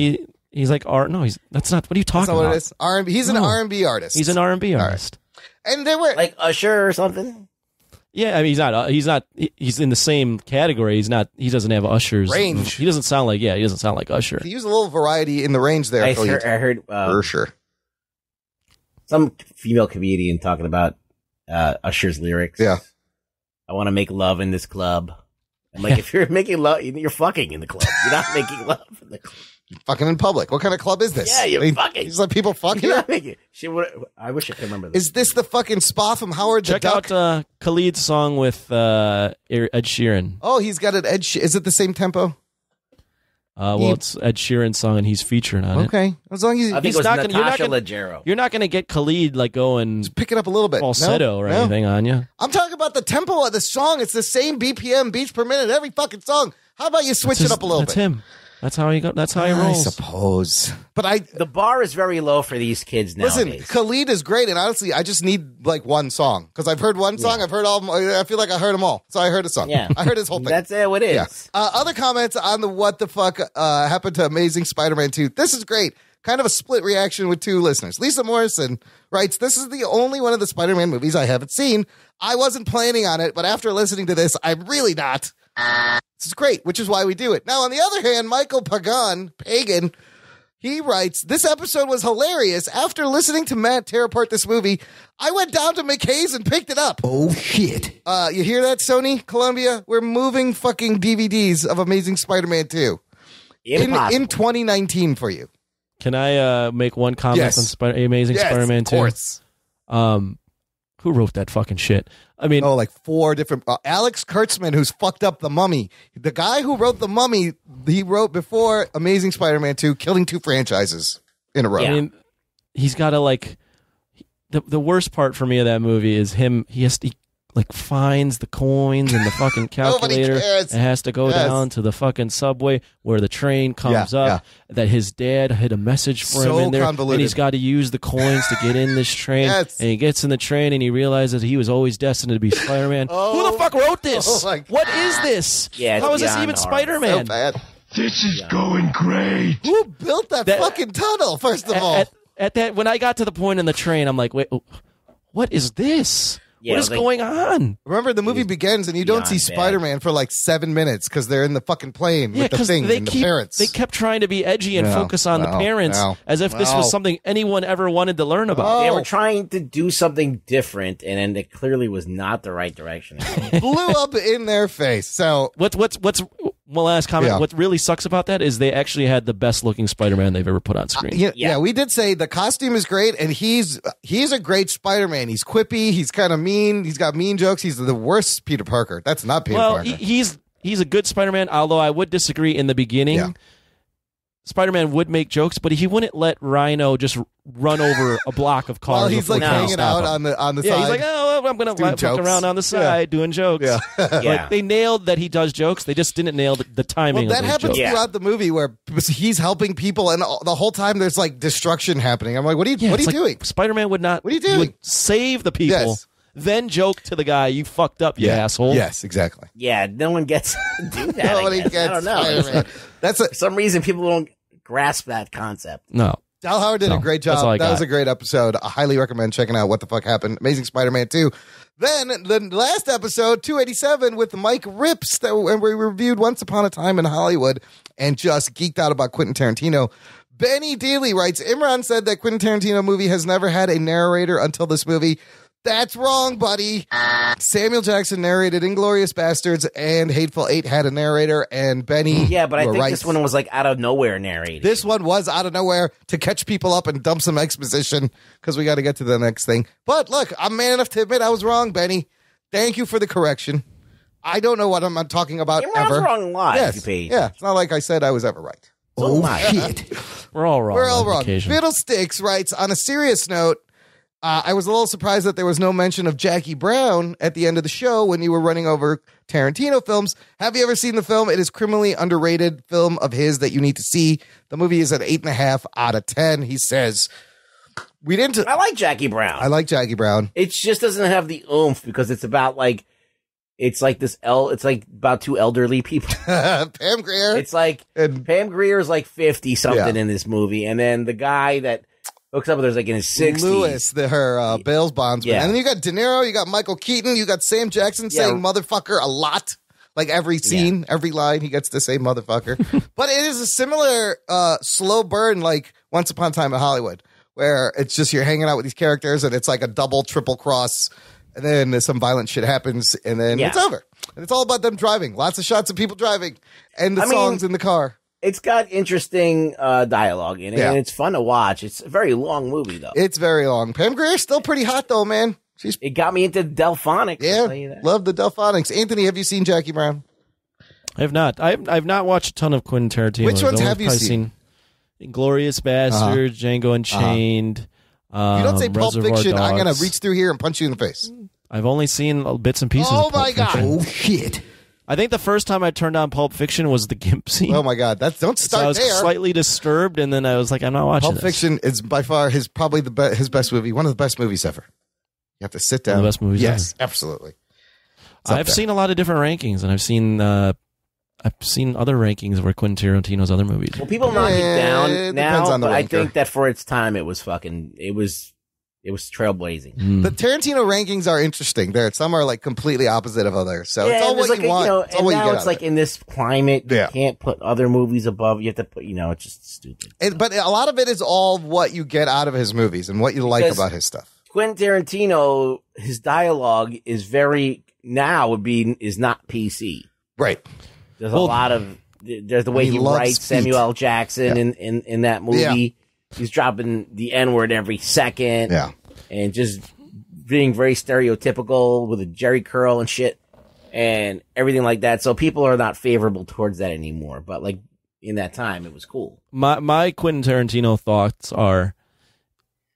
He's like, that's not, what are you talking That's not about? what it is? R&B. He's an R&B artist. He's an R&B artist. And they were like Usher or something. Yeah, I mean, he's in the same category. He doesn't have Usher's range. He doesn't sound like Usher. He used a little variety in the range there. I heard for sure. Some female comedian talking about Usher's lyrics. Yeah. I want to make love in this club. I'm like, if you're making love, you're fucking in the club. You're not making love in the club. Fucking in public. What kind of club is this? Yeah, you're fucking. He's like, people fucking. You're not making. I wish I could remember this. Is this the fucking spot from Howard the Duck? Check out Khalid's song with Ed Sheeran. Oh, he's got an Is it the same tempo? It's Ed Sheeran's song, and he's featured on it. Okay, as long as I think it was Natasha Leggero. You're not going to get Khalid like going pick it up a little bit, falsetto or anything on you. I'm talking about the tempo of the song. It's the same BPM, beats per minute, every fucking song. How about you switch it up a little bit? That's him. That's how he rolls. I suppose. But the bar is very low for these kids nowadays. Listen, Khalid is great, and honestly, I just need like one song because I've heard one song. I've heard all. I feel like I heard them all, so I heard a song. Yeah, I heard his whole thing. That's what it is. Yeah. Other comments on the what the fuck happened to Amazing Spider-Man 2. This is great. Kind of a split reaction with two listeners. Lisa Morrison writes, "This is the only one of the Spider-Man movies I haven't seen. I wasn't planning on it, but after listening to this, I'm really not. This is great, which is why we do it." Now, on the other hand, Michael Pagan, he writes, "This episode was hilarious. After listening to Matt tear apart this movie, I went down to McKay's and picked it up." Oh, shit. You hear that, Sony, Columbia? We're moving fucking DVDs of Amazing Spider-Man 2 in 2019 for you. Can I make one comment on Amazing Spider-Man 2? Of course. Who wrote that fucking shit? I mean, like 4 different. Alex Kurtzman, who's fucked up The Mummy. The guy who wrote The Mummy, he wrote before Amazing Spider-Man 2, killing 2 franchises in a row. I mean, he's got to like. The worst part for me of that movie is him. He finds the coins in the fucking calculator. It has to go down to the fucking subway where the train comes up. That his dad had a message for him in there, convoluted. and he's got to use the coins to get in this train. And he gets in the train and he realizes he was always destined to be Spider-Man. Who the fuck wrote this? What is this? Yeah, how is this even Spider-Man? So bad. This is going great. Who built that fucking tunnel? First of all, at that when I got to the point in the train, I'm like, wait, what is this? What is going on? Remember, the movie begins and you don't see Spider-Man for like 7 minutes because they're in the fucking plane with the thing and the parents. They kept trying to be edgy and focus on the parents as if this was something anyone ever wanted to learn about. They were trying to do something different, and it clearly was not the right direction. Blew up in their face. So what's one last comment. Yeah. What really sucks about that is they actually had the best looking Spider-Man they've ever put on screen. Yeah, we did say the costume is great, and he's a great Spider-Man. He's quippy. He's kind of mean. He's got mean jokes. He's the worst Peter Parker. That's not Peter Parker. He's a good Spider-Man, although I would disagree in the beginning. Yeah. Spider-Man would make jokes, but he wouldn't let Rhino just run over a block of cars. Well, he's like hanging out on the side. Yeah, he's like, oh, well, I'm going to walk around on the side doing jokes. Yeah. Like, they nailed that he does jokes. They just didn't nail the timing Well, of that those happens jokes. throughout the movie where he's helping people, and the whole time there's like destruction happening. I'm like, what are you doing? Spider-Man would not. What are you doing? Would save the people, Yes. then joke to the guy, "You fucked up, you asshole." Yes, exactly. Yeah, no one gets to do that. Nobody I gets don't know. Spider-Man. For some reason, people don't grasp that concept. No. Dal Howard did a great job. all I That was got. a great episode. I highly recommend checking out What the Fuck Happened. Amazing Spider-Man 2. Then the last episode, 287, with Mike Rips, and we reviewed Once Upon a Time in Hollywood and just geeked out about Quentin Tarantino. Benny Dealey writes, Imran said that Quentin Tarantino movie has never had a narrator until this movie. That's wrong, buddy. Samuel Jackson narrated Inglourious Bastards, and Hateful Eight had a narrator, and Benny. Yeah, but I think right. this one was like out of nowhere narrated. This one was out of nowhere to catch people up and dump some exposition because we got to get to the next thing. But look, I'm man enough to admit I was wrong, Benny. Thank you for the correction. I don't know what I'm talking about You're ever. wrong a lot, Yes. you Pete. Yeah, it's not like I said I was ever right. So shit. We're all wrong. We're all on wrong. occasion. Fiddlesticks writes, on a serious note, I was a little surprised that there was no mention of Jackie Brown at the end of the show when you were running over Tarantino films. Have you ever seen the film? It is criminally underrated film of his that you need to see. The movie is an 8.5 out of 10. He says, we didn't. I like Jackie Brown. I like Jackie Brown. It just doesn't have the oomph because it's about like, it's like it's like about two elderly people. Pam Grier. It's like Pam Grier is like 50 something in this movie, and then the guy that hooks up with her is like in his 60s. Lewis, her Bale's bondsman. Yeah. And then you got De Niro, you got Michael Keaton, you got Sam Jackson saying motherfucker a lot. Like every scene, every line, he gets to say motherfucker. But it is a similar slow burn like Once Upon a Time in Hollywood, where it's just you're hanging out with these characters and it's like a double, triple cross. And then some violent shit happens, and then it's over. And it's all about them driving. Lots of shots of people driving, and the songs in the car. It's got interesting dialogue in it, and it's fun to watch. It's a very long movie, though. It's very long. Pam Grier's still pretty hot, though, man. It got me into Delphonics. Yeah, I'll tell you that. love the Delphonics. Anthony, have you seen Jackie Brown? I have not. I've not watched a ton of Quentin Tarantino. Which ones I've have you probably seen? Inglourious Bastards, Django Unchained. If you don't say Pulp Reservoir Fiction, I'm going Dogs. to reach through here and punch you in the face. I've only seen bits and pieces. Oh of Pulp my God. Fiction. Oh, shit. I think the first time I turned on Pulp Fiction was the Gimp scene. Oh my God, don't So start I was there. slightly disturbed, and then I was like, I'm not watching Pulp this. Fiction is by far his best movie, one of the best movies ever. You have to sit down. One of the best movies Yes, ever. absolutely. It's up I've there. seen a lot of different rankings, and I've seen other rankings where Quentin Tarantino's other movies. Well, people knock it down it depends now, on the but I ranker. think that for its time, it was trailblazing. The Tarantino rankings are interesting. There, some are like completely opposite of others. So it's all and there's what like you want. know, It's all and what you now get it's out like of it. in this climate, you can't put other movies above. You have to put, it's just stupid. But a lot of it is all what you get out of his movies and what you like Because about his stuff. Quentin Tarantino, his dialogue is is not PC. Right. There's a lot of there's the way he he loves writes speed. Samuel L. Jackson in that movie. Yeah. He's dropping the N-word every second. Yeah. And just being very stereotypical with a Jerry curl and shit and everything like that. So people are not favorable towards that anymore. But like in that time, it was cool. My Quentin Tarantino thoughts are: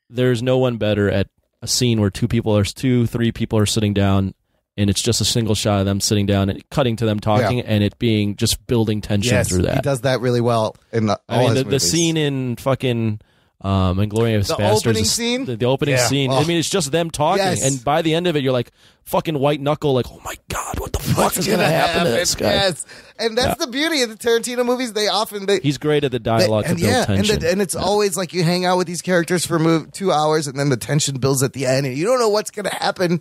there's no one better at a scene where 3 people are sitting down, and it's just a single shot of them sitting down and cutting to them talking, and it being just building tension through that. He does that really well in all his the movies. scene in fucking Inglourious The Bastards, opening scene? the opening Yeah. scene. Oh. I mean, it's just them talking, Yes. and by the end of it, you're like fucking white knuckle, like, oh my God, what the fuck is gonna happen to this guy? Yes. And that's the beauty of the Tarantino movies. He's great at the dialogue to build tension. And it's always like you hang out with these characters for 2 hours, and then the tension builds at the end, and you don't know what's going to happen.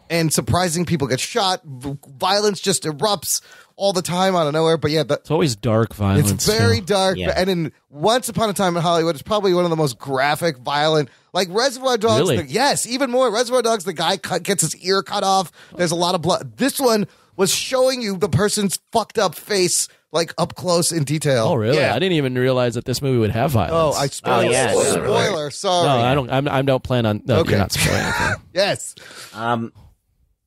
And surprising people get shot. Violence just erupts all the time out of nowhere. But yeah, it's always dark violence. it's very dark. Yeah. And in Once Upon a Time in Hollywood, it's probably one of the most graphic, violent, like Reservoir Dogs. Really? Yes, even more. Reservoir Dogs, the guy gets his ear cut off. There's a lot of blood. This one was showing you the person's fucked up face like up close in detail. Oh, really? Yeah. I didn't even realize that this movie would have violence. Oh, I spoiled. Spoiler. Sorry. No, I don't plan on. No, Okay. you're not spoiling anything. Yes.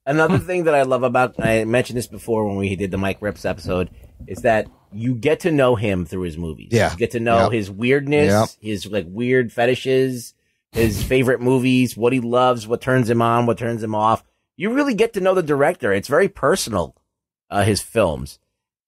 Another thing that I love about, I mentioned this before when we did the Mike Rips episode, is that you get to know him through his movies. Yeah. You get to know his weirdness, his like weird fetishes, his favorite movies, what he loves, what turns him on, what turns him off. You really get to know the director. It's very personal, his films.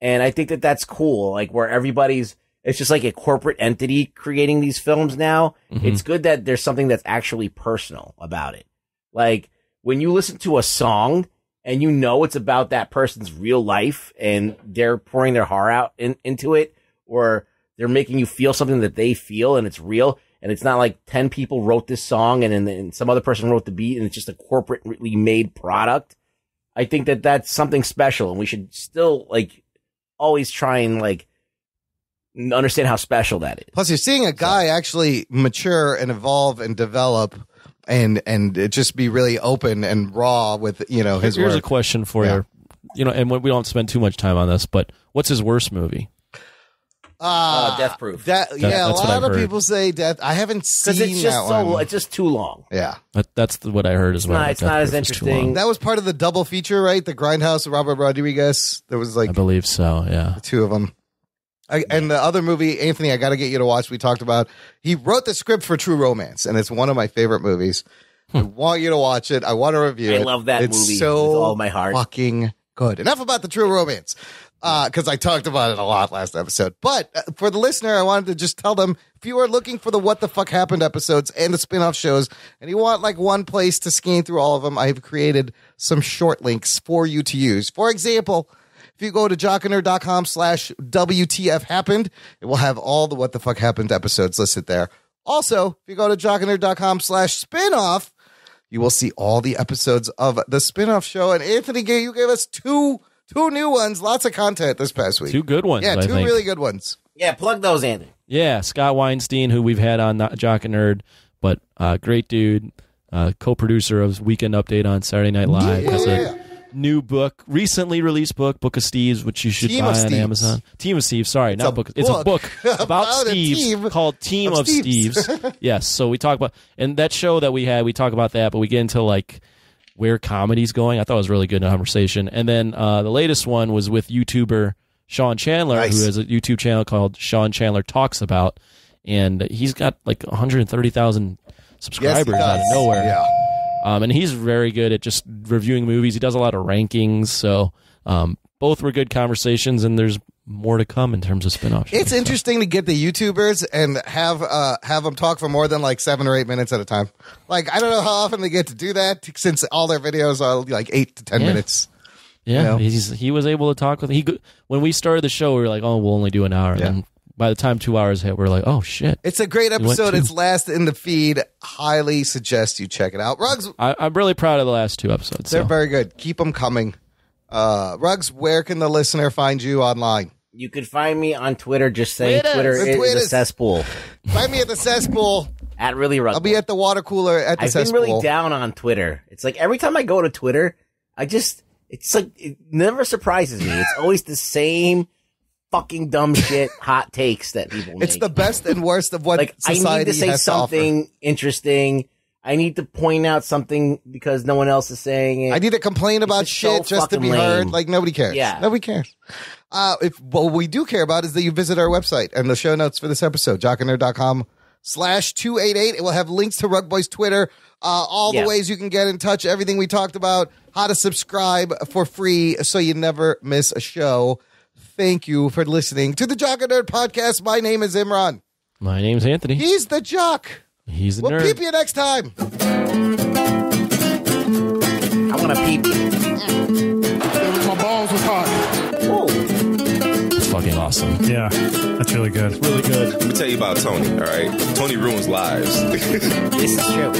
And I think that that's cool, like where it's just like a corporate entity creating these films now. Mm-hmm. It's good that there's something that's actually personal about it. Like when you listen to a song and you know it's about that person's real life and they're pouring their heart out into it, or they're making you feel something that they feel and it's real. And it's not like 10 people wrote this song and then some other person wrote the beat and it's just a corporately made product. I think that that's something special and we should still like always try and like understand how special that is. Plus, you're seeing a guy actually mature and evolve and develop and it just be really open and raw with, you know, his Here's work. a question for you. You know, and we don't spend too much time on this, but what's his worst movie? Death Proof. A that's lot what I've of heard. people say Death. I haven't seen It's just that one. it's just too long. Yeah. That's what I heard as well. It's not as interesting. That was part of the double feature, right? The Grindhouse with Robert Rodriguez. There was like I believe so, yeah. the two of them. And the other movie, Anthony, I got to get you to watch. We talked about. He wrote the script for True Romance, and it's one of my favorite movies. I want you to watch it. I want to review it. I love that it's movie so with all my heart. Fucking good. Enough about the True Romance, because I talked about it a lot last episode. But for the listener, I wanted to just tell them, if you are looking for the What the Fuck Happened episodes and the spin-off shows, and you want like one place to scan through all of them, I have created some short links for you to use. For example, if you go to jockandnerd.com/WTF happened, it will have all the What the Fuck Happened episodes listed there. Also, if you go to jockandnerd.com/spinoff, you will see all the episodes of the spinoff show. And Anthony, you gave us two new ones. Lots of content this past week. Two good ones. Yeah, I two think. really good ones. Yeah, plug those, Anthony. Yeah, Scott Weinstein, who we've had on Jock and Nerd, but great dude, co-producer of Weekend Update on Saturday Night Live. Has a new book, recently released book of Steve's, which you should Team buy of on Steve's. Amazon. Team of Steve's, sorry, not book. It's a book about a Steve's team called Team of Steve's. Yes, so we talk about, and that show that we had, we talk about that, but we get into like where comedy's going. I thought it was really good conversation. And then the latest one was with YouTuber Sean Chandler, who has a YouTube channel called Sean Chandler Talks About, and he's got like 130,000 subscribers out of nowhere. Yeah. And he's very good at just reviewing movies. He does a lot of rankings. So both were good conversations, and there's more to come in terms of spin-off shows. It's interesting to get the YouTubers and have them talk for more than like 7 or 8 minutes at a time. Like, I don't know how often they get to do that, since all their videos are like 8 to 10 minutes. Yeah, You know? he was able to talk with when we started the show. We were like, oh, we'll only do an hour. And then by the time 2 hours hit, we're like, oh shit! It's a great We went episode. 2. It's last in the feed. Highly suggest you check it out. Rugs, I'm really proud of the last 2 episodes. they're So. very good. Keep them coming. Rugs, where can the listener find you online? You could find me on Twitter. Just saying Twitter. Twitter is a cesspool. Find me at the cesspool. At Really Rugby. I'll be at the water cooler at the I've cesspool. been really down on Twitter. It's like every time I go to Twitter, it's like it never surprises me. It's always the same fucking dumb shit, hot takes that people make. It's the best and worst of what like I society need to say has to offer. something interesting. I need to point out something because no one else is saying it. I need to complain about It's so shit just to fucking be lame. heard. Like, nobody cares. Yeah. Nobody cares. What we do care about is that you visit our website and the show notes for this episode, jockandnerd.com/288. It will have links to Rug Boy's Twitter, all the ways you can get in touch, everything we talked about, how to subscribe for free so you never miss a show. Thank you for listening to the Jock and Nerd podcast. My name is Imran. My name's Anthony. He's the Jock. He's the We'll nerd. peep you next time. I want to peep. My balls was hot. It's fucking awesome. Yeah, that's really good. Really good. Let me tell you about Tony, all right? Tony ruins lives. This is true.